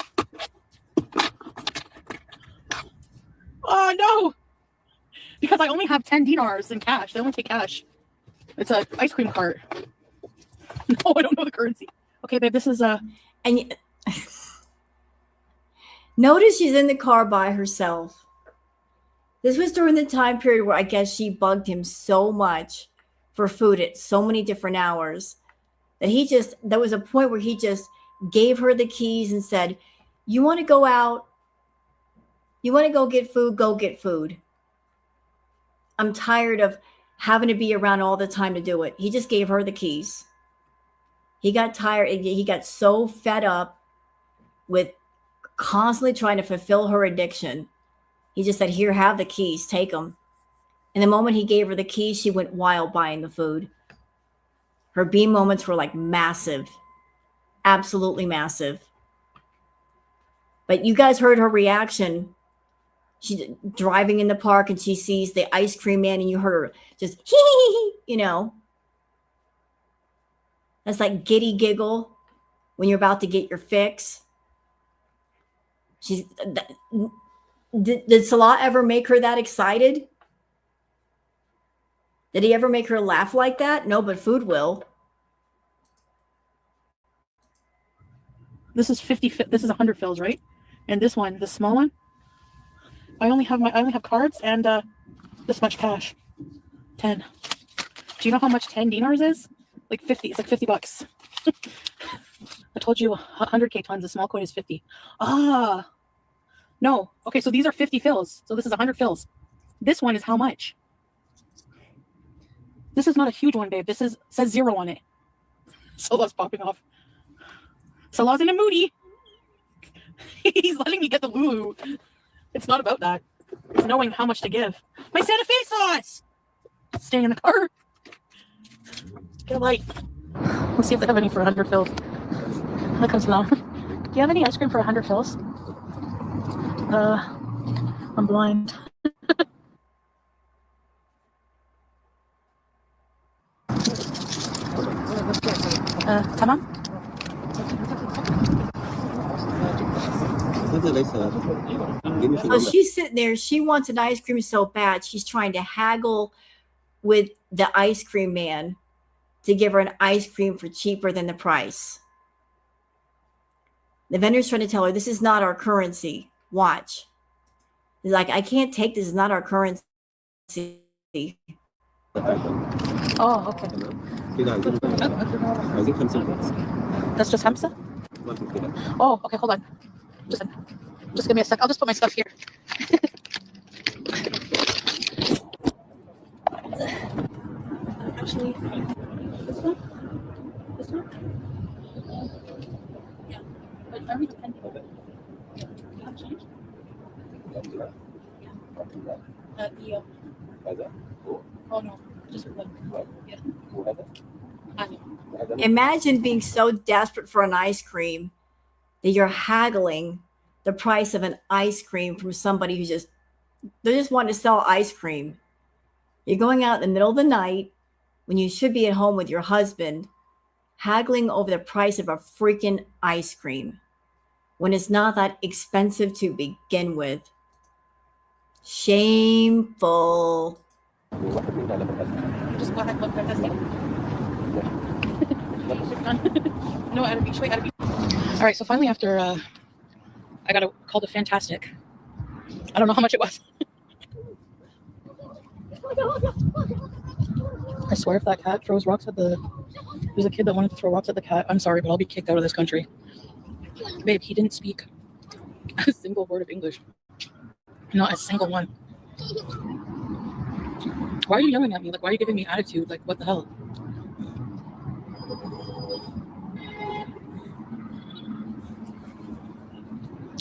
Oh no! Because I only have 10 dinars in cash. They only take cash. It's an ice cream cart. No, I don't know the currency. Okay, babe, this is And notice she's in the car by herself. This was during the time period where I guess she bugged him so much for food at so many different hours that there was a point where he just gave her the keys and said, you want to go out? You want to go get food? Go get food. I'm tired of having to be around all the time to do it. He just gave her the keys. He got tired. He got so fed up with constantly trying to fulfill her addiction. He just said, here, have the keys, take them. And the moment he gave her the keys, she went wild buying the food. Her beam moments were like massive, absolutely massive. But you guys heard her reaction. She's driving in the park and she sees the ice cream man and you heard her just, hee, you know. That's like giddy giggle when you're about to get your fix. Did Salah ever make her that excited? Did he ever make her laugh like that? No, but food will. this is 50. This is 100 fills, right? And this one, the small one, I only have cards and this much cash. 10. Do you know how much 10 dinars is? Like 50. It's like $50. I told you 100K times the small coin is 50. Ah, no. Okay, so these are 50 fills. So this is 100 fills. This one is how much? This is not a huge one, babe. This says 0 on it. Salah's popping off. Salah's in a moody. He's letting me get the Lulu. It's not about that. It's knowing how much to give. My Santa Fe sauce! Staying in the car. Get a life. Let's see if they have any for 100 fills. That comes along. Do you have any ice cream for 100 fills? I'm blind. Tamam? So she's sitting there. She wants an ice cream so bad. She's trying to haggle with the ice cream man to give her an ice cream for cheaper than the price. The vendor's trying to tell her, this is not our currency. Watch. He's like, I can't take this. It's not our currency. Oh, okay. That's just Hamza? Oh, okay, hold on. Just give me a sec. I'll just put my stuff here. Actually, this one? This one? Yeah. But are we depending on it? You have change? Yeah. Oh no, just one. Yeah. Imagine being so desperate for an ice cream that you're haggling the price of an ice cream from somebody who they're just wanting to sell ice cream. You're going out in the middle of the night when you should be at home with your husband, haggling over the price of a freaking ice cream when it's not that expensive to begin with. Shameful. Just go ahead and look at this. No, at a beach. Wait, at a beach. All right, so finally after I got a call to Fantastic. I don't know how much it was. I swear if that cat throws rocks at the... There's a kid that wanted to throw rocks at the cat. I'm sorry, but I'll be kicked out of this country. Babe, he didn't speak a single word of English. Not a single one. Why are you yelling at me? Like, why are you giving me attitude? Like, what the hell?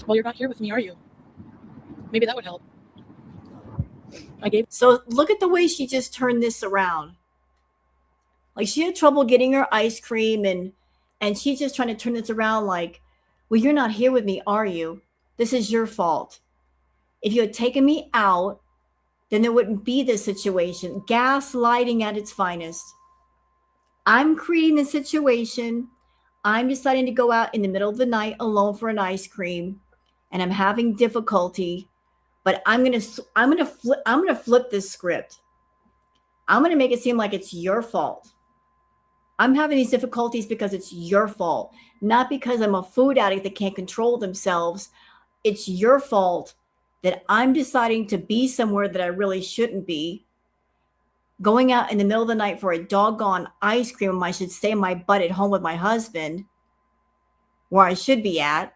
Well, you're not here with me, are you? Maybe that would help. So look at the way she just turned this around. Like she had trouble getting her ice cream and she's just trying to turn this around like, well, you're not here with me, are you? This is your fault. If you had taken me out, then there wouldn't be this situation. Gaslighting at its finest. I'm creating the situation. I'm deciding to go out in the middle of the night alone for an ice cream, and I'm having difficulty. But I'm gonna flip this script. I'm gonna make it seem like it's your fault. I'm having these difficulties because it's your fault, not because I'm a food addict that can't control themselves. It's your fault that I'm deciding to be somewhere that I really shouldn't be, going out in the middle of the night for a doggone ice cream when I should stay my butt at home with my husband, where I should be at.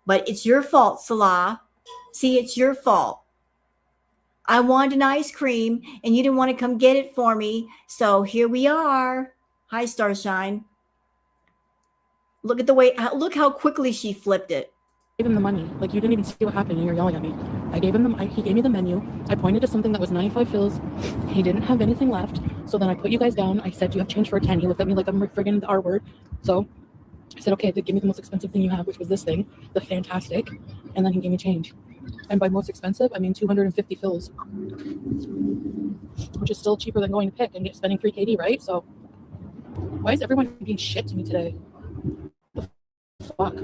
But it's your fault, Salah. See, it's your fault. I wanted an ice cream and you didn't want to come get it for me. So here we are. Hi, Starshine. Look at the way, look how quickly she flipped it. I gave him the money. Like, you didn't even see what happened and you're yelling at me. I gave him he gave me the menu. I pointed to something that was 95 fills. He didn't have anything left. So then I put you guys down. I said, you have change for a 10. He looked at me like I'm friggin' the R word. So I said, okay, then give me the most expensive thing you have, which was this thing, the Fantastic. And then he gave me change. And by most expensive, I mean 250 fills, which is still cheaper than going to pick and spending 3 KD, right? So why is everyone being shit to me today? The fuck?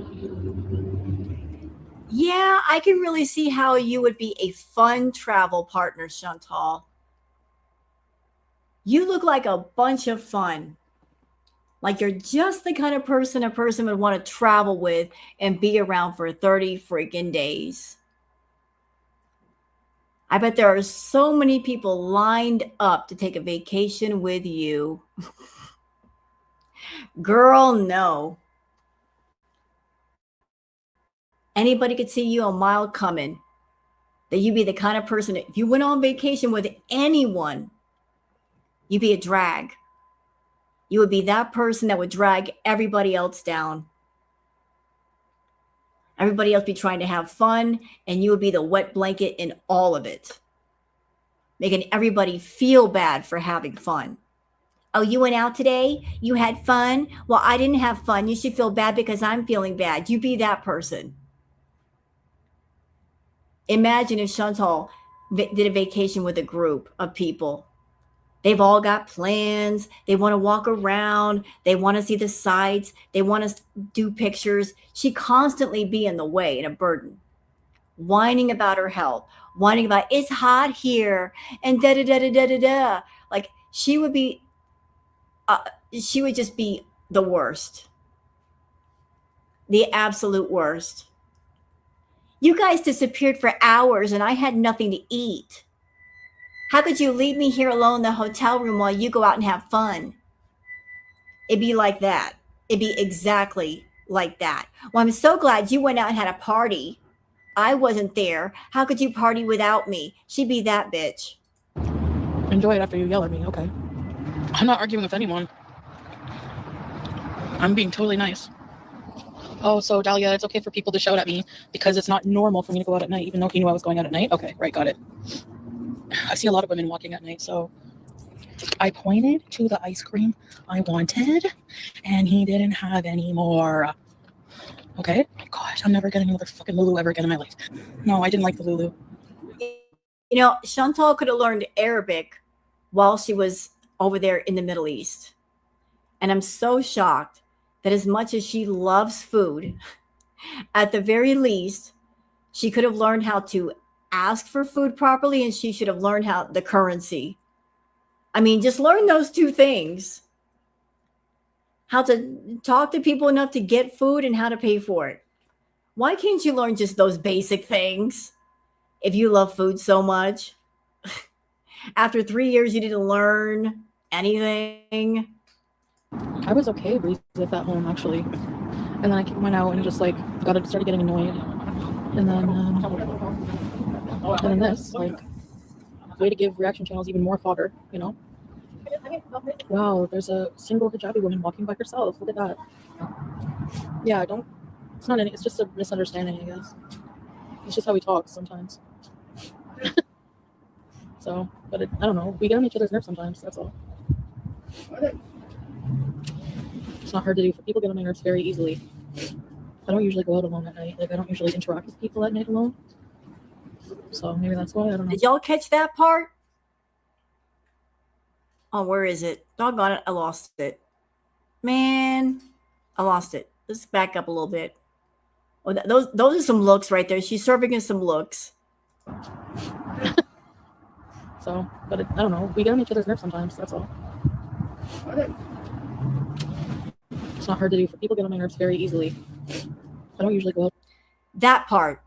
Yeah, I can really see how you would be a fun travel partner, Chantal. You look like a bunch of fun. Like you're just the kind of person a person would want to travel with and be around for 30 freaking days. I bet there are so many people lined up to take a vacation with you. Girl, no. Anybody could see you a mile coming. That you'd be the kind of person, if you went on vacation with anyone, you'd be a drag. You would be that person that would drag everybody else down. Everybody else be trying to have fun, and you would be the wet blanket in all of it, making everybody feel bad for having fun. Oh, you went out today? You had fun? Well, I didn't have fun. You should feel bad because I'm feeling bad. You be that person. Imagine if Chantal did a vacation with a group of people. They've all got plans. They want to walk around. They want to see the sights. They want to do pictures. She'd constantly be in the way and a burden, whining about her health, whining about it's hot here and da da da da da da da. Like she would just be the worst, the absolute worst. You guys disappeared for hours and I had nothing to eat. How could you leave me here alone in the hotel room while you go out and have fun? It'd be like that. It'd be exactly like that. Well, I'm so glad you went out and had a party. I wasn't there. How could you party without me? She'd be that bitch. Enjoy it after you yell at me, okay? I'm not arguing with anyone. I'm being totally nice. Oh, so Dahlia, it's okay for people to shout at me because it's not normal for me to go out at night, even though he knew I was going out at night? Okay, right, got it. I see a lot of women walking at night, so I pointed to the ice cream I wanted, and he didn't have any more. Okay? Gosh, I'm never getting another fucking Lulu ever again in my life. No, I didn't like the Lulu. You know, Chantal could have learned Arabic while she was over there in the Middle East. And I'm so shocked that as much as she loves food, at the very least, she could have learned how to ask for food properly, and she should have learned how the currency. I mean, just learn those two things. how to talk to people enough to get food and how to pay for it. Why can't you learn just those basic things if you love food so much? After 3 years, you didn't learn anything. I was okay with that home actually, and then I went out and just like started getting annoyed, and then this like way to give reaction channels even more fodder, you know. Wow, there's a single hijabi woman walking by herself. Look at that. Yeah, don't. It's not any. It's just a misunderstanding, I guess. It's just how we talk sometimes. So, but I don't know. We get on each other's nerves sometimes. That's all. It's not hard to do. For people get on my nerves very easily. I don't usually go out alone at night. Like I don't usually interact with people at night alone. So maybe that's why. I don't know. Did y'all catch that part? Oh, where is it? Doggone it, I lost it. Man, I lost it. Let's back up a little bit. Oh, those are some looks right there. She's serving us some looks. So, but I don't know. We get on each other's nerves sometimes. That's all. It's not hard to do. For people get on my nerves very easily. I don't usually go out. That part.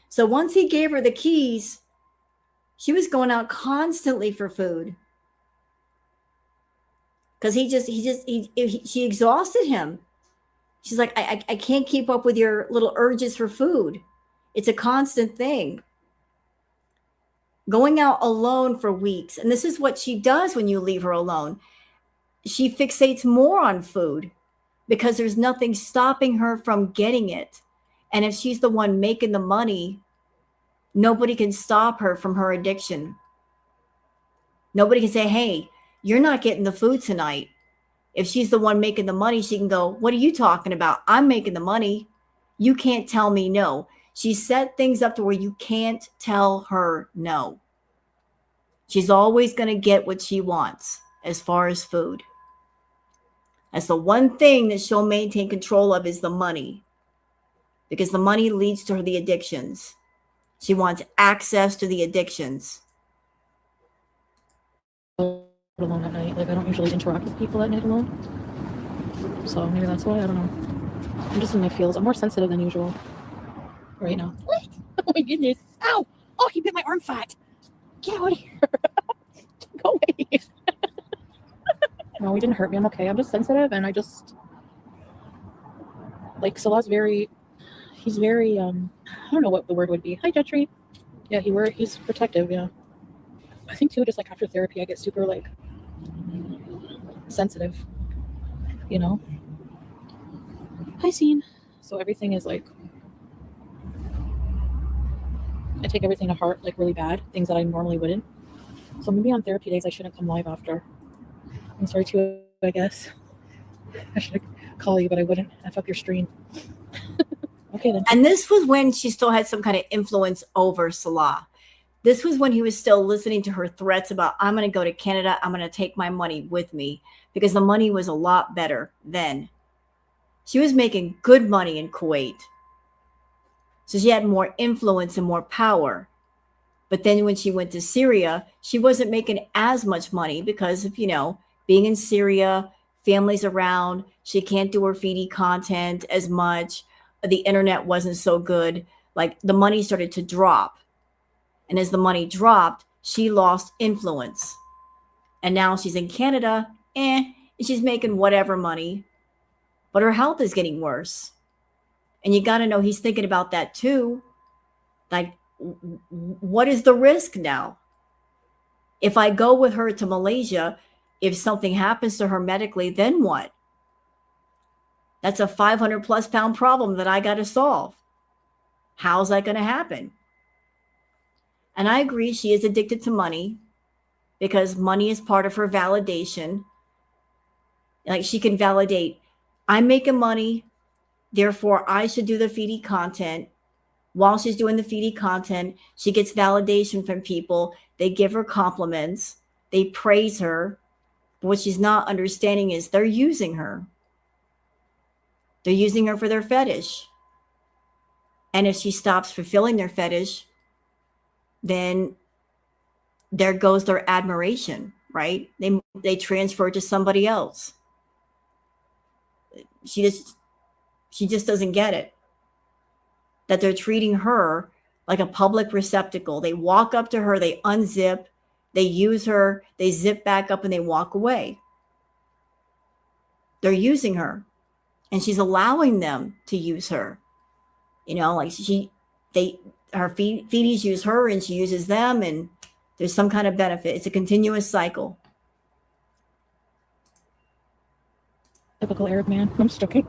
So once he gave her the keys, she was going out constantly for food. Because she exhausted him. She's like, I can't keep up with your little urges for food. It's a constant thing. Going out alone for weeks. And this is what she does when you leave her alone. She fixates more on food because there's nothing stopping her from getting it. And if she's the one making the money, nobody can stop her from her addiction. Nobody can say, hey, you're not getting the food tonight. If she's the one making the money, she can go, what are you talking about? I'm making the money. You can't tell me no. She set things up to where you can't tell her no. She's always going to get what she wants as far as food. That's the one thing that she'll maintain control of is the money. Because the money leads to the addictions. She wants access to the addictions. Alone at night. Like I don't usually interact with people at night alone. So maybe that's why. I don't know. I'm just in my feels. I'm more sensitive than usual right now. Oh my goodness. Ow! Oh, he bit my arm fat. Get out of here. Go away. No, he didn't hurt me. I'm okay. I'm just sensitive and I just like Salah's he's very I don't know what the word would be. Hi Jetri. Yeah, he's protective, yeah. I think too, just like after therapy I get super like sensitive, you know. Hi Scene. So everything is like I take everything to heart like really bad, things that I normally wouldn't. So maybe on therapy days I shouldn't come live after. I'm sorry too, I guess. I should call you, but I wouldn't. F up your stream. Okay then. And this was when she still had some kind of influence over Salah. This was when he was still listening to her threats about, I'm going to go to Canada. I'm going to take my money with me because the money was a lot better then. She was making good money in Kuwait. So she had more influence and more power. But then when she went to Syria, she wasn't making as much money because of, being in Syria, families around. She can't do her Foodie content as much. The internet wasn't so good. Like the money started to drop. And as the money dropped, she lost influence. And now she's in Canada, and she's making whatever money. But her health is getting worse. And you got to know he's thinking about that too. Like, what is the risk now? If I go with her to Malaysia, if something happens to her medically, then what? That's a 500 plus pound problem that I got to solve. How's that going to happen? And I agree, she is addicted to money because money is part of her validation. Like she can validate, I'm making money, therefore I should do the Foodie content. While she's doing the Foodie content, she gets validation from people. They give her compliments. They praise her. But what she's not understanding is they're using her. They're using her for their fetish. And if she stops fulfilling their fetish, then there goes their admiration. right? They transfer to somebody else. She just doesn't get it, that they're treating her like a public receptacle. They walk up to her, they unzip, they use her, they zip back up, and they walk away. They're using her, and she's allowing them to use her. You know, like her feedies use her, and she uses them, and there's some kind of benefit. It's a continuous cycle. Typical Arab man. I'm just joking.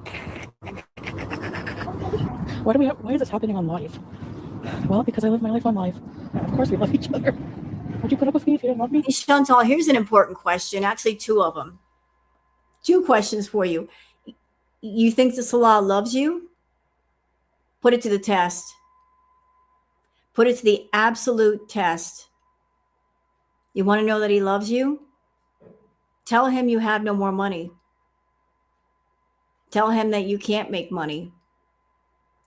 Why is this happening on live? Well, because I live my life on live. Of course we love each other. Would you put up with me if you didn't love me? Hey, Chantal, here's an important question. Actually, two of them. Two questions for you. You think that Salah loves you? Put it to the test. Put it to the absolute test. You want to know that he loves you? Tell him you have no more money. Tell him that you can't make money.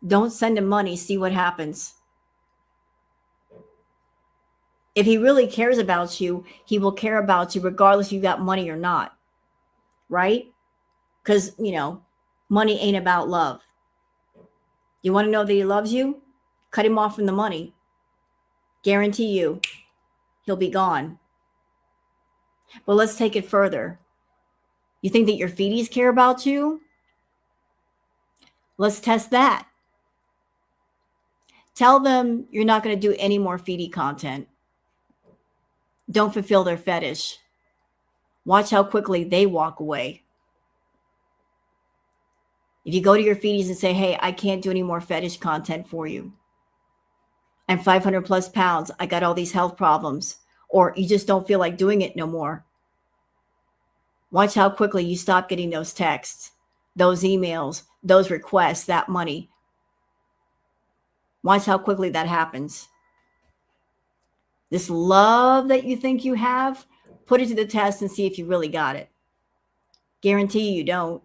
Don't send him money. See what happens. If he really cares about you, he will care about you regardless if you got money or not. Right? Because, you know, money ain't about love. You want to know that he loves you? Cut him off from the money. Guarantee you, he'll be gone. But let's take it further. You think that your feedies care about you? Let's test that. Tell them you're not going to do any more feedie content. Don't fulfill their fetish. Watch how quickly they walk away. If you go to your feedies and say, hey, I can't do any more fetish content for you. I'm 500 plus pounds. I got all these health problems. Or you just don't feel like doing it no more. Watch how quickly you stop getting those texts, those emails, those requests, that money. Watch how quickly that happens. This love that you think you have, put it to the test and see if you really got it. Guarantee you don't.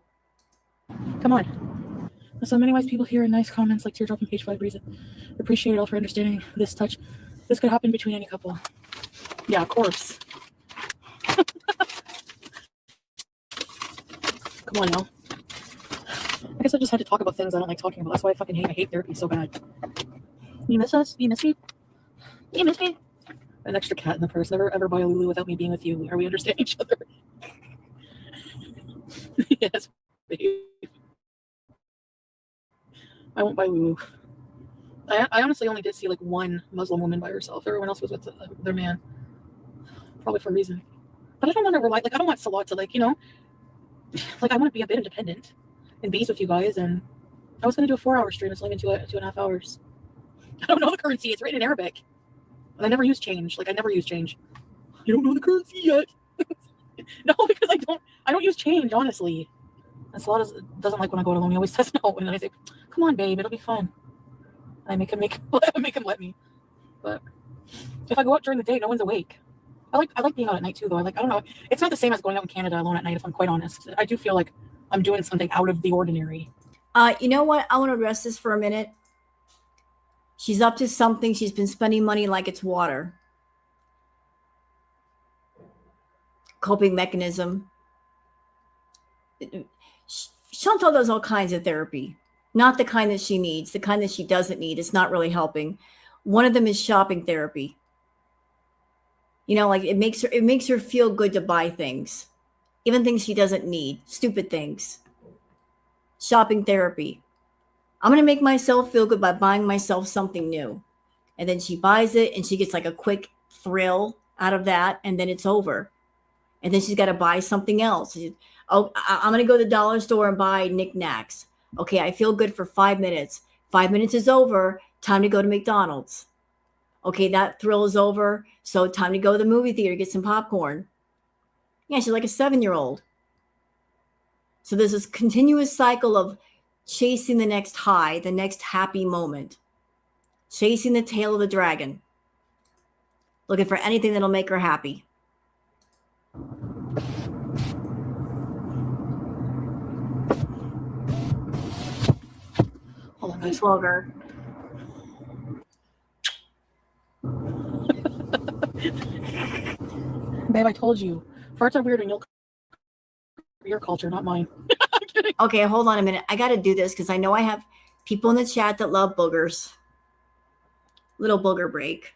Come on. So many wise people here in nice comments like teardrop and page 5 reason. Appreciate it all for understanding this touch. This could happen between any couple. Yeah, of course. Come on now. I guess I just had to talk about things I don't like talking about. That's why I hate therapy so bad. You miss us? You miss me? You miss me? An extra cat in the purse. Never ever buy a Lulu without me being with you. Are we understand each other? Yes, babe. I won't buy Lulu. I honestly only did see like one Muslim woman by herself. Everyone else was with their man. Probably for a reason. But I don't want to rely, like, I don't want Salah to, like, you know, like, I want to be a bit independent and bees with you guys. And I was going to do a 4-hour stream. It's only been 2.5 hours. I don't know the currency. It's written in Arabic. And I never use change. Like, I never use change. You don't know the currency yet. No, because I don't use change, honestly. And Salah doesn't like when I go alone. He always says no. And then I say, come on, babe, it'll be fun. And I make him let me. But if I go out during the day, no one's awake. I like being out at night too, though. I don't know. It's not the same as going out in Canada alone at night, if I'm quite honest. I do feel like I'm doing something out of the ordinary. You know what? I want to address this for a minute. She's up to something. She's been spending money like it's water. Coping mechanism. Chantal does all kinds of therapy. Not the kind that she needs. The kind that she doesn't need. It's not really helping. One of them is shopping therapy. You know, like it makes her feel good to buy things. Even things she doesn't need. Stupid things. Shopping therapy. I'm going to make myself feel good by buying myself something new. And then she buys it and she gets like a quick thrill out of that. And then it's over. And then she's got to buy something else. Oh, I'm going to go to the dollar store and buy knickknacks. Okay, I feel good for 5 minutes. 5 minutes is over. Time to go to McDonald's. Okay, that thrill is over. So time to go to the movie theater, get some popcorn. Yeah, she's like a 7-year-old. So there's this continuous cycle of chasing the next high, the next happy moment. Chasing the tail of the dragon. Looking for anything that'll make her happy. Hold on, Thanks, Logar. Babe, I told you. Farts are weird in your culture, not mine. I'm kidding. Okay, hold on a minute. I got to do this because I know I have people in the chat that love boogers. Little booger break.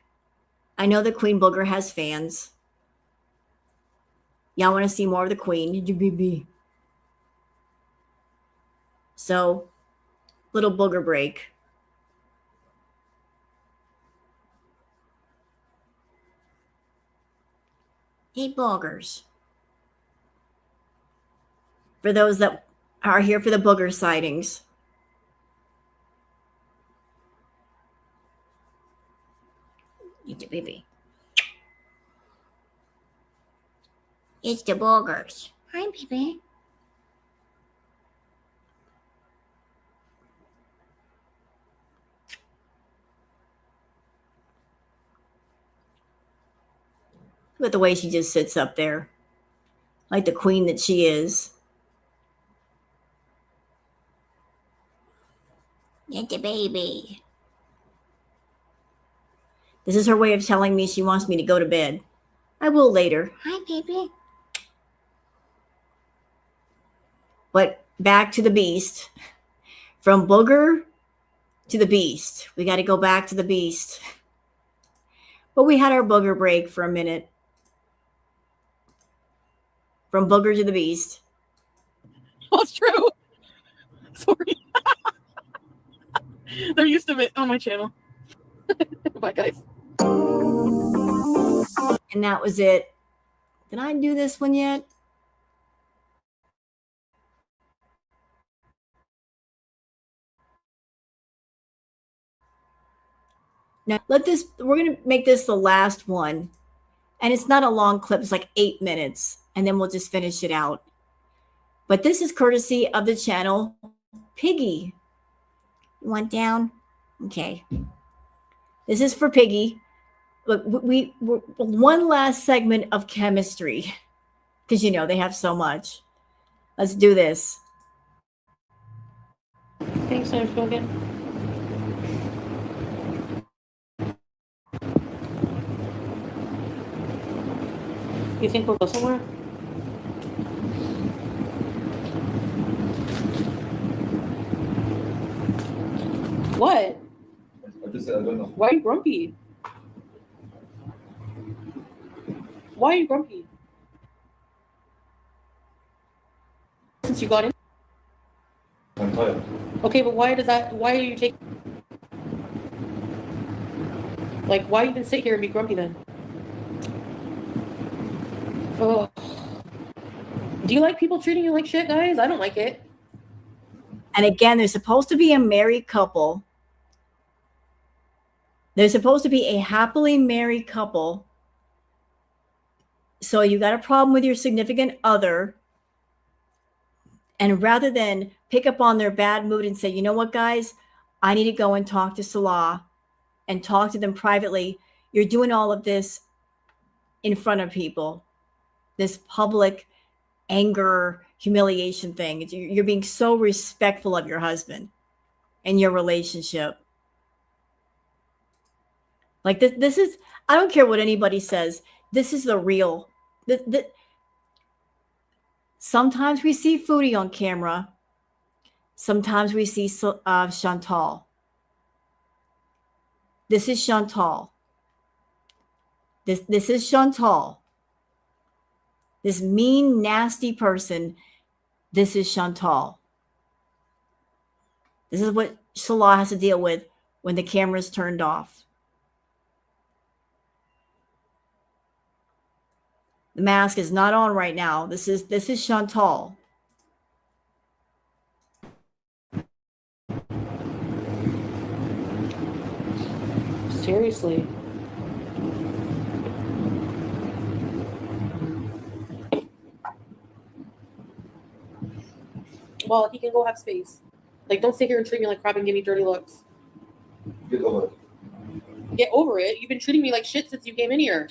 I know the Queen Booger has fans. Y'all want to see more of the Queen? GBB. So, little booger break. Hey, boogers. For those that are here for the booger sightings. It's a baby. It's the boogers. Hi, baby. Look at the way she just sits up there. Like the queen that she is. It's a baby. This is her way of telling me she wants me to go to bed. I will later. Hi, baby. But back to the beast. From booger to the beast. We got to go back to the beast. But we had our booger break for a minute. From booger to the beast. Oh, it's true. Sorry. They're used to it on my channel. Bye, guys. And that was it. Did I do this one yet? Now, we're going to make this the last one. And it's not a long clip. It's like 8 minutes. And then we'll just finish it out. But this is courtesy of the channel Piggy. You want down? Okay. This is for Piggy. Look, we're one last segment of chemistry. Because, you know, they have so much. Let's do this. Thanks, I feel good. You think we'll go somewhere? What? I just said I don't know. Why are you grumpy? Why are you grumpy? Since you got in? I'm tired. Okay, but why are you taking... Like, why even sit here and be grumpy then? Oh. Do you like people treating you like shit, guys? I don't like it. And again, they're supposed to be a married couple. They're supposed to be a happily married couple. So you got a problem with your significant other. And rather than pick up on their bad mood and say, you know what, guys, I need to go and talk to Salah and talk to them privately. You're doing all of this in front of people. This public anger, humiliation thing. You're being so respectful of your husband and your relationship. Like this is, I don't care what anybody says. This is the real. Sometimes we see Foodie on camera. Sometimes we see Chantal. This is Chantal. This is Chantal. This mean, nasty person. This is Chantal. This is what Salah has to deal with when the camera's turned off. The mask is not on right now. This is Chantal. Seriously. Well, he can go have space. Like, don't sit here and treat me like crap and give me dirty looks. Get over it. Get over it. You've been treating me like shit since you came in here.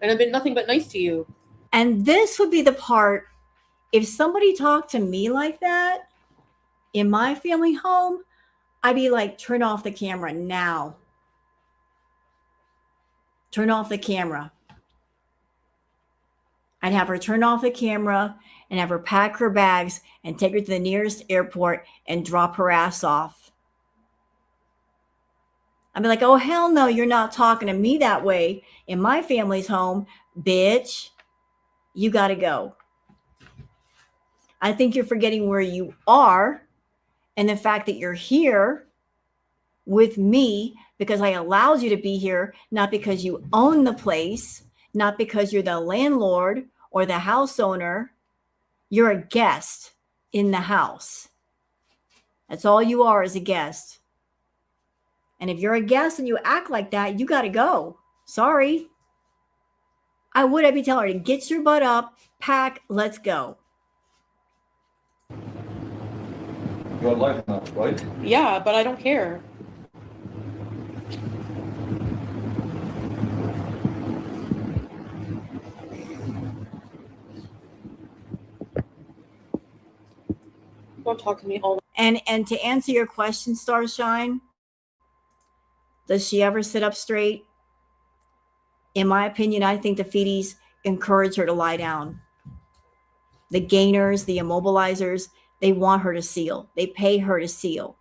And I've been nothing but nice to you. And this would be the part, if somebody talked to me like that in my family home, I'd be like, turn off the camera now. Turn off the camera. I'd have her turn off the camera and have her pack her bags and take her to the nearest airport and drop her ass off. I'd be like, oh, hell no, you're not talking to me that way in my family's home, bitch. You got to go. I think you're forgetting where you are and the fact that you're here with me because I allowed you to be here, not because you own the place, not because you're the landlord or the house owner. You're a guest in the house. That's all you are, is a guest. And if you're a guest and you act like that, you got to go. Sorry. I'd be telling her to get your butt up, pack, let's go. You're alive now, right? Yeah, but I don't care. Don't talk to me all. And to answer your question, Starshine, does she ever sit up straight? In my opinion, I think the feedies encourage her to lie down. The gainers, the immobilizers, they want her to seal. They pay her to seal.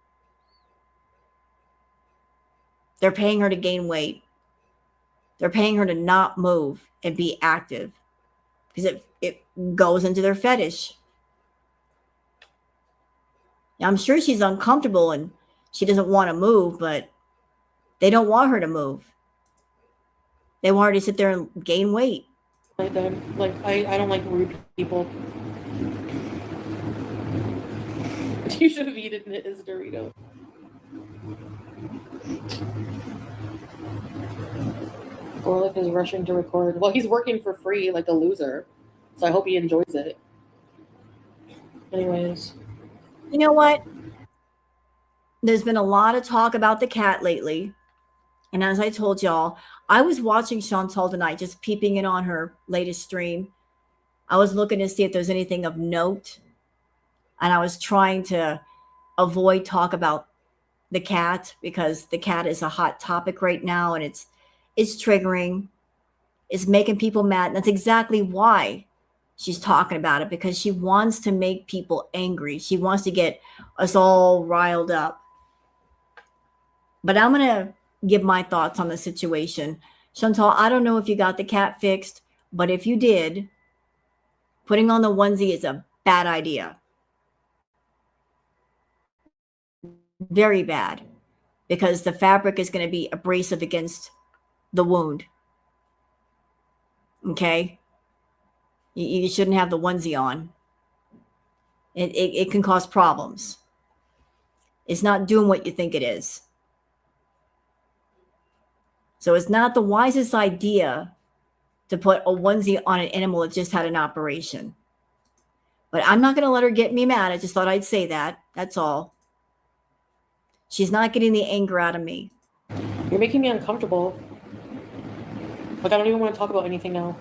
They're paying her to gain weight. They're paying her to not move and be active because it goes into their fetish. Now, I'm sure she's uncomfortable and she doesn't want to move, but they don't want her to move. They want her to sit there and gain weight. I don't like rude people. You should have eaten it as Dorito. Orlick is rushing to record. Well, he's working for free like a loser, so I hope he enjoys it. Anyways. You know what? There's been a lot of talk about the cat lately. And as I told y'all, I was watching Chantal tonight, just peeping in on her latest stream. I was looking to see if there's anything of note. And I was trying to avoid talk about the cat because the cat is a hot topic right now and it's triggering. It's making people mad. And that's exactly why she's talking about it, because she wants to make people angry. She wants to get us all riled up. But I'm going to give my thoughts on the situation. Chantal, I don't know if you got the cat fixed, but if you did, putting on the onesie is a bad idea. Very bad, because the fabric is going to be abrasive against the wound. Okay? You shouldn't have the onesie on. It can cause problems. It's not doing what you think it is. So it's not the wisest idea to put a onesie on an animal that just had an operation. But I'm not going to let her get me mad. I just thought I'd say that. That's all. She's not getting the anger out of me. You're making me uncomfortable. Like, I don't even want to talk about anything now.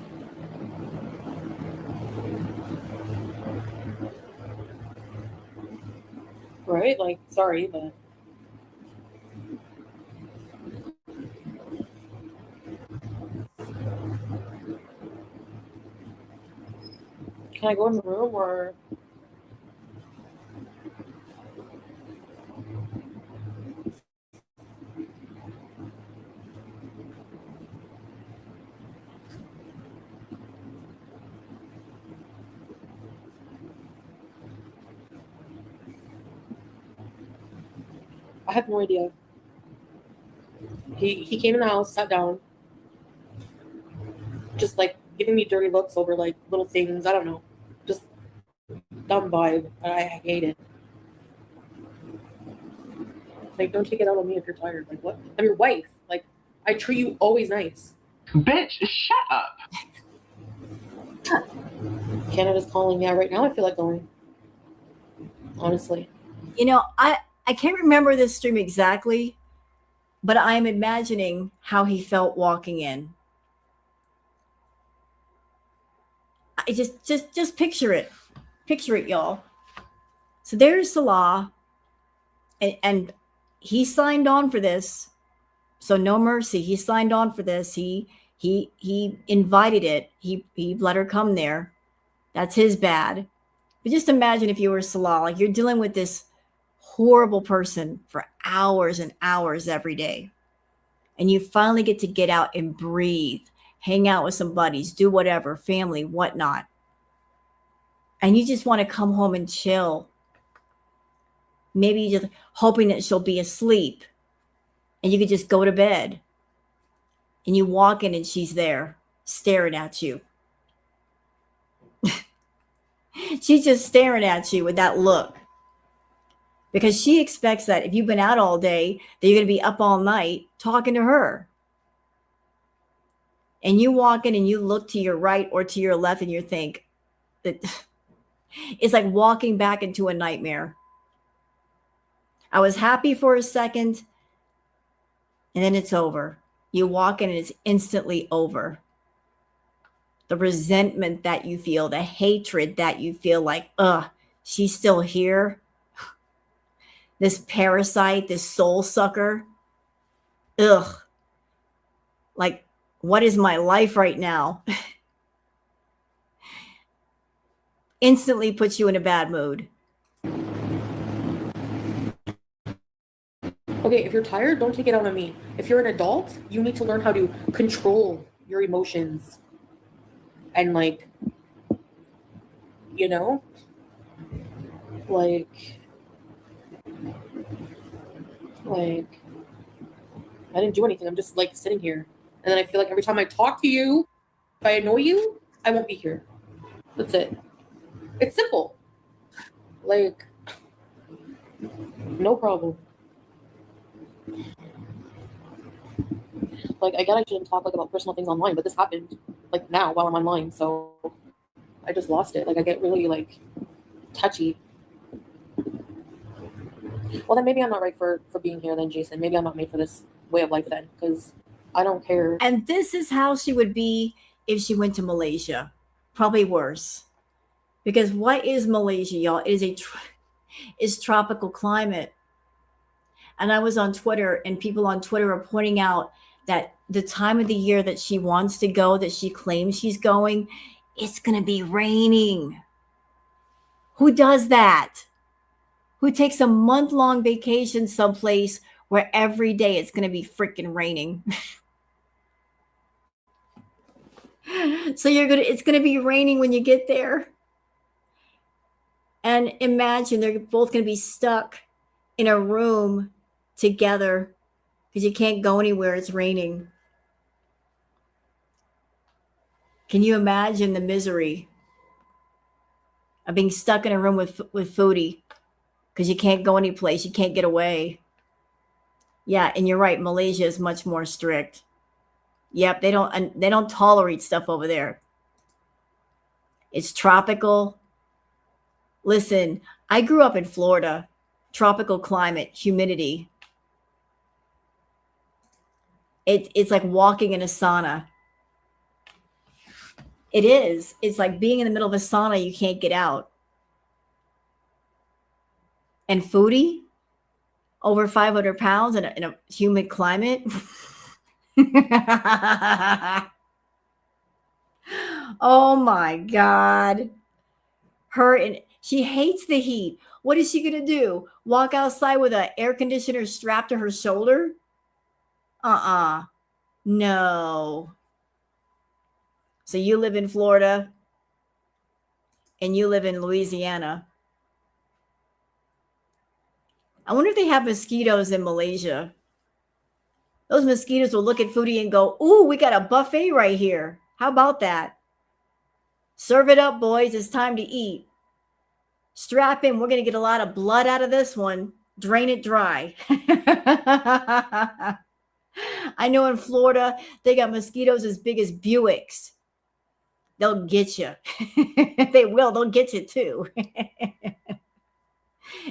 Right? Like, sorry, but... Can I go in the room or... I have no idea. He came in the house, sat down, just like giving me dirty looks over like little things. I don't know, just dumb vibe. I hate it. Like, don't take it out on me if you're tired. Like, what? I'm your wife. Like, I treat you always nice. Bitch, shut up. Canada's calling. Yeah, right now I feel like going. Honestly. You know, I can't remember this stream exactly, but I'm imagining how he felt walking in. I just picture it. Picture it, y'all. So there's Salah, and he signed on for this. So no mercy. He signed on for this. He He invited it. He let her come there. That's his bad. But just imagine if you were Salah, like you're dealing with this horrible person for hours and hours every day. And you finally get to get out and breathe, hang out with some buddies, do whatever, family, whatnot. And you just want to come home and chill. Maybe you're just hoping that she'll be asleep and you could just go to bed. And you walk in and she's there staring at you. She's just staring at you with that look. Because she expects that if you've been out all day, that you're going to be up all night talking to her. And you walk in and you look to your right or to your left and you think that it's like walking back into a nightmare. I was happy for a second and then it's over. You walk in and it's instantly over. The resentment that you feel, the hatred that you feel like, she's still here. This parasite, this soul sucker. Ugh. Like, what is my life right now? Instantly puts you in a bad mood. Okay, if you're tired, don't take it out on me. If you're an adult, you need to learn how to control your emotions. And like, you know, like I didn't do anything. I'm just like sitting here. And then I feel like every time I talk to you, if I annoy you, I won't be here. That's it. It's simple. Like, no problem. Like, I get I shouldn't talk like about personal things online, but this happened like now while I'm online, so I just lost it. Like, I get really like touchy. Well, then maybe I'm not right for being here then, Jason. Maybe I'm not made for this way of life then, because I don't care. And this is how she would be if she went to Malaysia. Probably worse. Because what is Malaysia, y'all? It is it's tropical climate. And I was on Twitter, and people on Twitter are pointing out that the time of the year that she wants to go, that she claims she's going, it's going to be raining. Who does that? Who takes a month-long vacation someplace where every day it's going to be freaking raining? So it's going to be raining when you get there. And imagine they're both going to be stuck in a room together because you can't go anywhere. It's raining. Can you imagine the misery of being stuck in a room with Foodie because you can't go anyplace, you can't get away? Yeah, and you're right. Malaysia is much more strict. Yep, they don't tolerate stuff over there. It's tropical. Listen, I grew up in Florida, tropical climate, humidity. It's like walking in a sauna. It is. It's like being in the middle of a sauna, you can't get out. And Foodie, over 500 pounds in a humid climate. Oh my God. She hates the heat. What is she going to do? Walk outside with an air conditioner strapped to her shoulder? No. So you live in Florida and you live in Louisiana. I wonder if they have mosquitoes in Malaysia. Those mosquitoes will look at Foodie and go, ooh, we got a buffet right here. How about that? Serve it up, boys. It's time to eat. Strap in. We're going to get a lot of blood out of this one. Drain it dry. I know in Florida, they got mosquitoes as big as Buicks. They'll get you. They will. They'll get you too.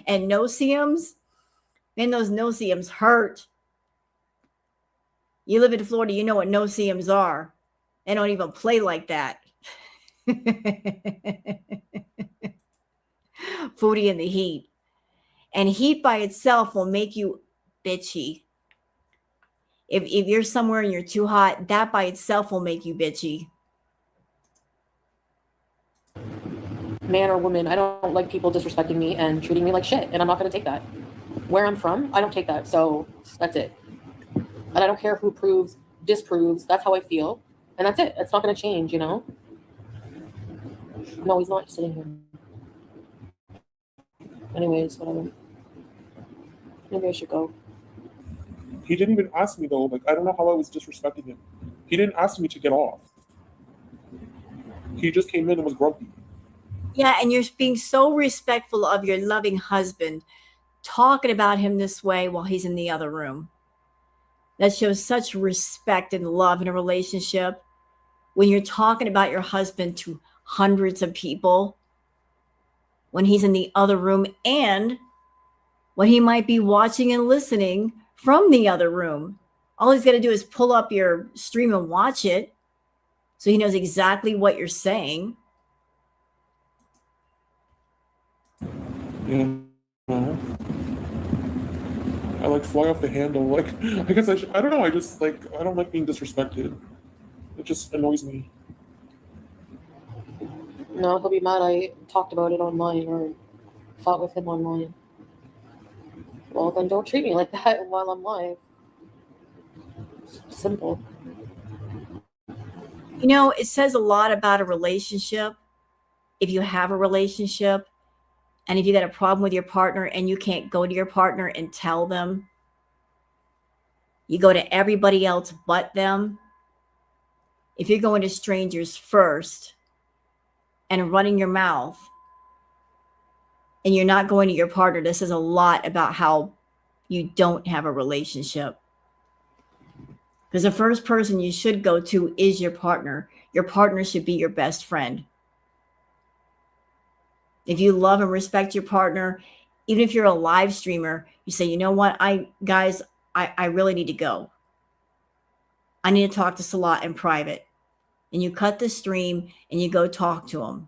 And no-see-ums, man, those no-see-ums hurt. You live in Florida, you know what no-see-ums are. They don't even play like that. Foodie in the heat. And heat by itself will make you bitchy. If you're somewhere and you're too hot, that by itself will make you bitchy. Man or woman, I don't like people disrespecting me and treating me like shit, and I'm not going to take that. Where I'm from, I don't take that, so that's it. And I don't care who proves, disproves, that's how I feel, and that's it. It's not going to change, you know? No, he's not sitting here. Anyways, whatever. Maybe I should go. He didn't even ask me though. Like, I don't know how I was disrespecting him. He didn't ask me to get off. He just came in and was grumpy. Yeah, and you're being so respectful of your loving husband, talking about him this way while he's in the other room. That shows such respect and love in a relationship. When you're talking about your husband to hundreds of people, when he's in the other room, and when he might be watching and listening from the other room. All he's got to do is pull up your stream and watch it, so he knows exactly what you're saying. Yeah. I like fly off the handle. Like, I guess I don't know. I just like, I don't like being disrespected. It just annoys me. No, he'll be mad I talked about it online or fought with him online. Well, then don't treat me like that while I'm live. Simple. You know, it says a lot about a relationship. If you have a relationship, and if you got a problem with your partner and you can't go to your partner and tell them, you go to everybody else but them. If you're going to strangers first and running your mouth, and you're not going to your partner, this says a lot about how you don't have a relationship. Because the first person you should go to is your partner. Your partner should be your best friend. If you love and respect your partner, even if you're a live streamer, you say, you know what, I really need to go. I need to talk to Salah in private. And you cut the stream and you go talk to him.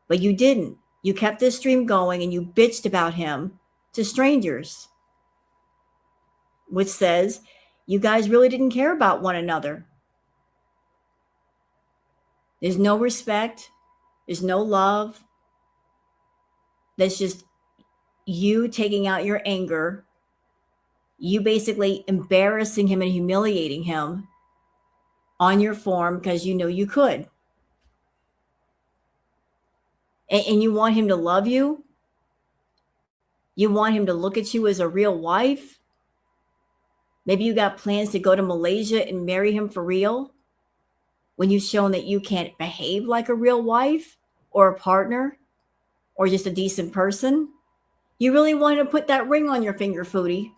But you didn't. You kept this stream going and you bitched about him to strangers, which says you guys really didn't care about one another. There's no respect. There's no love. That's just you taking out your anger, you basically embarrassing him and humiliating him on your form because you know you could. And you want him to love you? You want him to look at you as a real wife? Maybe you got plans to go to Malaysia and marry him for real when you've shown that you can't behave like a real wife or a partner or just a decent person. You really want to put that ring on your finger, Foodie.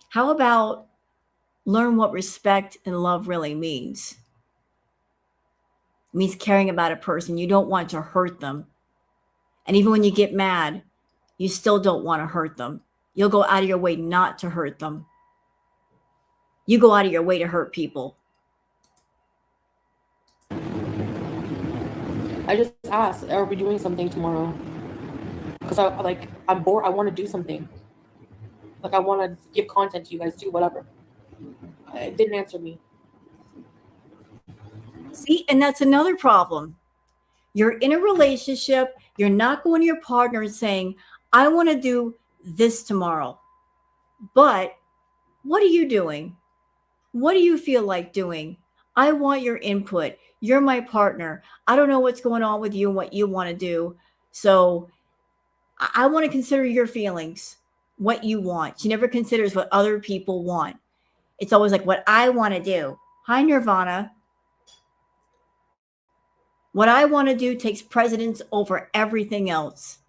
How about learn what respect and love really means? It means caring about a person. You don't want to hurt them. And even when you get mad, you still don't want to hurt them. You'll go out of your way not to hurt them. You go out of your way to hurt people. I just asked, are we doing something tomorrow? Because I'm bored. I want to do something. Like, I want to give content to you guys, do whatever. It didn't answer me. See, and that's another problem. You're in a relationship. You're not going to your partner and saying, I want to do this tomorrow. But what are you doing? What do you feel like doing? I want your input. You're my partner. I don't know what's going on with you and what you want to do. So I want to consider your feelings, what you want. She never considers what other people want. It's always like what I want to do. Hi, Nirvana. What I want to do takes precedence over everything else.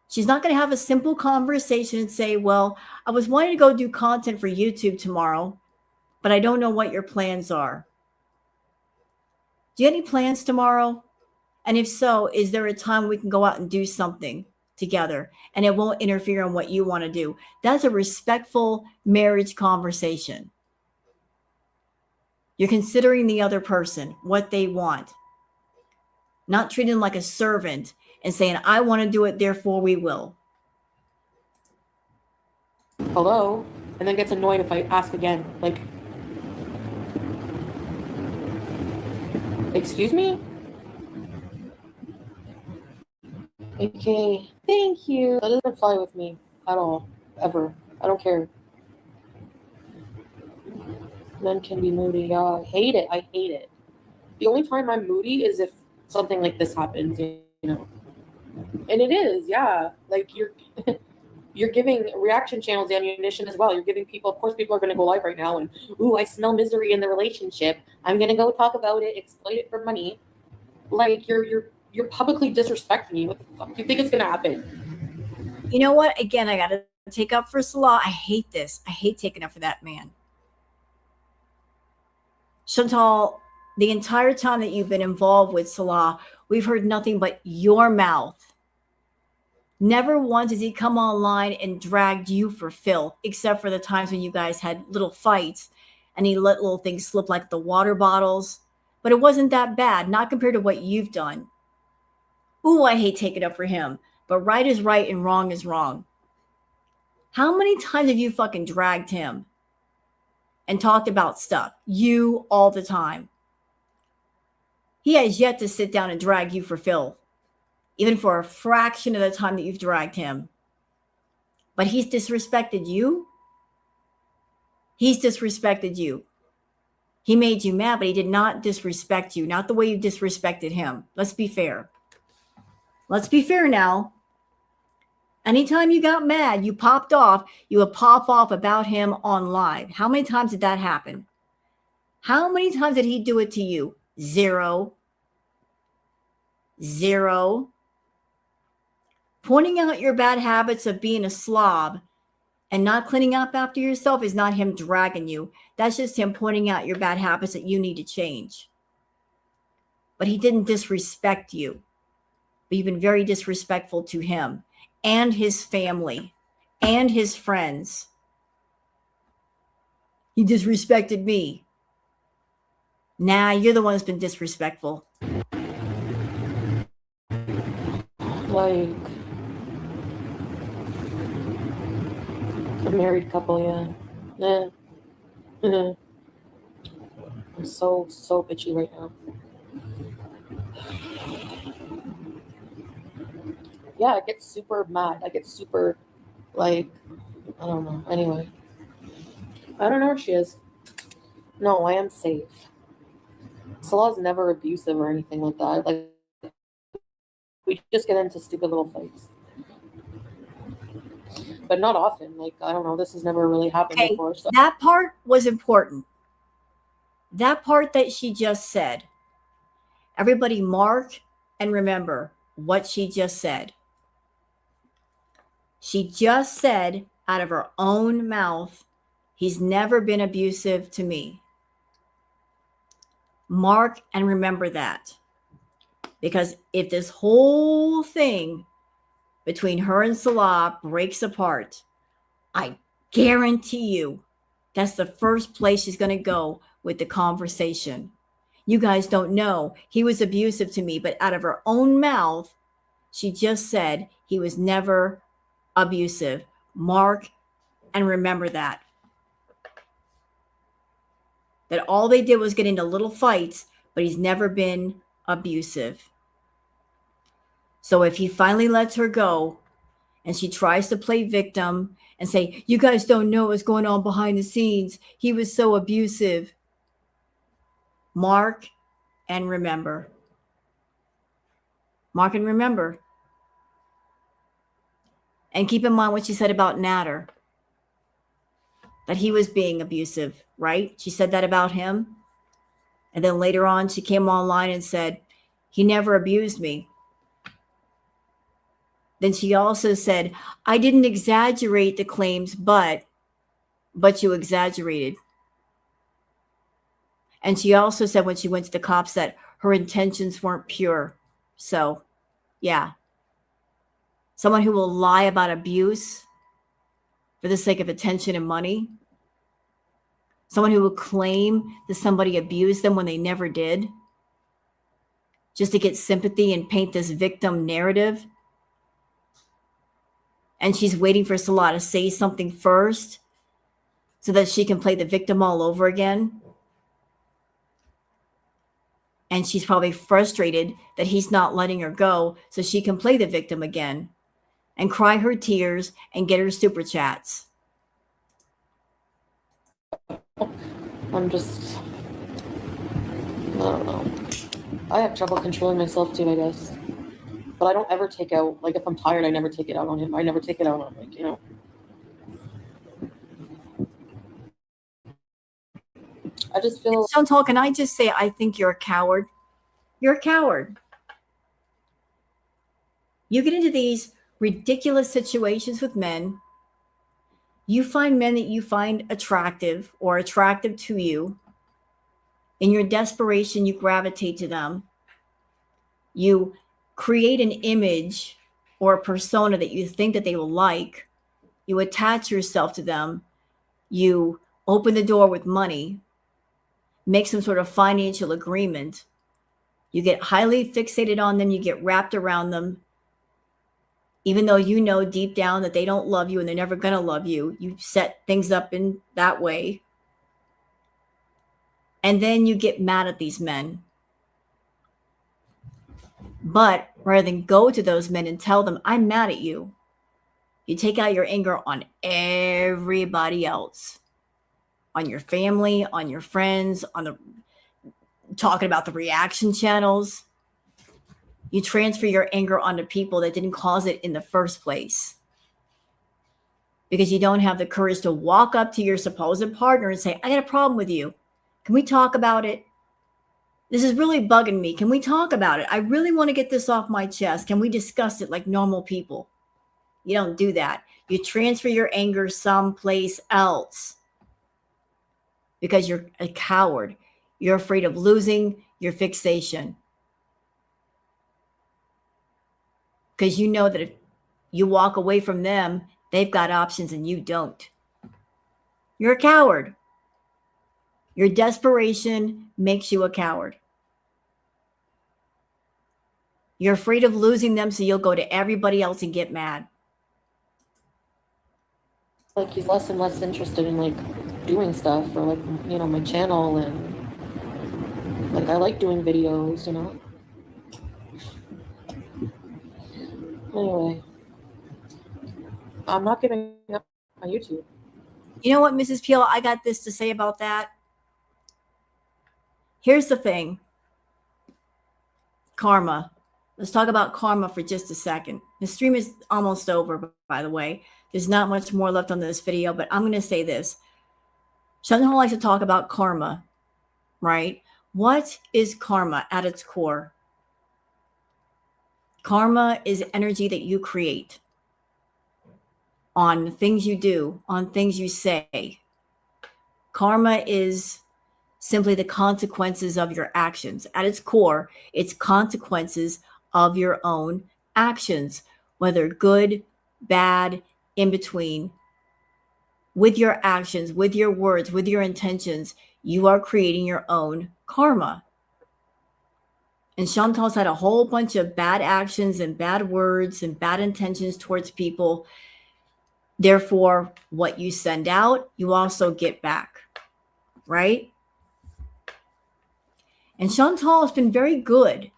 She's not going to have a simple conversation and say, well, I was wanting to go do content for YouTube tomorrow, but I don't know what your plans are. Do you have any plans tomorrow? And if so, is there a time we can go out and do something together and it won't interfere in what you want to do? That's a respectful marriage conversation. You're considering the other person, what they want, not treating them like a servant and saying, I want to do it, therefore we will. Hello? and then gets annoyed if I ask again. Like, excuse me? Okay, thank you. That doesn't fly with me at all, ever. I don't care. Men can be moody. Yeah, I hate it. I hate it. The only time I'm moody is if something like this happens, you know. And it is, yeah. Like you're giving reaction channels ammunition as well. You're giving people, of course, people are going to go live right now and, ooh, I smell misery in the relationship. I'm going to go talk about it, exploit it for money. Like you're publicly disrespecting me. What the fuck do you think is going to happen? You know what? Again, I got to take up for Salah. I hate this. I hate taking up for that man. Chantal, the entire time that you've been involved with Salah, we've heard nothing but your mouth. Never once has he come online and dragged you for filth, except for the times when you guys had little fights and he let little things slip like the water bottles. But it wasn't that bad, not compared to what you've done. Ooh, I hate taking up for him. But right is right and wrong is wrong. How many times have you fucking dragged him and talked about stuff? You all the time. He has yet to sit down and drag you for filth, even for a fraction of the time that you've dragged him. But he's disrespected you. He's disrespected you. He made you mad, but he did not disrespect you, not the way you disrespected him. Let's be fair. Let's be fair now. Anytime you got mad, you popped off, you would pop off about him on live. How many times did that happen? How many times did he do it to you? Zero. Pointing out your bad habits of being a slob and not cleaning up after yourself is not him dragging you. That's just him pointing out your bad habits that you need to change. But he didn't disrespect you. But you've been very disrespectful to him and his family and his friends. He disrespected me. Nah, you're the one that's been disrespectful. Like a married couple, yeah. I'm so bitchy right now. Yeah, I get super mad. I get super, like, I don't know. Anyway, I don't know where she is. No, I am safe. Salah's never abusive or anything like that. Like, we just get into stupid little fights. But not often. Like, I don't know. This has never really happened before. So. That part was important. That part that she just said. Everybody mark and remember what she just said. She just said out of her own mouth, he's never been abusive to me. Mark and remember that. Because if this whole thing between her and Salah breaks apart, I guarantee you that's the first place she's going to go with the conversation. You guys don't know. He was abusive to me, but out of her own mouth, she just said he was never abusive. Mark and remember that. That all they did was get into little fights, but he's never been abusive. So if he finally lets her go and she tries to play victim and say, you guys don't know what's going on behind the scenes, he was so abusive. Mark and remember. Mark and remember. And keep in mind what she said about Natter. That he was being abusive, right? She said that about him. And then later on, she came online and said, he never abused me. Then she also said, I didn't exaggerate the claims, but you exaggerated. And she also said when she went to the cops that her intentions weren't pure. So, yeah. Someone who will lie about abuse for the sake of attention and money. Someone who will claim that somebody abused them when they never did. Just to get sympathy and paint this victim narrative. And she's waiting for Salah to say something first so that she can play the victim all over again. And she's probably frustrated that he's not letting her go so she can play the victim again and cry her tears and get her super chats. I'm just, I don't know. I have trouble controlling myself too, I guess. But I don't ever take out, like if I'm tired, I never take it out on him. I never take it out on, like, you know. I just feel. Chantal, can I just say, I think you're a coward. You're a coward. You get into these ridiculous situations with men. You find men that you find attractive or attractive to you. In your desperation, you gravitate to them. You create an image or a persona that you think that they will like. You attach yourself to them. You open the door with money, make some sort of financial agreement. You get highly fixated on them. You get wrapped around them. Even though you know deep down that they don't love you and they're never going to love you, you set things up in that way. And then you get mad at these men. But rather than go to those men and tell them, I'm mad at you, you take out your anger on everybody else, on your family, on your friends, on the talking about the reaction channels. You transfer your anger onto people that didn't cause it in the first place. Because you don't have the courage to walk up to your supposed partner and say, I got a problem with you. Can we talk about it? This is really bugging me. Can we talk about it? I really want to get this off my chest. Can we discuss it like normal people? You don't do that. You transfer your anger someplace else because you're a coward. You're afraid of losing your fixation. Because you know that if you walk away from them, they've got options and you don't. You're a coward. Your desperation makes you a coward. You're afraid of losing them, so you'll go to everybody else and get mad. Like he's less and less interested in like doing stuff for like, you know, my channel, and like I like doing videos, you know. Anyway, I'm not giving up on YouTube. You know what, Mrs. Peel? I got this to say about that. Here's the thing. Karma. Let's talk about karma for just a second. The stream is almost over, by the way. There's not much more left on this video, but I'm going to say this. Chantal likes to talk about karma, right? What is karma at its core? Karma is energy that you create on things you do, on things you say. Karma is simply the consequences of your actions. At its core, it's consequences of your own actions, whether good, bad, in between. With your actions, with your words, with your intentions, you are creating your own karma. And Chantal's had a whole bunch of bad actions and bad words and bad intentions towards people. Therefore, what you send out, you also get back, right? And Chantal has been very good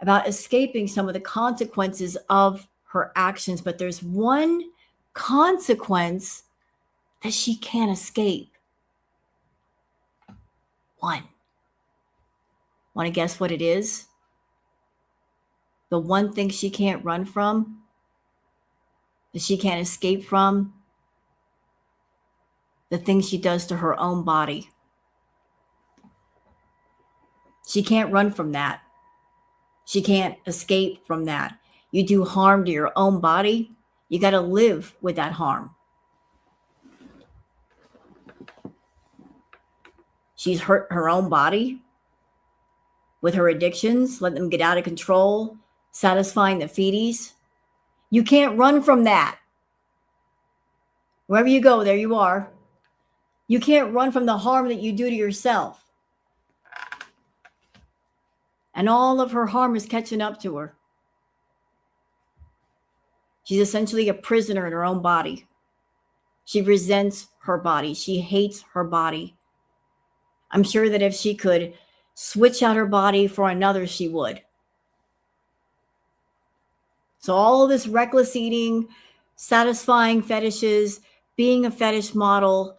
about escaping some of the consequences of her actions, but there's one consequence that she can't escape. One. Want to guess what it is? The one thing she can't run from, that she can't escape from, the things she does to her own body. She can't run from that. She can't escape from that. You do harm to your own body, you got to live with that harm. She's hurt her own body with her addictions, letting them get out of control, satisfying the feeties. You can't run from that. Wherever you go, there you are. You can't run from the harm that you do to yourself. And all of her harm is catching up to her. She's essentially a prisoner in her own body. She resents her body. She hates her body. I'm sure that if she could switch out her body for another, she would. So all of this reckless eating, satisfying fetishes, being a fetish model,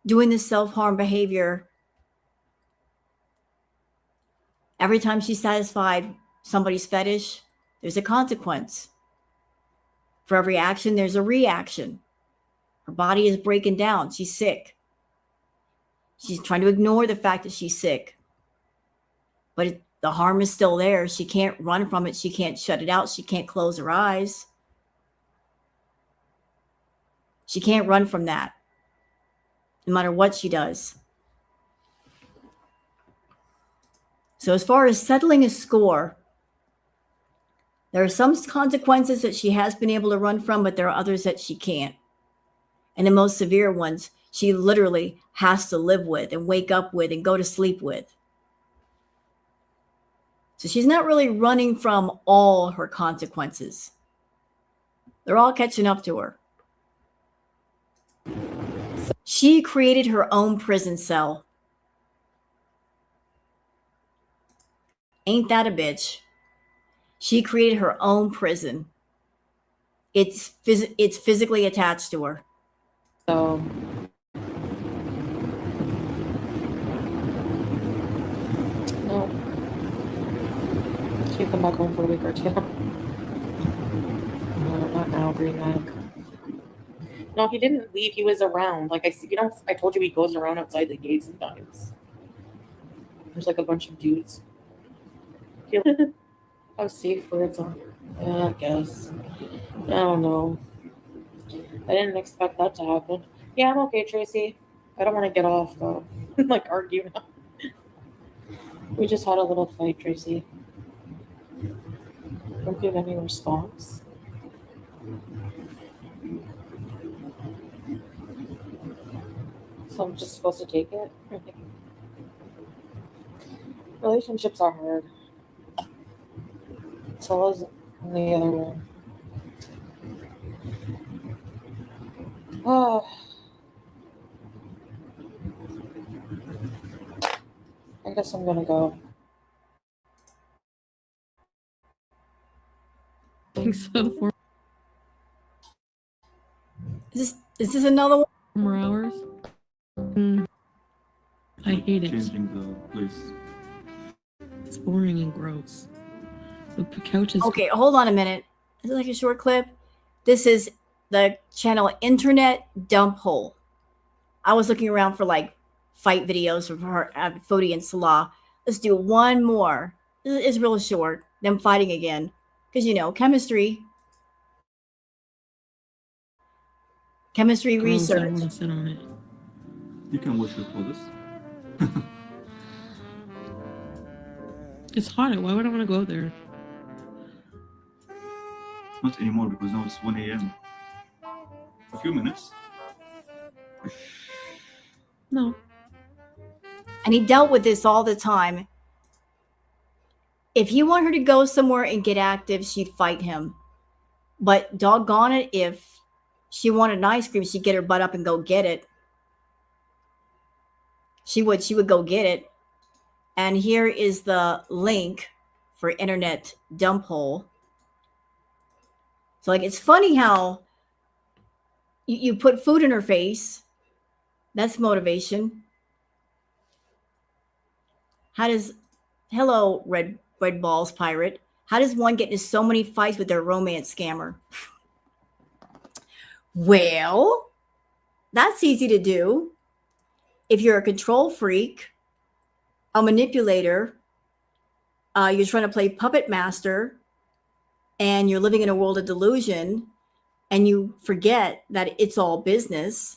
doing this self-harm behavior, every time she satisfied somebody's fetish, there's a consequence. For every action, there's a reaction. Her body is breaking down. She's sick. She's trying to ignore the fact that she's sick. But the harm is still there. She can't run from it. She can't shut it out. She can't close her eyes. She can't run from that, no matter what she does. So as far as settling a score, there are some consequences that she has been able to run from, but there are others that she can't. And the most severe ones, she literally has to live with and wake up with and go to sleep with. So she's not really running from all her consequences. They're all catching up to her. She created her own prison cell. Ain't that a bitch? She created her own prison. It's physically attached to her. So no. She'll come back home for a week or two. No, not now, Green Mag. No, he didn't leave. He was around. Like I see, I told you he goes around outside the gate sometimes. There's like a bunch of dudes. How safe words on? Yeah, I guess. I don't know. I didn't expect that to happen. Yeah, I'm okay, Tracy. I don't want to get off though. Like argue now. We just had a little fight, Tracy. Don't give any response. So I'm just supposed to take it? Relationships are hard. So is the other one. Oh. I guess I'm gonna go. I think so. 4 Is this another one? more hours. I hate it. Changing the place. It's boring and gross. The couch is Okay, hold on a minute. Is it like a short clip? This is the channel Internet Dump Hole. I was looking around for like fight videos of her, Foodie and Salah. Let's do one more. It's real short. Them fighting again. Because, chemistry. Chemistry gross. I research. don't want to sit on it. You can watch it for this. It's hot. Why would I want to go there? Not anymore because now it's 1 a.m. A few minutes. No. And he dealt with this all the time. If he wanted her to go somewhere and get active, she'd fight him. But doggone it, if she wanted an ice cream, she'd get her butt up and go get it. She would go get it. And here is the link for Internet Dump Hole. So, like, it's funny how you put food in her face. That's motivation. How does, hello, red balls pirate. How does one get into so many fights with their romance scammer? Well, that's easy to do. If you're a control freak, a manipulator, you're trying to play puppet master, and you're living in a world of delusion, and you forget that it's all business.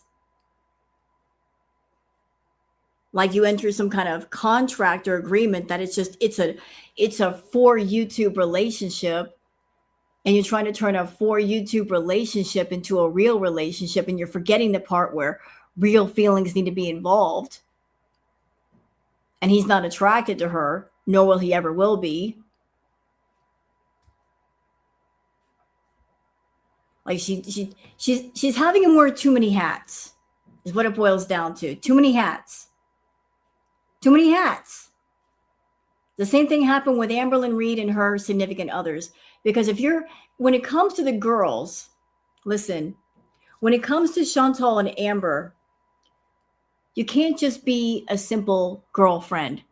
Like you enter some kind of contract or agreement that it's a for YouTube relationship, and you're trying to turn a for YouTube relationship into a real relationship, and you're forgetting the part where real feelings need to be involved. And he's not attracted to her, nor will he ever will be. Like she's having him wear too many hats, is what it boils down to. Too many hats. Too many hats. The same thing happened with Amberlynn Reed and her significant others. Because when it comes to the girls, listen, when it comes to Chantal and Amber, you can't just be a simple girlfriend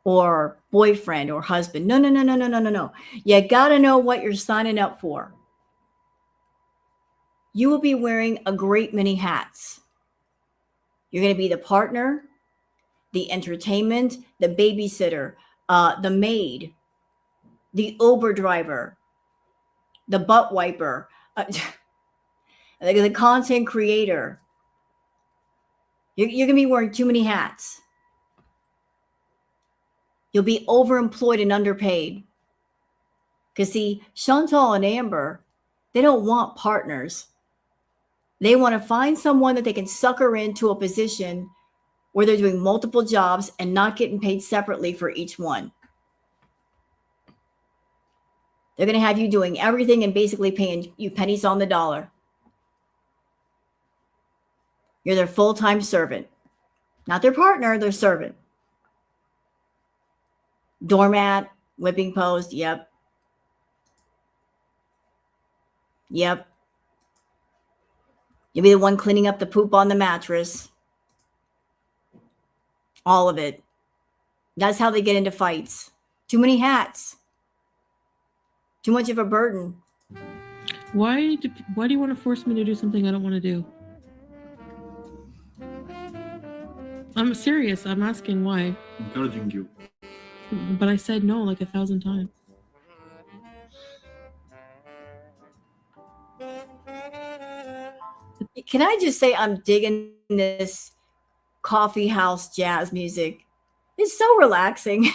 or boyfriend or husband. No. You got to know what you're signing up for. You will be wearing a great many hats. You're going to be the partner, the entertainment, the babysitter, the maid, the Uber driver, the butt wiper, the content creator. You're going to be wearing too many hats. You'll be overemployed and underpaid. Because see, Chantal and Amber, they don't want partners. They want to find someone that they can sucker into a position where they're doing multiple jobs and not getting paid separately for each one. They're going to have you doing everything and basically paying you pennies on the dollar. You're their full-time servant. Not their partner, their servant. Doormat, whipping post, yep. Yep. You'll be the one cleaning up the poop on the mattress. All of it. That's how they get into fights. Too many hats. Too much of a burden. Why do you want to force me to do something I don't want to do? I'm serious. I'm asking why. Encouraging you. But I said no like 1,000 times. Can I just say I'm digging this coffee house jazz music? It's so relaxing.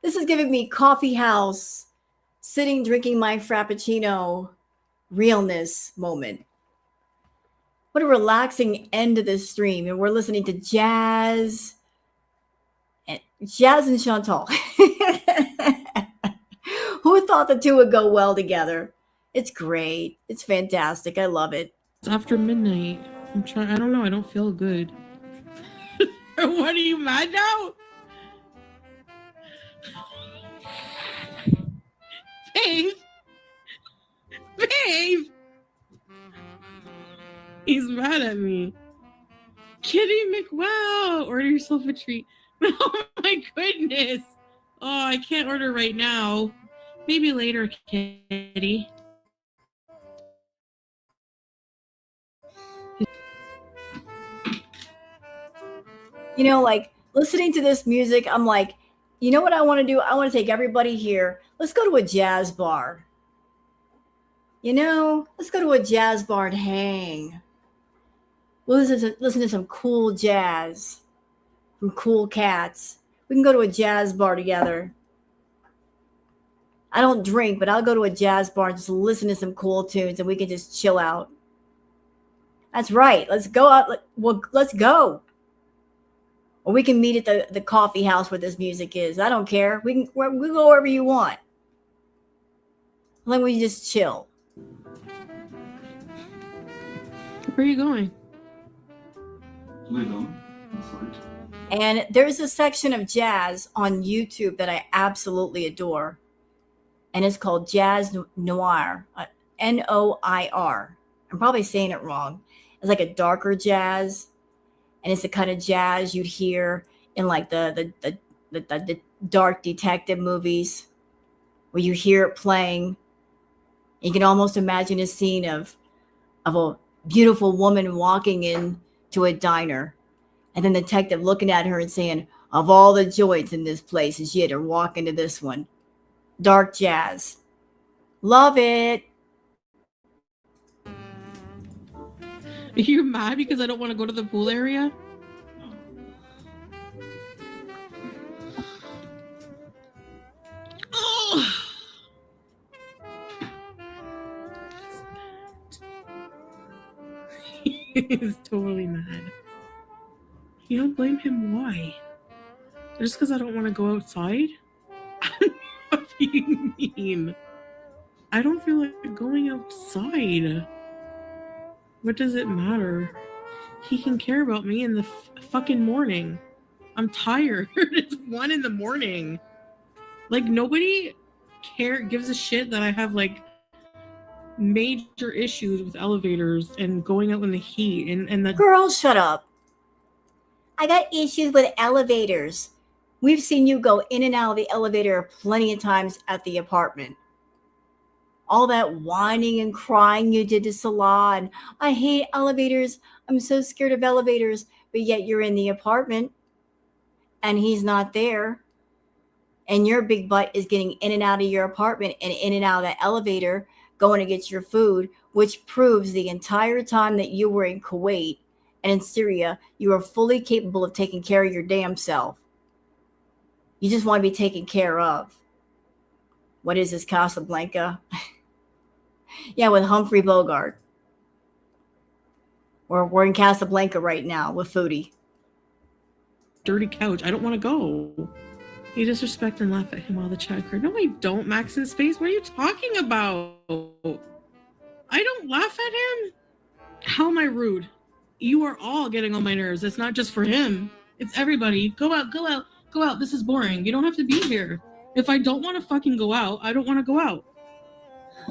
This is giving me coffee house, sitting drinking my Frappuccino realness moment. What a relaxing end to this stream. And we're listening to jazz and Chantal. Who thought the two would go well together? It's great. It's fantastic. I love it. It's after midnight. I don't know. I don't feel good. What, are you mad now? Babe. Babe. He's mad at me. Kitty McWow, order yourself a treat. Oh my goodness. Oh, I can't order right now. Maybe later, Kitty. You know, like listening to this music, I'm like, you know what I want to do? I want to take everybody here. Let's go to a jazz bar. You know, let's go to a jazz bar and hang. We'll listen to some cool jazz from cool cats. We can go to a jazz bar together. I don't drink, but I'll go to a jazz bar and just listen to some cool tunes and we can just chill out. That's right. Let's go out. Let's go. Or we can meet at the coffee house where this music is. I don't care. We go wherever you want. Then we just chill. Where are you going? And there's a section of jazz on YouTube that I absolutely adore. And it's called Jazz Noir. Noir. I'm probably saying it wrong. It's like a darker jazz. And it's the kind of jazz you'd hear in like the dark detective movies where you hear it playing. You can almost imagine a scene of a beautiful woman walking into a diner and then the detective looking at her and saying, of all the joints in this place, and she had to walk into this one. Dark jazz. Love it. Are you mad because I don't want to go to the pool area? Oh. He's totally mad. You don't blame him. Why? Just because I don't want to go outside? What do you mean? I don't feel like going outside. What does it matter? He can care about me in the fucking morning. I'm tired. It's 1 a.m. Like, nobody gives a shit that I have like major issues with elevators and going out in the heat and the Girl, shut up. I got issues with elevators. We've seen you go in and out of the elevator plenty of times at the apartment. All that whining and crying you did to Salah, and I hate elevators. I'm so scared of elevators. But yet you're in the apartment and he's not there. And your big butt is getting in and out of your apartment and in and out of the elevator, going to get your food, which proves the entire time that you were in Kuwait and in Syria, you are fully capable of taking care of your damn self. You just want to be taken care of. What is this, Casablanca? Yeah, with Humphrey Bogart. We're in Casablanca right now with Foodie. dirty couch. I don't want to go. You disrespect and laugh at him while the chat occurred. No, I don't, Max in space. What are you talking about? I don't laugh at him. How am I rude? You are all getting on my nerves. It's not just for him. It's everybody. Go out, go out, go out. This is boring. You don't have to be here. If I don't want to fucking go out, I don't want to go out.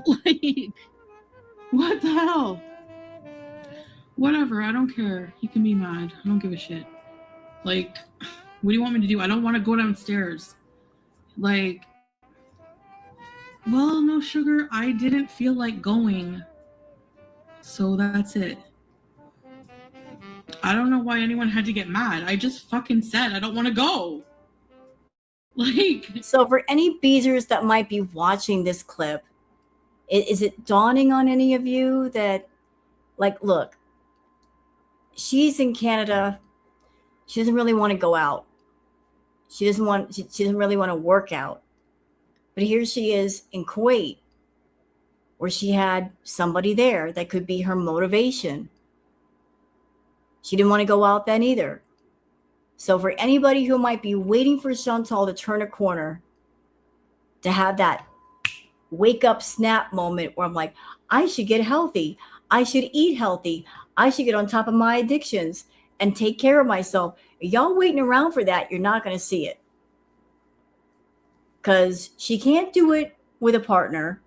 Like, what the hell? Whatever, I don't care. He can be mad. I don't give a shit. Like, what do you want me to do? I don't want to go downstairs. Like, well, no, sugar, I didn't feel like going. So that's it. I don't know why anyone had to get mad. I just fucking said I don't want to go. Like, so for any beezers that might be watching this clip, is it dawning on any of you that, like, look, she's in Canada. She doesn't really want to go out. She doesn't really want to work out. But here she is in Kuwait, where she had somebody there that could be her motivation. She didn't want to go out then either. So for anybody who might be waiting for Chantal to turn a corner, to have that wake up snap moment where I'm like, I should get healthy. I should eat healthy. I should get on top of my addictions and take care of myself. If y'all waiting around for that, you're not going to see it. Because she can't do it with a partner.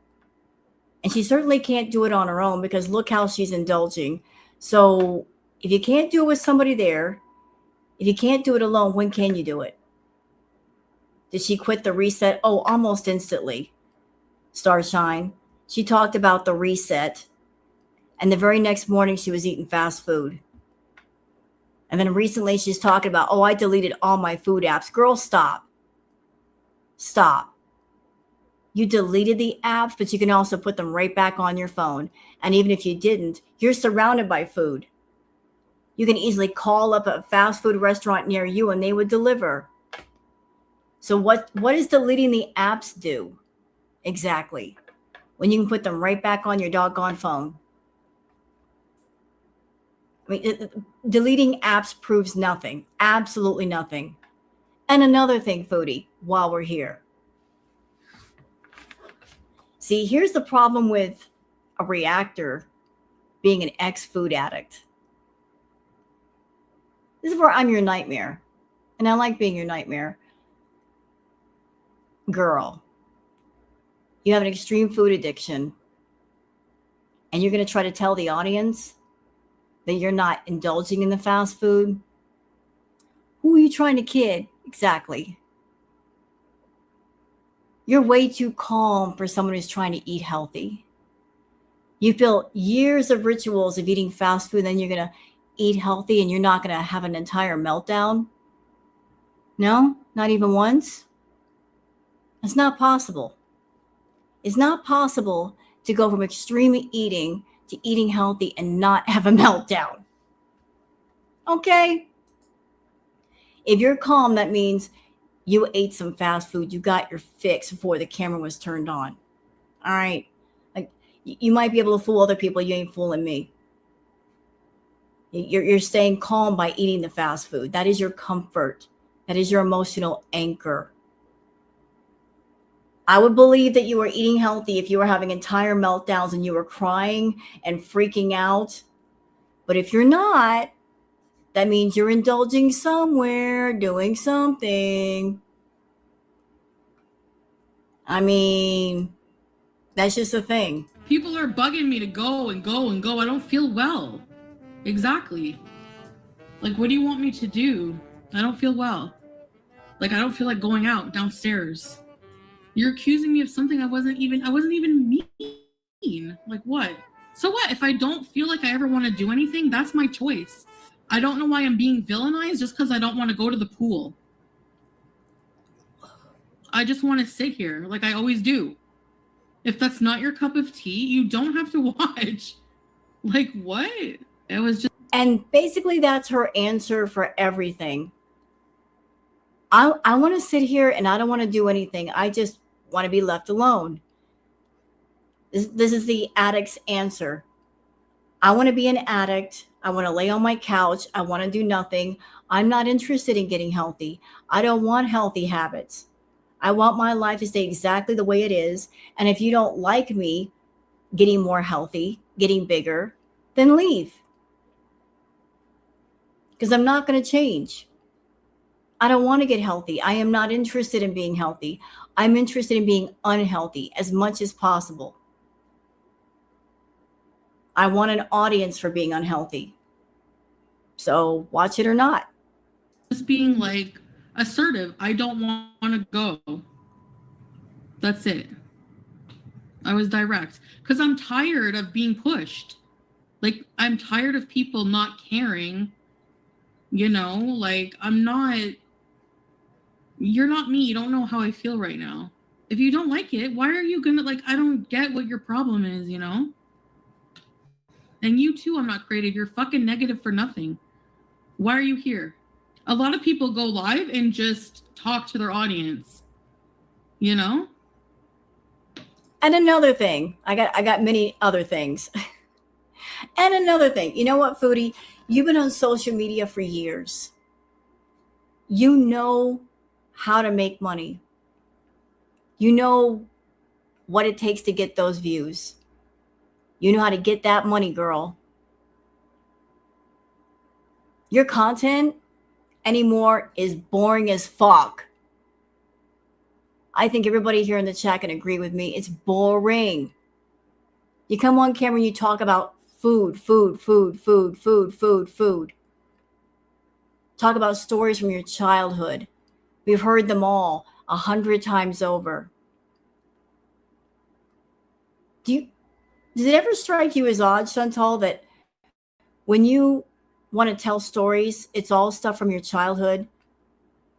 And she certainly can't do it on her own, because look how she's indulging. So if you can't do it with somebody there, if you can't do it alone, when can you do it? Did she quit the reset? Oh, almost instantly. Starshine. She talked about the reset. And the very next morning, she was eating fast food. And then recently, she's talking about, oh, I deleted all my food apps. Girl, stop. Stop. You deleted the apps, but you can also put them right back on your phone. And even if you didn't, you're surrounded by food. You can easily call up a fast food restaurant near you and they would deliver. So what does deleting the apps do exactly when you can put them right back on your doggone phone? I mean, deleting apps proves nothing. Absolutely nothing. And another thing, Foodie, while we're here. See, here's the problem with a reactor being an ex-food addict. This is where I'm your nightmare. And I like being your nightmare. Girl, you have an extreme food addiction. And you're going to try to tell the audience that you're not indulging in the fast food? Who are you trying to kid? Exactly. You're way too calm for someone who's trying to eat healthy. You've built years of rituals of eating fast food, then you're going to eat healthy and you're not going to have an entire meltdown? No, not even once? It's not possible. It's not possible to go from extreme eating to eating healthy and not have a meltdown. Okay? If you're calm, that means you ate some fast food. You got your fix before the camera was turned on. All right? Like, you might be able to fool other people. You ain't fooling me. You're staying calm by eating the fast food. That is your comfort. That is your emotional anchor. I would believe that you were eating healthy if you were having entire meltdowns and you were crying and freaking out. But if you're not, that means you're indulging somewhere, doing something. I mean, that's just a thing. People are bugging me to go and go and go. I don't feel well. Exactly. Like, what do you want me to do? I don't feel well. Like, I don't feel like going out downstairs. You're accusing me of something I wasn't even mean. Like, what? So what? If I don't feel like I ever want to do anything, that's my choice. I don't know why I'm being villainized just because I don't want to go to the pool. I just want to sit here like I always do. If that's not your cup of tea, you don't have to watch. Like, what? It was just... And basically that's her answer for everything. I want to sit here and I don't want to do anything. I just want to be left alone. This is the addict's answer. I want to be an addict. I want to lay on my couch. I want to do nothing. I'm not interested in getting healthy. I don't want healthy habits. I want my life to stay exactly the way it is. And if you don't like me getting more healthy, getting bigger, then leave. Because I'm not going to change. I don't want to get healthy. I am not interested in being healthy. I'm interested in being unhealthy as much as possible. I want an audience for being unhealthy. So watch it or not. Just being like assertive. I don't want to go. That's it. I was direct because I'm tired of being pushed. Like, I'm tired of people not caring. You know, like, you're not me. You don't know how I feel right now. If you don't like it, why are you gonna, like, I don't get what your problem is, you know? And you too, I'm not creative. You're fucking negative for nothing. Why are you here? A lot of people go live and just talk to their audience, you know? And another thing, I got many other things. And another thing, you know what, Foodie? You've been on social media for years. You know how to make money. You know what it takes to get those views. You know how to get that money, girl. Your content anymore is boring as fuck. I think everybody here in the chat can agree with me. It's boring. You come on camera and you talk about food. Talk about stories from your childhood. We've heard them all 100 times over. Does it ever strike you as odd, Chantal, that when you want to tell stories, it's all stuff from your childhood?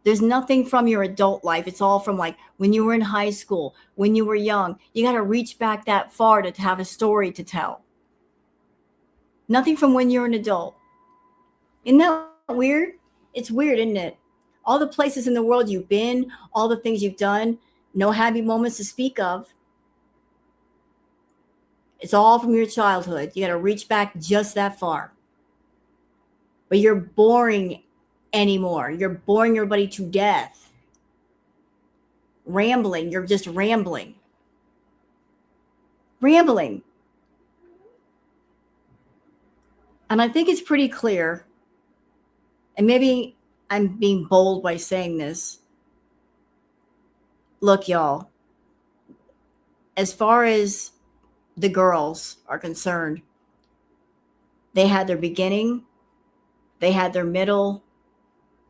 There's nothing from your adult life. It's all from like when you were in high school, when you were young. You got to reach back that far to have a story to tell. Nothing from when you're an adult. Isn't that weird? It's weird, isn't it? All the places in the world you've been, all the things you've done, no happy moments to speak of. It's all from your childhood. You got to reach back just that far. But you're boring anymore. You're boring everybody to death. Rambling. You're just rambling. Rambling. And I think it's pretty clear, and maybe I'm being bold by saying this. Look, y'all, as far as the girls are concerned, they had their beginning, they had their middle,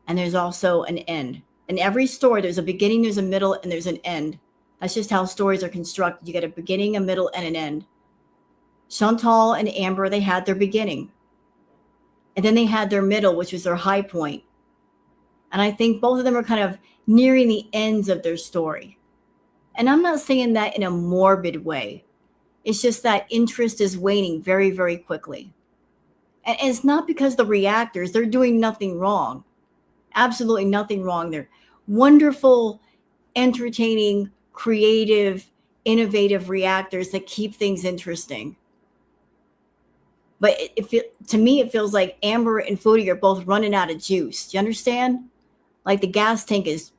and there's also an end. In every story, there's a beginning, there's a middle, and there's an end. That's just how stories are constructed. You get a beginning, a middle, and an end. Chantal and Amber, they had their beginning. And then they had their middle, which was their high point. And I think both of them are kind of nearing the ends of their story. And I'm not saying that in a morbid way. It's just that interest is waning very, very quickly. And it's not because the reactors, they're doing nothing wrong. Absolutely nothing wrong. They're wonderful, entertaining, creative, innovative reactors that keep things interesting. But to me, it feels like Amber and Foodie are both running out of juice. Do you understand? Like the gas tank is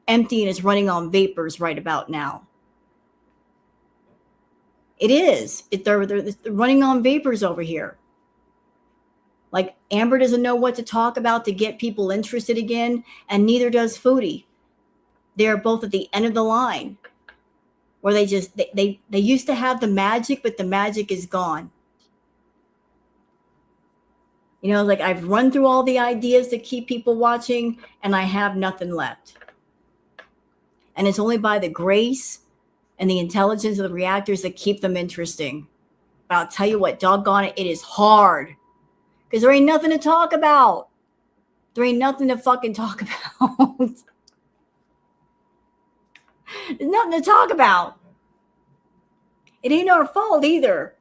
empty and is running on vapors right about now. It is. They're running on vapors over here. Like Amber doesn't know what to talk about to get people interested again, and neither does Foodie. They're both at the end of the line, where they used to have the magic, but the magic is gone. You know, like I've run through all the ideas to keep people watching, and I have nothing left. And it's only by the grace and the intelligence of the reactors that keep them interesting. But I'll tell you what, doggone it, it is hard. Because there ain't nothing to talk about. There ain't nothing to fucking talk about. There's nothing to talk about. It ain't our fault either.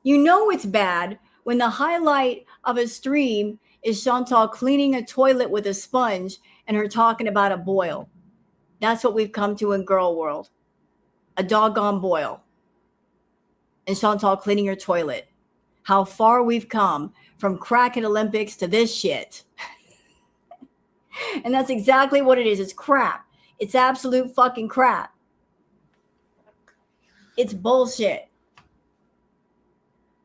You know it's bad when the highlight of a stream is Chantal cleaning a toilet with a sponge and her talking about a boil. That's what we've come to in girl world. A doggone boil. And Chantal cleaning her toilet. How far we've come from crackhead Olympics to this shit. And that's exactly what it is. It's crap. It's absolute fucking crap. It's bullshit.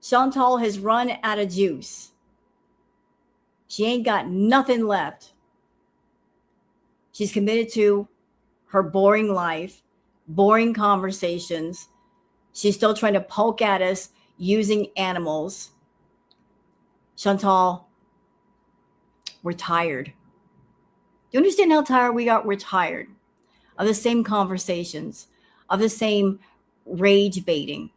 Chantal has run out of juice. She ain't got nothing left. She's committed to her boring life, boring conversations. She's still trying to poke at us using animals. Chantal, we're tired. Do you understand how tired we are? We're tired of the same conversations, of the same rage baiting.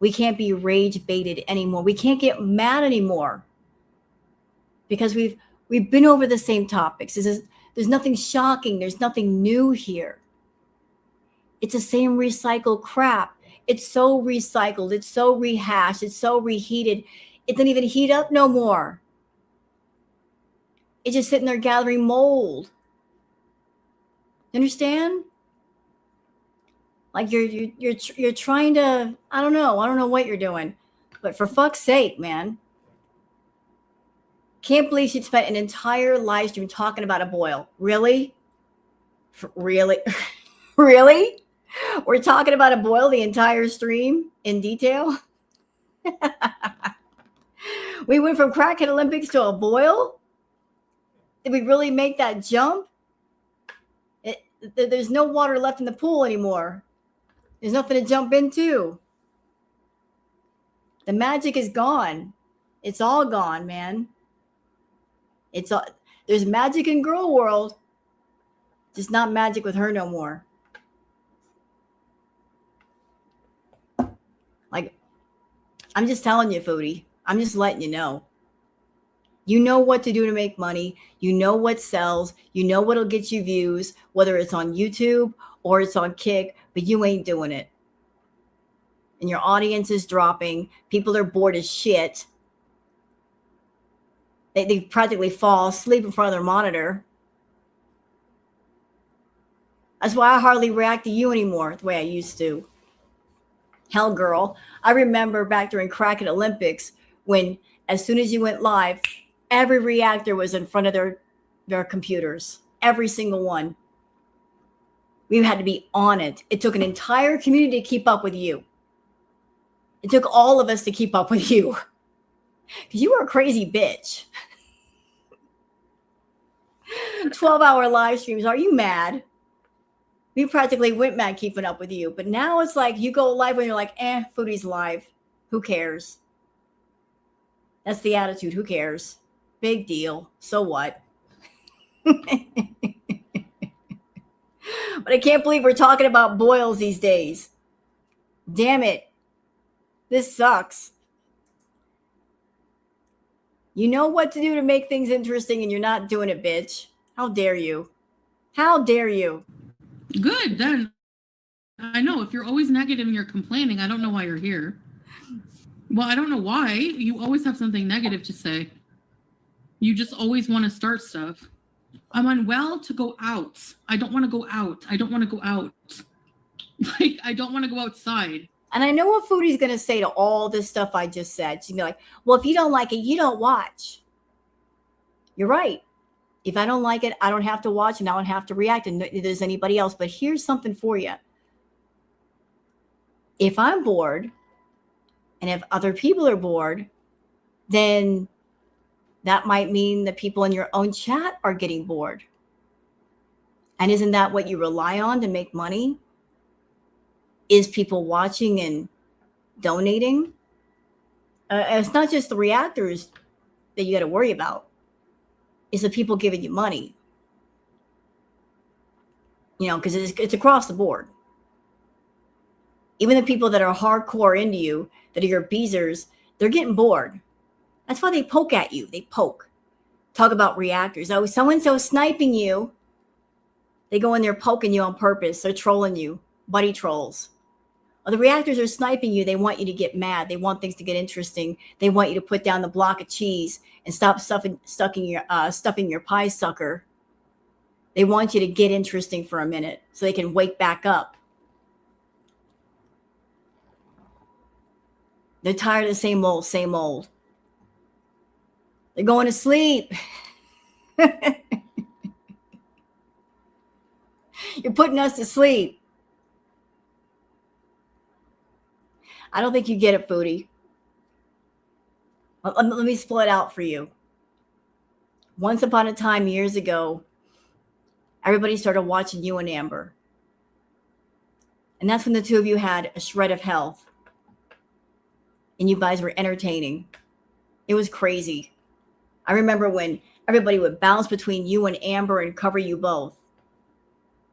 We can't be rage baited anymore. We can't get mad anymore because we've been over the same topics. There's nothing shocking. There's nothing new here. It's the same recycled crap. It's so recycled. It's so rehashed. It's so reheated. It doesn't even heat up no more. It's just sitting there gathering mold. You understand? Like you're trying to, I don't know what you're doing, but for fuck's sake, man. Can't believe she'd spent an entire live stream talking about a boil. Really? Really? Really? We're talking about a boil the entire stream in detail? We went from crackhead Olympics to a boil? Did we really make that jump? There's no water left in the pool anymore. There's nothing to jump into. The magic is gone. It's all gone, man. There's magic in girl world, just not magic with her no more. Like, I'm just telling you, Foodie. I'm just letting you know. You know what to do to make money. You know what sells. You know what'll get you views, whether it's on YouTube or it's on Kick, but you ain't doing it. And your audience is dropping. People are bored as shit. They practically fall asleep in front of their monitor. That's why I hardly react to you anymore the way I used to. Hell, girl. I remember back during Crackhead Olympics when as soon as you went live, every reactor was in front of their computers. Every single one. We had to be on it. It took an entire community to keep up with you. It took all of us to keep up with you. Because you were a crazy bitch. 12-hour live streams. Are you mad? We practically went mad keeping up with you. But now it's like you go live when you're like, Foodie's live. Who cares? That's the attitude. Who cares? Big deal. So what? But I can't believe we're talking about boils these days. Damn it. This sucks. You know what to do to make things interesting and you're not doing it, bitch. How dare you? How dare you? Good, then. I know. If you're always negative and you're complaining, I don't know why you're here. Well, I don't know why. You always have something negative to say. You just always want to start stuff. I'm unwell to go out. I don't want to go out. I don't want to go out. Like, I don't want to go outside. And I know what Foodie's going to say to all this stuff I just said. She's going to be like, well, if you don't like it, you don't watch. You're right. If I don't like it, I don't have to watch and I don't have to react and neither does anybody else. But here's something for you. if I'm bored and if other people are bored, then that might mean the people in your own chat are getting bored. And isn't that what you rely on to make money? Is people watching and donating? It's not just the reactors that you got to worry about. It's the people giving you money. You know, because it's across the board. Even the people that are hardcore into you, that are your beezers, they're getting bored. That's why they poke at you. They poke. Talk about reactors. Oh, so-and-so sniping you. They go in there poking you on purpose. They're trolling you. Buddy trolls. Well, the reactors are sniping you. They want you to get mad. They want things to get interesting. They want you to put down the block of cheese and stop stuffing your pie sucker. They want you to get interesting for a minute so they can wake back up. They're tired of the same old, same old. They're going to sleep. You're putting us to sleep. I don't think you get it, Foodie. Let me split it out for you. Once upon a time, years ago, everybody started watching you and Amber. And that's when the two of you had a shred of health. And you guys were entertaining. It was crazy. I remember when everybody would bounce between you and Amber and cover you both.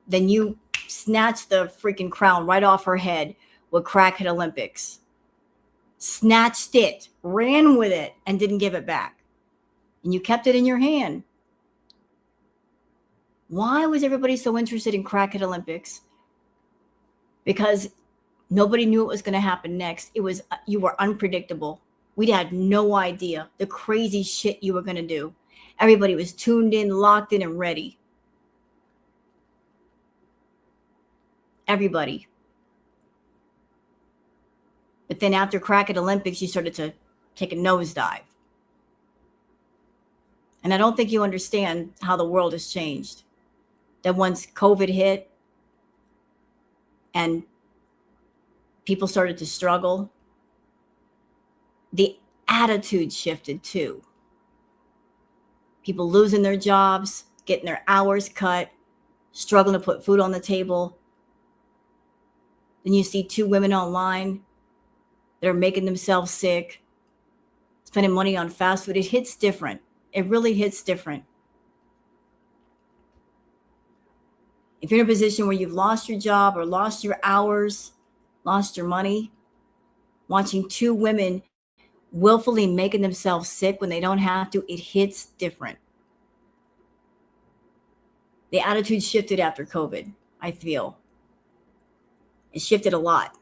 Then you snatched the freaking crown right off her head with Crackhead Olympics. Snatched it, ran with it, and didn't give it back. And you kept it in your hand. Why was everybody so interested in Crackhead Olympics? Because nobody knew what was going to happen next. You were unpredictable. We had no idea the crazy shit you were going to do. Everybody was tuned in, locked in, and ready. Everybody. But then after Crackhead Olympics, you started to take a nosedive. And I don't think you understand how the world has changed. That once COVID hit and people started to struggle, the attitude shifted too. People losing their jobs, getting their hours cut, struggling to put food on the table. Then you see two women online that are making themselves sick, spending money on fast food. It hits different. It really hits different. If you're in a position where you've lost your job or lost your hours, lost your money, watching two women willfully making themselves sick when they don't have to, it hits different. The attitude shifted after COVID, I feel. It shifted a lot.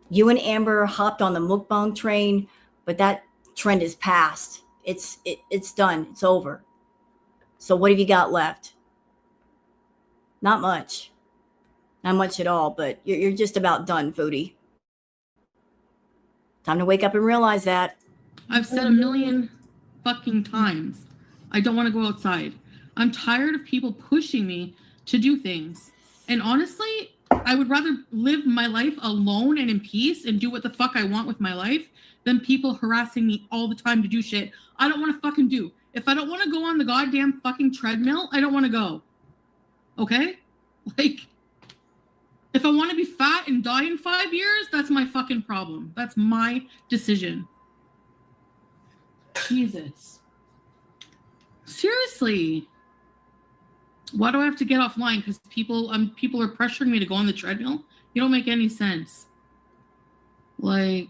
You and Amber hopped on the mukbang train, but that trend is past. It's done. It's over. So what have you got left? Not much. Not much at all, but you're just about done, Foodie. Time to wake up and realize that. I've said a million fucking times, I don't want to go outside. I'm tired of people pushing me to do things. And honestly, I would rather live my life alone and in peace and do what the fuck I want with my life than people harassing me all the time to do shit I don't want to fucking do. If I don't want to go on the goddamn fucking treadmill, I don't want to go. Okay? Like, if I want to be fat and die in 5 years, that's my fucking problem. That's my decision. Jesus. Seriously. Why do I have to get offline? Because people are pressuring me to go on the treadmill? You don't make any sense. Like,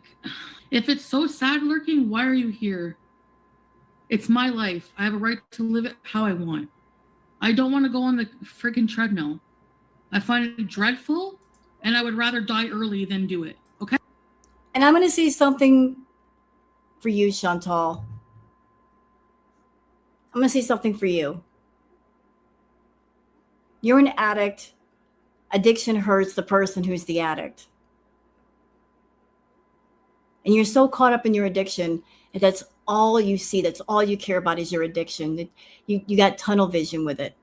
if it's so sad lurking, why are you here? It's my life. I have a right to live it how I want. I don't want to go on the freaking treadmill. I find it dreadful, and I would rather die early than do it. Okay? And I'm going to say something for you, Chantal. I'm going to say something for you. You're an addict. Addiction hurts the person who's the addict. And you're so caught up in your addiction that that's all you see. That's all you care about is your addiction. You got tunnel vision with it.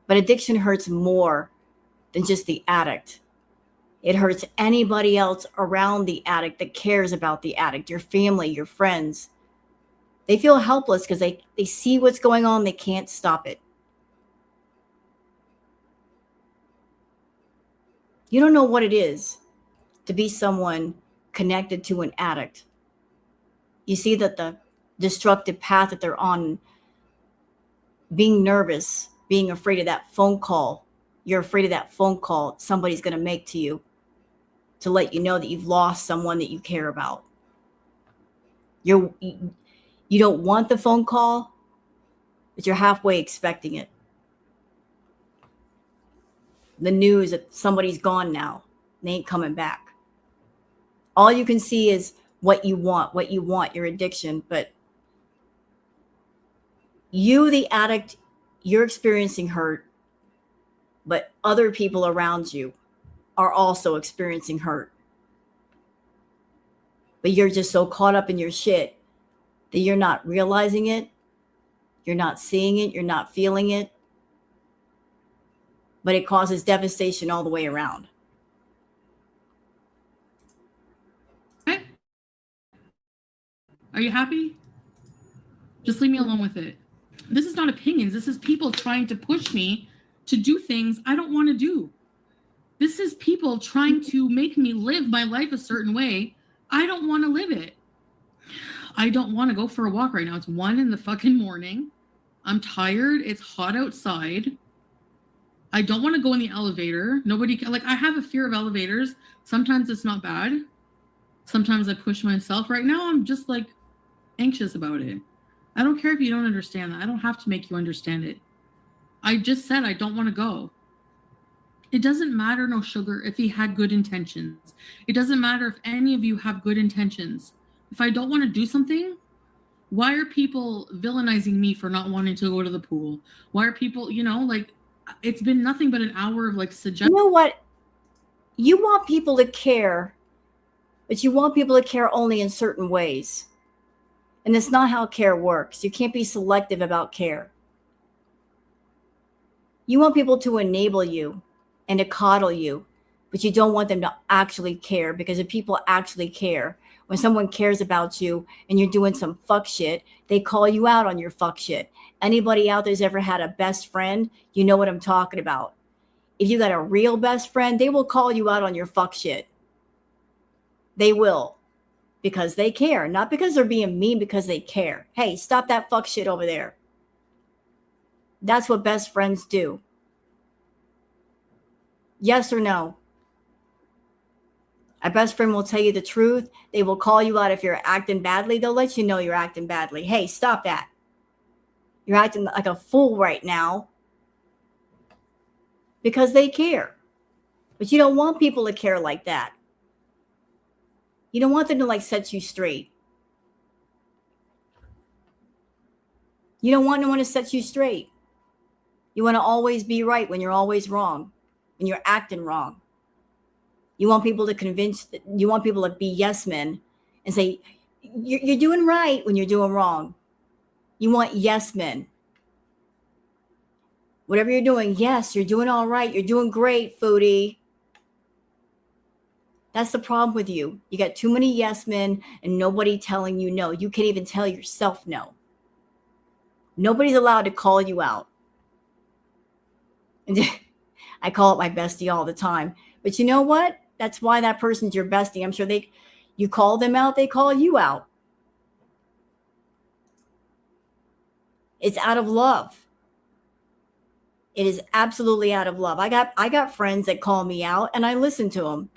But addiction hurts more than just the addict. It hurts anybody else around the addict that cares about the addict, your family, your friends. They feel helpless because they see what's going on. They can't stop it. You don't know what it is to be someone connected to an addict. You see that the destructive path that they're on, being nervous, being afraid of that phone call. You're afraid of that phone call somebody's going to make to you to let you know that you've lost someone that you care about. You don't want the phone call, but you're halfway expecting it. The news that somebody's gone now. They ain't coming back. All you can see is what you want, your addiction. But you, the addict, you're experiencing hurt, but other people around you are also experiencing hurt. But you're just so caught up in your shit that you're not realizing it. You're not seeing it. You're not feeling it. But it causes devastation all the way around. Okay. Are you happy? Just leave me alone with it. This is not opinions. This is people trying to push me to do things I don't want to do. This is people trying to make me live my life a certain way. I don't want to live it. I don't want to go for a walk right now. It's 1 in the fucking morning. I'm tired. It's hot outside. I don't want to go in the elevator. Nobody can, I have a fear of elevators. Sometimes it's not bad. Sometimes I push myself. Right now, I'm just anxious about it. I don't care if you don't understand that. I don't have to make you understand it. I just said I don't want to go. It doesn't matter, no sugar, if he had good intentions. It doesn't matter if any of you have good intentions. If I don't want to do something, why are people villainizing me for not wanting to go to the pool? Why are people, it's been nothing but an hour of suggestion. You know what? You want people to care, but you want people to care only in certain ways. And it's not how care works. You can't be selective about care. You want people to enable you and to coddle you, but you don't want them to actually care, because if people actually care, when someone cares about you and you're doing some fuck shit, they call you out on your fuck shit. Anybody out there's ever had a best friend, you know what I'm talking about. If you got a real best friend, they will call you out on your fuck shit. They will, because they care, not because they're being mean, because they care. Hey, stop that fuck shit over there. That's what best friends do. Yes or no? A best friend will tell you the truth. They will call you out if you're acting badly. They'll let you know you're acting badly. Hey, stop that. You're acting like a fool right now, because they care. But you don't want people to care like that. You don't want them to set you straight. You don't want no one to set you straight. You want to always be right when you're always wrong, when you're acting wrong. You want people to be yes men and say, you're doing right when you're doing wrong. You want yes men. Whatever you're doing, yes, you're doing all right. You're doing great, Foodie. That's the problem with you. You got too many yes men and nobody telling you no. You can't even tell yourself no. Nobody's allowed to call you out. And I call it my bestie all the time. But you know what? That's why that person's your bestie. I'm sure you call them out, they call you out. It's out of love. It is absolutely out of love. I got friends that call me out and I listen to them.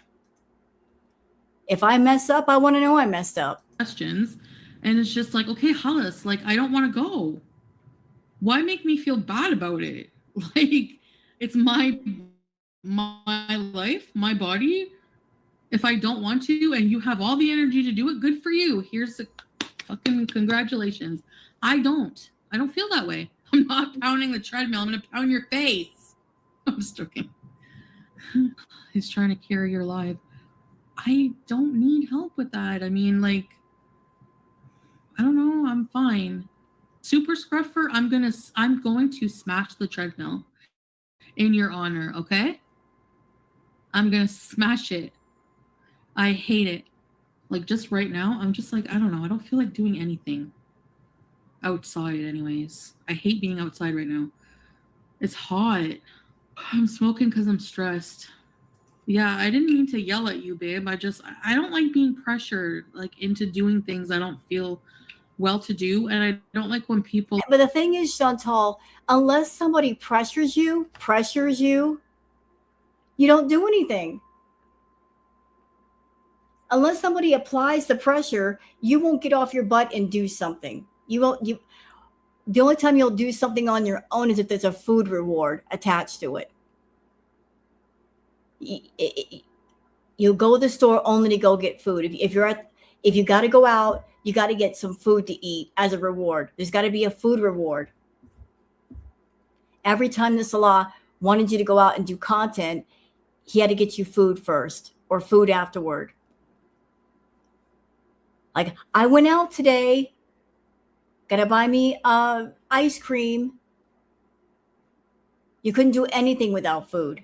If I mess up, I want to know I messed up. Questions, and it's just okay, Hollis, I don't want to go. Why make me feel bad about it? It's my life, my body. If I don't want to and you have all the energy to do it, good for you. Here's the fucking congratulations. I don't feel that way. I'm not pounding the treadmill. I'm going to pound your face. I'm just joking. He's trying to carry your life. I don't need help with that. I mean, I don't know. I'm fine. Super Scruffer, I'm going to smash the treadmill in your honor, okay? I'm gonna smash it. I hate it. Like just right now, I'm just like, I don't know. I don't feel like doing anything outside anyways. I hate being outside right now. It's hot. I'm smoking because I'm stressed. Yeah, I didn't mean to yell at you, babe. I don't like being pressured like into doing things I don't feel well to do, and I don't like when people. But the thing is, Chantal, unless somebody pressures you, you don't do anything. Unless somebody applies the pressure, you won't get off your butt and do something. You won't. You. The only time you'll do something on your own is if there's a food reward attached to it. You'll go to the store only to go get food. If you got to go out, you got to get some food to eat as a reward. There's got to be a food reward. Every time the Salah wanted you to go out and do content, he had to get you food first or food afterward. Like, I went out today, gotta buy me ice cream. You couldn't do anything without food.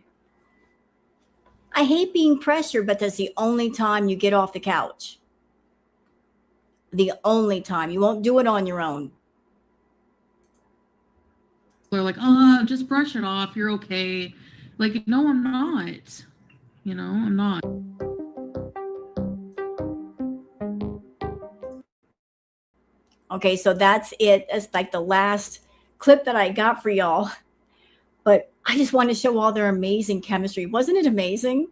I hate being pressured, but that's the only time you get off the couch. The only time. You won't do it on your own. They're like, oh, just brush it off. You're okay. Like, no, I'm not. You know, I'm not. Okay, so that's it. That's like the last clip that I got for y'all. But I just want to show all their amazing chemistry. Wasn't it amazing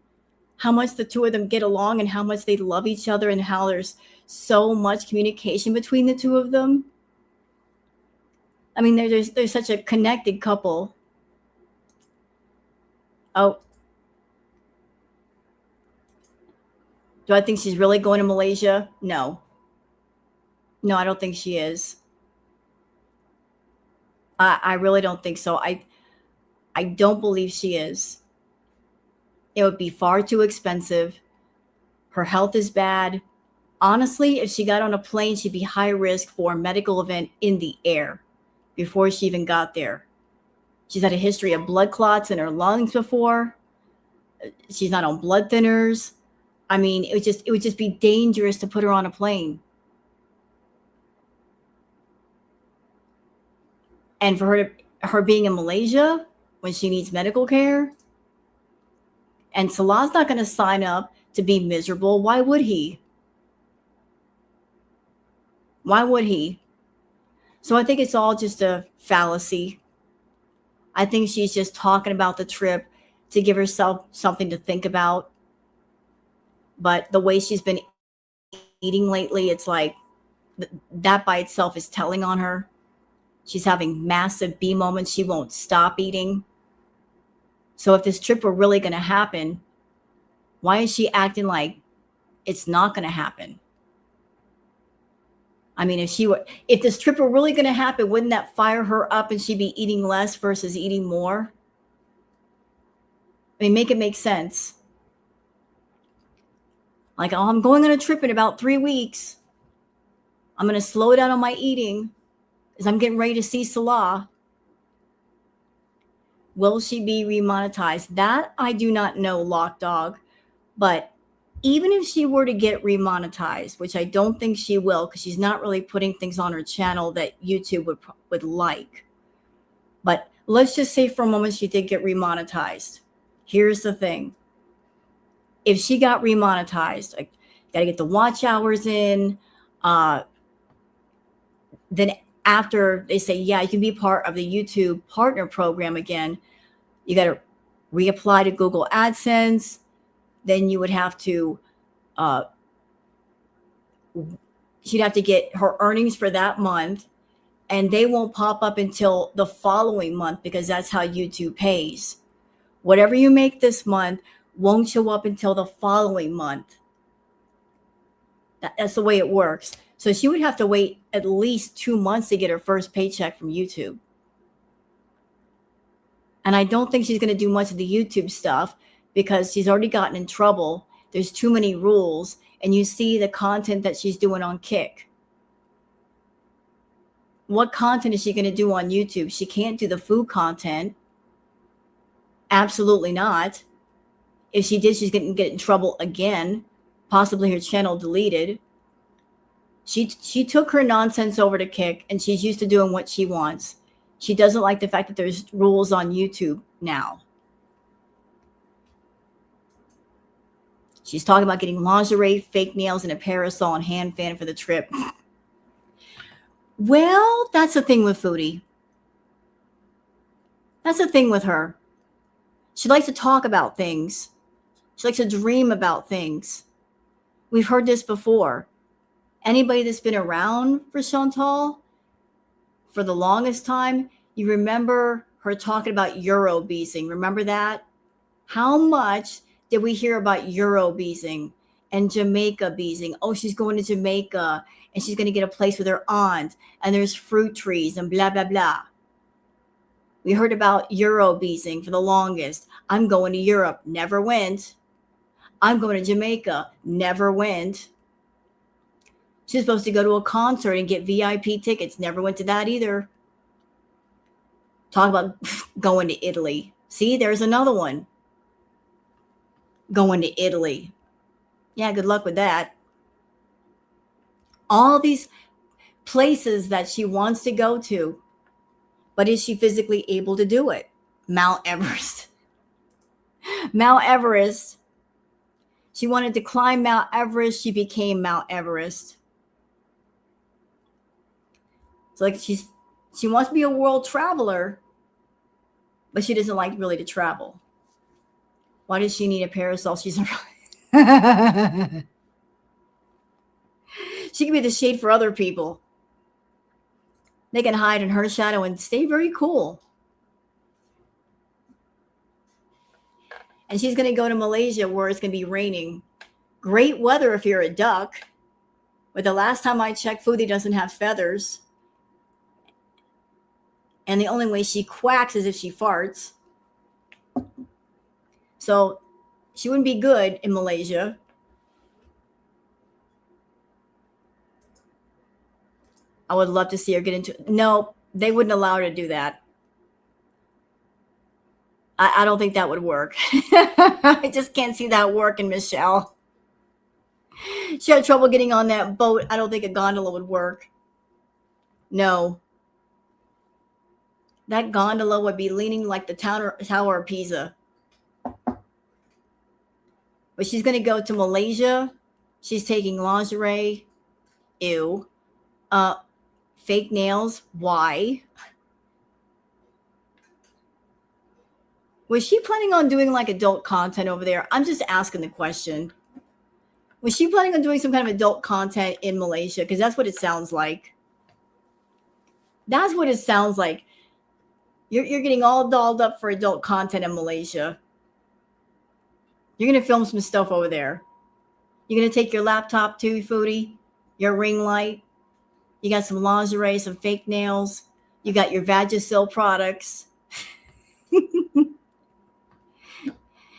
how much the two of them get along and how much they love each other and how there's so much communication between the two of them? I mean, there's such a connected couple. Oh. Do I think she's really going to Malaysia? No. No, I don't think she is. I really don't think so. I don't believe she is. It would be far too expensive. Her health is bad. Honestly, if she got on a plane, she'd be high risk for a medical event in the air before she even got there. She's had a history of blood clots in her lungs before. She's not on blood thinners. I mean, it would just be dangerous to put her on a plane. And for her being in Malaysia when she needs medical care, and Salah's not going to sign up to be miserable. Why would he? Why would he? So I think it's all just a fallacy. I think she's just talking about the trip to give herself something to think about. But the way she's been eating lately, it's like that by itself is telling on her. She's having massive B moments. She won't stop eating. So if this trip were really going to happen, why is she acting like it's not going to happen? I mean, if this trip were really going to happen, wouldn't that fire her up and she'd be eating less versus eating more? I mean, make it make sense. Like, oh, I'm going on a trip in about 3 weeks. I'm going to slow down on my eating as I'm getting ready to see Salah. Will she be remonetized? That I do not know, Lock Dog. But even if she were to get remonetized, which I don't think she will, because she's not really putting things on her channel that YouTube would like. But let's just say for a moment she did get remonetized. Here's the thing. If she got remonetized, like, got to get the watch hours in. Then after they say, yeah, you can be part of the YouTube partner program again, you got to reapply to Google AdSense. Then you would have to, she'd have to get her earnings for that month, and they won't pop up until the following month because that's how YouTube pays. Whatever you make this month won't show up until the following month. That's the way it works. So she would have to wait at least 2 months to get her first paycheck from YouTube. And I don't think she's going to do much of the YouTube stuff because she's already gotten in trouble. There's too many rules. And you see the content that she's doing on Kick. What content is she going to do on YouTube? She can't do the food content. Absolutely not. If she did, she's going to get in trouble again, possibly her channel deleted. She took her nonsense over to Kick, and she's used to doing what she wants. She doesn't like the fact that there's rules on YouTube now. She's talking about getting lingerie, fake nails, and a parasol and hand fan for the trip. Well, that's the thing with Foodie. That's the thing with her. She likes to talk about things. She likes to dream about things. We've heard this before. Anybody that's been around for Chantal for the longest time, you remember her talking about Euro beezing. Remember that? How much did we hear about Euro beezing and Jamaica beezing? Oh, she's going to Jamaica and she's going to get a place with her aunt and there's fruit trees and blah, blah, blah. We heard about Euro beezing for the longest. I'm going to Europe. Never went. I'm going to Jamaica. Never went. She's supposed to go to a concert and get VIP tickets. Never went to that either. Talk about going to Italy. See, there's another one. Going to Italy. Yeah, good luck with that. All these places that she wants to go to, but is she physically able to do it? Mount Everest. Mount Everest. She wanted to climb Mount Everest. She became Mount Everest. It's like she wants to be a world traveler, but she doesn't like really to travel. Why does she need a parasol? She's a she can be the shade for other people. They can hide in her shadow and stay very cool. And she's going to go to Malaysia where it's going to be raining. Great weather if you're a duck. But the last time I checked, Foodie doesn't have feathers. And the only way she quacks is if she farts. So she wouldn't be good in Malaysia. I would love to see her get into it. No, they wouldn't allow her to do that. I don't think that would work. I just can't see that working, Michelle. She had trouble getting on that boat. I don't think a gondola would work. No. That gondola would be leaning like the Tower of Pisa. But she's going to go to Malaysia. She's taking lingerie. Ew. Fake nails. Why? Was she planning on doing like adult content over there? I'm just asking the question. Was she planning on doing some kind of adult content in Malaysia? Because that's what it sounds like. That's what it sounds like. You're getting all dolled up for adult content in Malaysia. You're going to film some stuff over there. You're going to take your laptop too, Foodie, your ring light. You got some lingerie, some fake nails. You got your Vagisil products.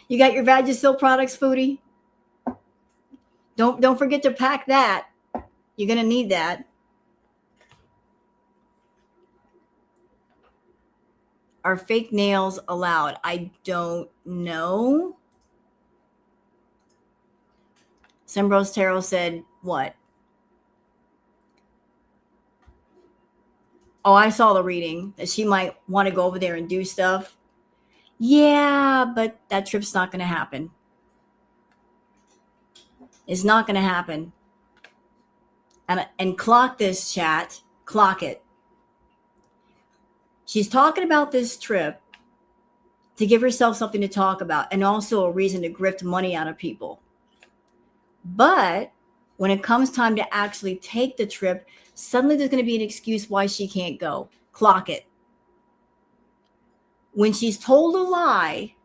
You got your Vagisil products, Foodie. Don't forget to pack that. You're going to need that. Are fake nails allowed? I don't know. Sembros Tarot said what? Oh, I saw the reading that she might want to go over there and do stuff. Yeah, but that trip's not going to happen. It's not going to happen. And clock this, chat. Clock it. She's talking about this trip to give herself something to talk about and also a reason to grift money out of people. But when it comes time to actually take the trip, suddenly there's going to be an excuse why she can't go. Clock it. When she's told a lie,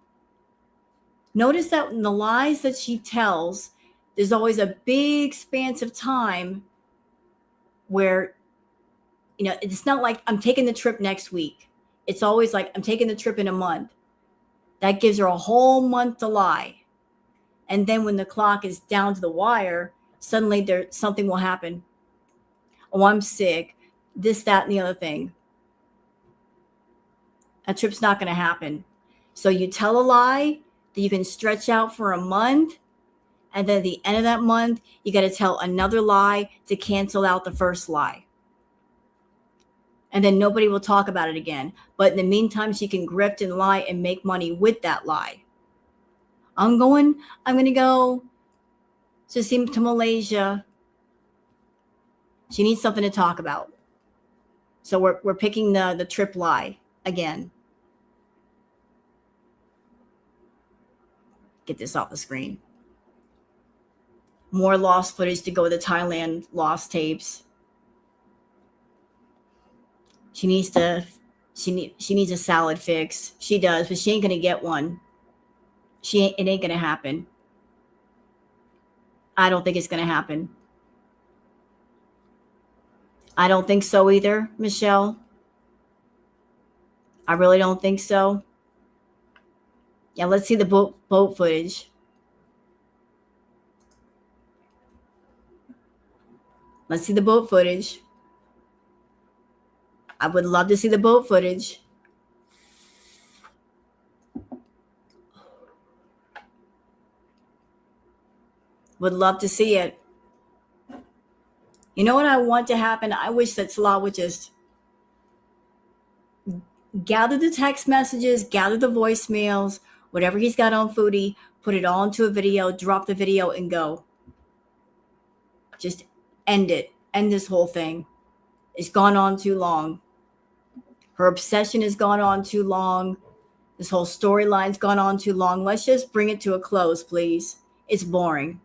notice that in the lies that she tells, there's always a big span of time where, it's not like I'm taking the trip next week. It's always like I'm taking the trip in a month. That gives her a whole month to lie. And then when the clock is down to the wire, suddenly something will happen. Oh, I'm sick. This, that, and the other thing. That trip's not going to happen. So you tell a lie, that you can stretch out for a month. And then at the end of that month, you got to tell another lie to cancel out the first lie. And then nobody will talk about it again. But in the meantime, she can grift and lie and make money with that lie. I'm going to go to Malaysia. She needs something to talk about. So we're picking the trip lie again. Get this off the screen. More lost footage to go with the Thailand lost tapes. She needs a salad fix. She does, but she ain't gonna get one. It ain't gonna happen. I don't think it's gonna happen. I don't think so either, Michelle. I really don't think so. Yeah, let's see the boat footage. Let's see the boat footage. I would love to see the boat footage. Would love to see it. You know what I want to happen? I wish that Salah would just gather the text messages, gather the voicemails, whatever he's got on Foodie, put it all into a video, drop the video and go. Just end it. End this whole thing. It's gone on too long. Her obsession has gone on too long. This whole storyline's gone on too long. Let's just bring it to a close, please. It's boring.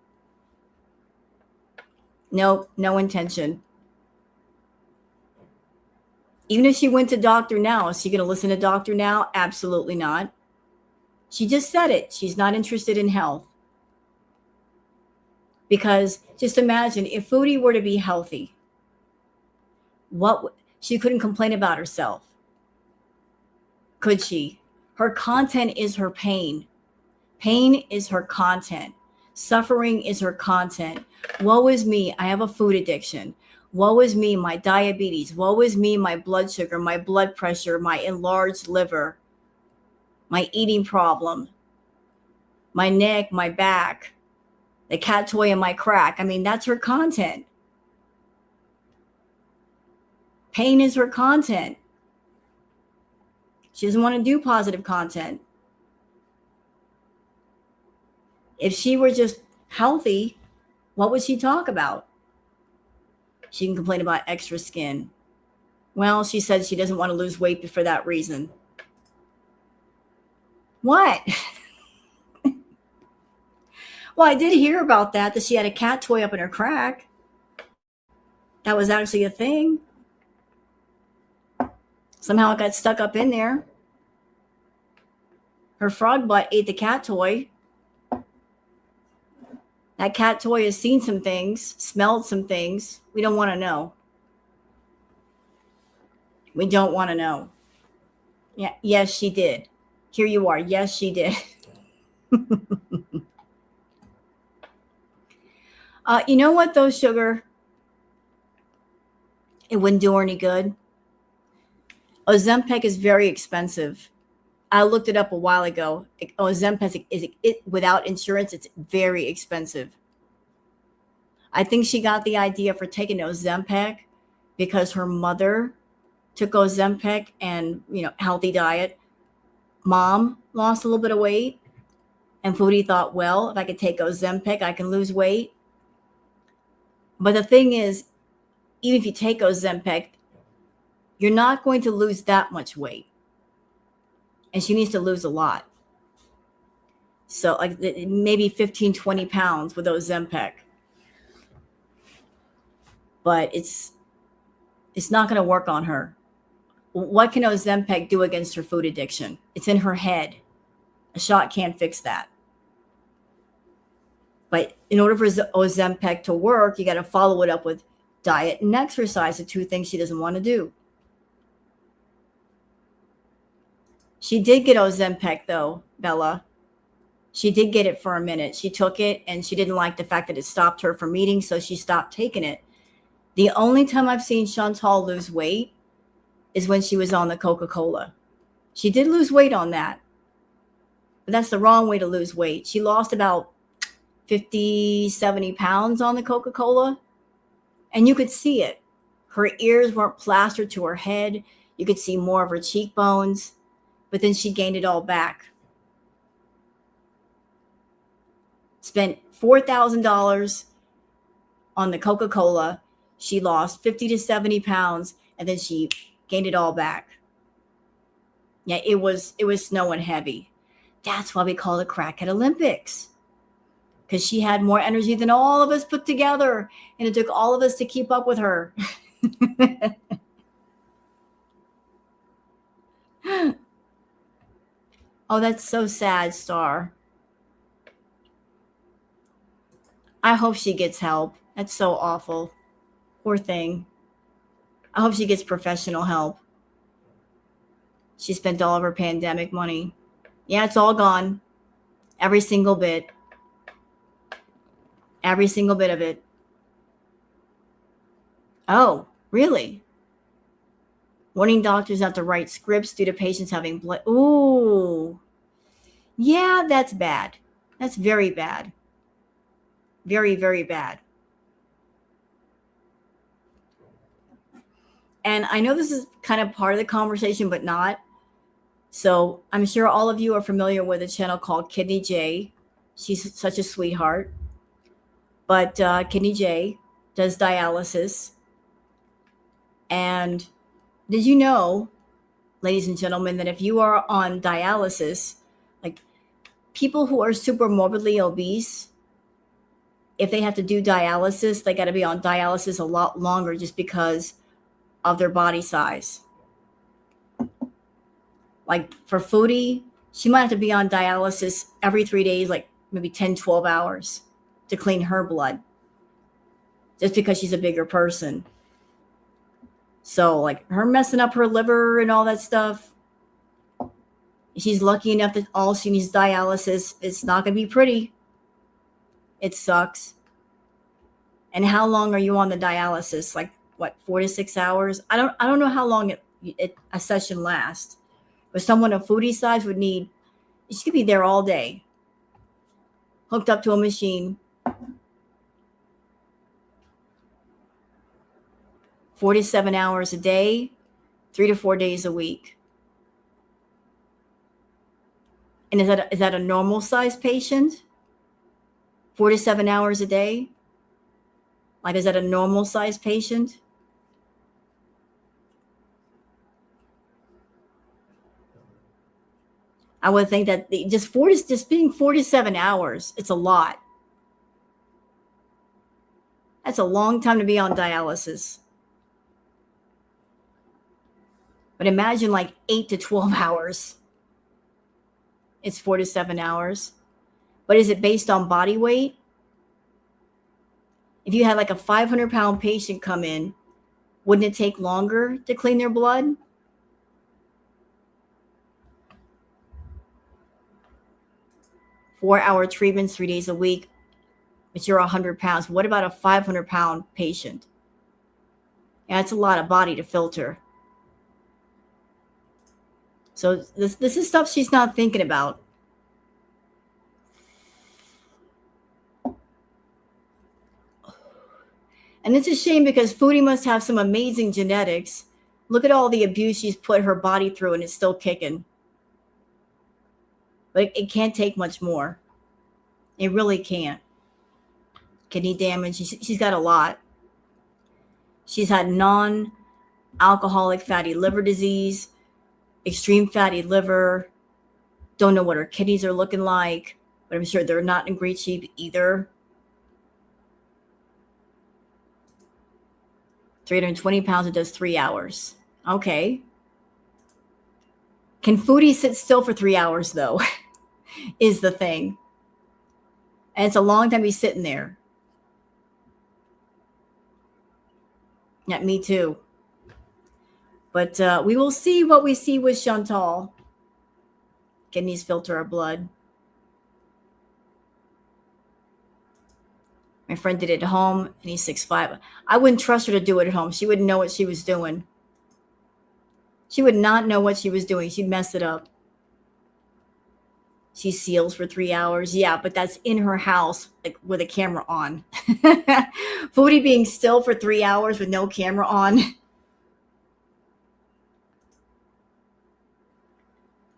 Nope, no intention. Even if she went to Dr. Now, is she going to listen to Dr. Now? Absolutely not. She just said it. She's not interested in health. Because just imagine if Foodie were to be healthy, she couldn't complain about herself. Could she? Her content is her pain. Pain is her content. Suffering is her content. Woe is me, I have a food addiction. Woe is me, my diabetes. Woe is me, my blood sugar, my blood pressure, my enlarged liver, my eating problem, my neck, my back, the cat toy in my crack. I mean, that's her content. Pain is her content. She doesn't want to do positive content. If she were just healthy, what would she talk about? She can complain about extra skin. Well, she said she doesn't want to lose weight for that reason. What? Well, I did hear about that she had a cat toy up in her crack. That was actually a thing. Somehow it got stuck up in there. Her frog butt ate the cat toy. That cat toy has seen some things, smelled some things. We don't want to know. We don't want to know. Yeah, yes, she did. Here you are. Yes, she did. You know what, though, sugar? It wouldn't do her any good. Ozempic is very expensive. I looked it up a while ago. Ozempic is without insurance. It's very expensive. I think she got the idea for taking Ozempic because her mother took Ozempic and, healthy diet. Mom lost a little bit of weight. And Foodie thought, well, if I could take Ozempic, I can lose weight. But the thing is, even if you take Ozempic, you're not going to lose that much weight. And she needs to lose a lot. So like maybe 15, 20 pounds with Ozempic. But it's not going to work on her. What can Ozempic do against her food addiction? It's in her head. A shot can't fix that. But in order for Ozempic to work, you got to follow it up with diet and exercise, the two things she doesn't want to do. She did get Ozempic, though, Bella. She did get it for a minute. She took it, and she didn't like the fact that it stopped her from eating, so she stopped taking it. The only time I've seen Chantal lose weight is when she was on the Coca-Cola. She did lose weight on that. But that's the wrong way to lose weight. She lost about 50, 70 pounds on the Coca-Cola, and you could see it. Her ears weren't plastered to her head. You could see more of her cheekbones, but then she gained it all back. Spent $4,000 on the Coca-Cola. She lost 50 to 70 pounds, and then she gained it all back. Yeah, it was snowing heavy. That's why we call it Crackhead Olympics. Because she had more energy than all of us put together, and it took all of us to keep up with her. Oh, that's so sad, Star. I hope she gets help. That's so awful. Poor thing. I hope she gets professional help. She spent all of her pandemic money. Yeah, it's all gone. Every single bit. Every single bit of it. Oh, really? Warning doctors not to write scripts due to patients having blood. Ooh. Yeah, that's bad. That's very bad. Very, very bad. And I know this is kind of part of the conversation, but not. So I'm sure all of you are familiar with a channel called Kidney J. She's such a sweetheart. But Kidney J does dialysis. And did you know, ladies and gentlemen, that if you are on dialysis, like people who are super morbidly obese, if they have to do dialysis, they got to be on dialysis a lot longer just because of their body size. Like for Foodie, she might have to be on dialysis every 3 days, like maybe 10, 12 hours to clean her blood just because she's a bigger person. So like her messing up her liver and all that stuff, she's lucky enough that all she needs is dialysis. It's not going to be pretty. It sucks. And how long are you on the dialysis? Like what, 4 to 6 hours? I don't know how long a session lasts. But someone of Foodie size would need, she could be there all day, hooked up to a machine, 47 hours a day, 3 to 4 days a week. And is that a normal size patient? 47 hours a day? Like, is that a normal size patient? I would think that just being 47 hours, it's a lot. That's a long time to be on dialysis. But imagine like 8 to 12 hours. It's 4 to 7 hours. But is it based on body weight? If you had like a 500-pound patient come in, wouldn't it take longer to clean their blood? Four-hour treatments, 3 days a week, but you're 100 pounds. What about a 500-pound patient? Yeah, it's a lot of body to filter. So this is stuff she's not thinking about. And it's a shame because Foodie must have some amazing genetics. Look at all the abuse she's put her body through and it's still kicking. But it can't take much more. It really can't. Kidney damage, she's got a lot. She's had non-alcoholic fatty liver disease, extreme fatty liver. Don't know what her kidneys are looking like, but I'm sure they're not in great shape either. 320 pounds, it does 3 hours. Okay. Can Foodie sit still for 3 hours, though, is the thing. And it's a long time he's sitting there. Yeah, me too. But we will see what we see with Chantal. Kidneys filter our blood. My friend did it at home, and he's 6'5". I wouldn't trust her to do it at home. She wouldn't know what she was doing. She would not know what she was doing. She'd mess it up. She seals for 3 hours. Yeah, but that's in her house, like with a camera on. Foodie being still for 3 hours with no camera on.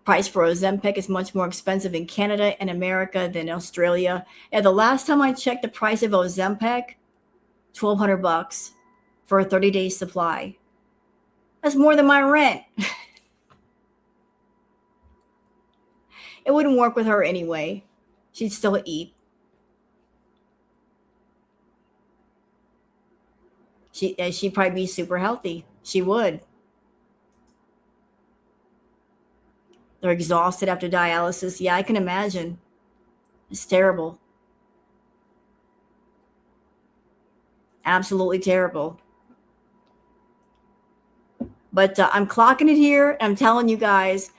Price for Ozempic is much more expensive in Canada and America than Australia. Yeah, the last time I checked the price of Ozempic, $1,200 for a 30-day supply. That's more than my rent. It wouldn't work with her anyway. She'd still eat. She'd probably be super healthy. She would. They're exhausted after dialysis. Yeah, I can imagine. It's terrible. Absolutely terrible. But I'm clocking it here. I'm telling you guys,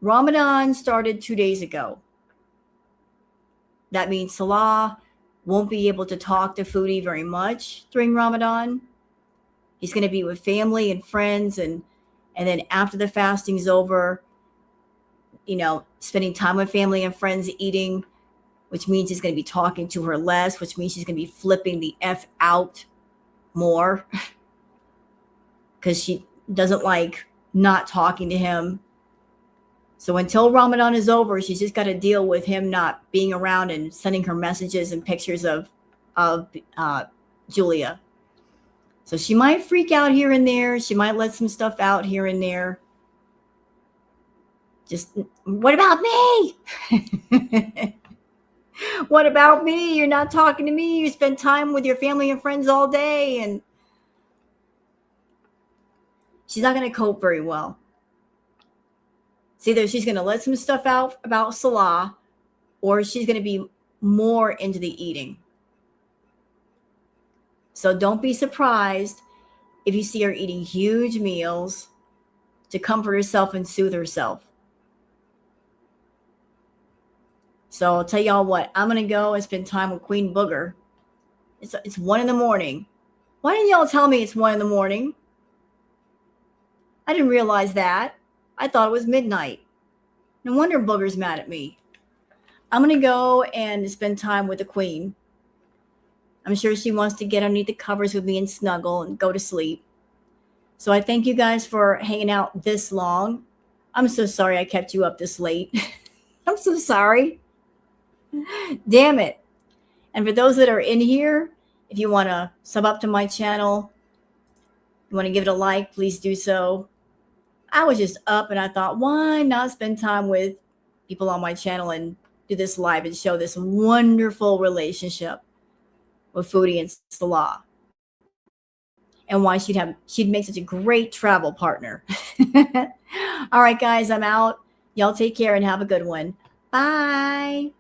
Ramadan started 2 days ago. That means Salah won't be able to talk to Foodie very much during Ramadan. He's going to be with family and friends, and then after the fasting's over, you know, spending time with family and friends, eating, which means he's going to be talking to her less, which means she's going to be flipping the F out more because she doesn't like not talking to him. So until Ramadan is over, she's just got to deal with him not being around and sending her messages and pictures of Julia. So she might freak out here and there. She might let some stuff out here and there. Just, what about me? What about me? You're not talking to me. You spend time with your family and friends all day. And she's not going to cope very well. It's either she's going to let some stuff out about Salah, or she's going to be more into the eating. So don't be surprised if you see her eating huge meals to comfort herself and soothe herself. So I'll tell y'all what, I'm going to go and spend time with Queen Booger. It's 1 a.m. Why didn't y'all tell me it's 1 a.m? I didn't realize that. I thought it was midnight. No wonder Booger's mad at me. I'm going to go and spend time with the Queen. I'm sure she wants to get underneath the covers with me and snuggle and go to sleep. So I thank you guys for hanging out this long. I'm so sorry I kept you up this late. I'm so sorry. Damn it. And for those that are in here, if you want to sub up to my channel, you want to give it a like, please do so. I was just up and I thought, why not spend time with people on my channel and do this live and show this wonderful relationship with Foodie and Salah, and why she'd make such a great travel partner. All right, guys, I'm out. Y'all take care and have a good one. Bye.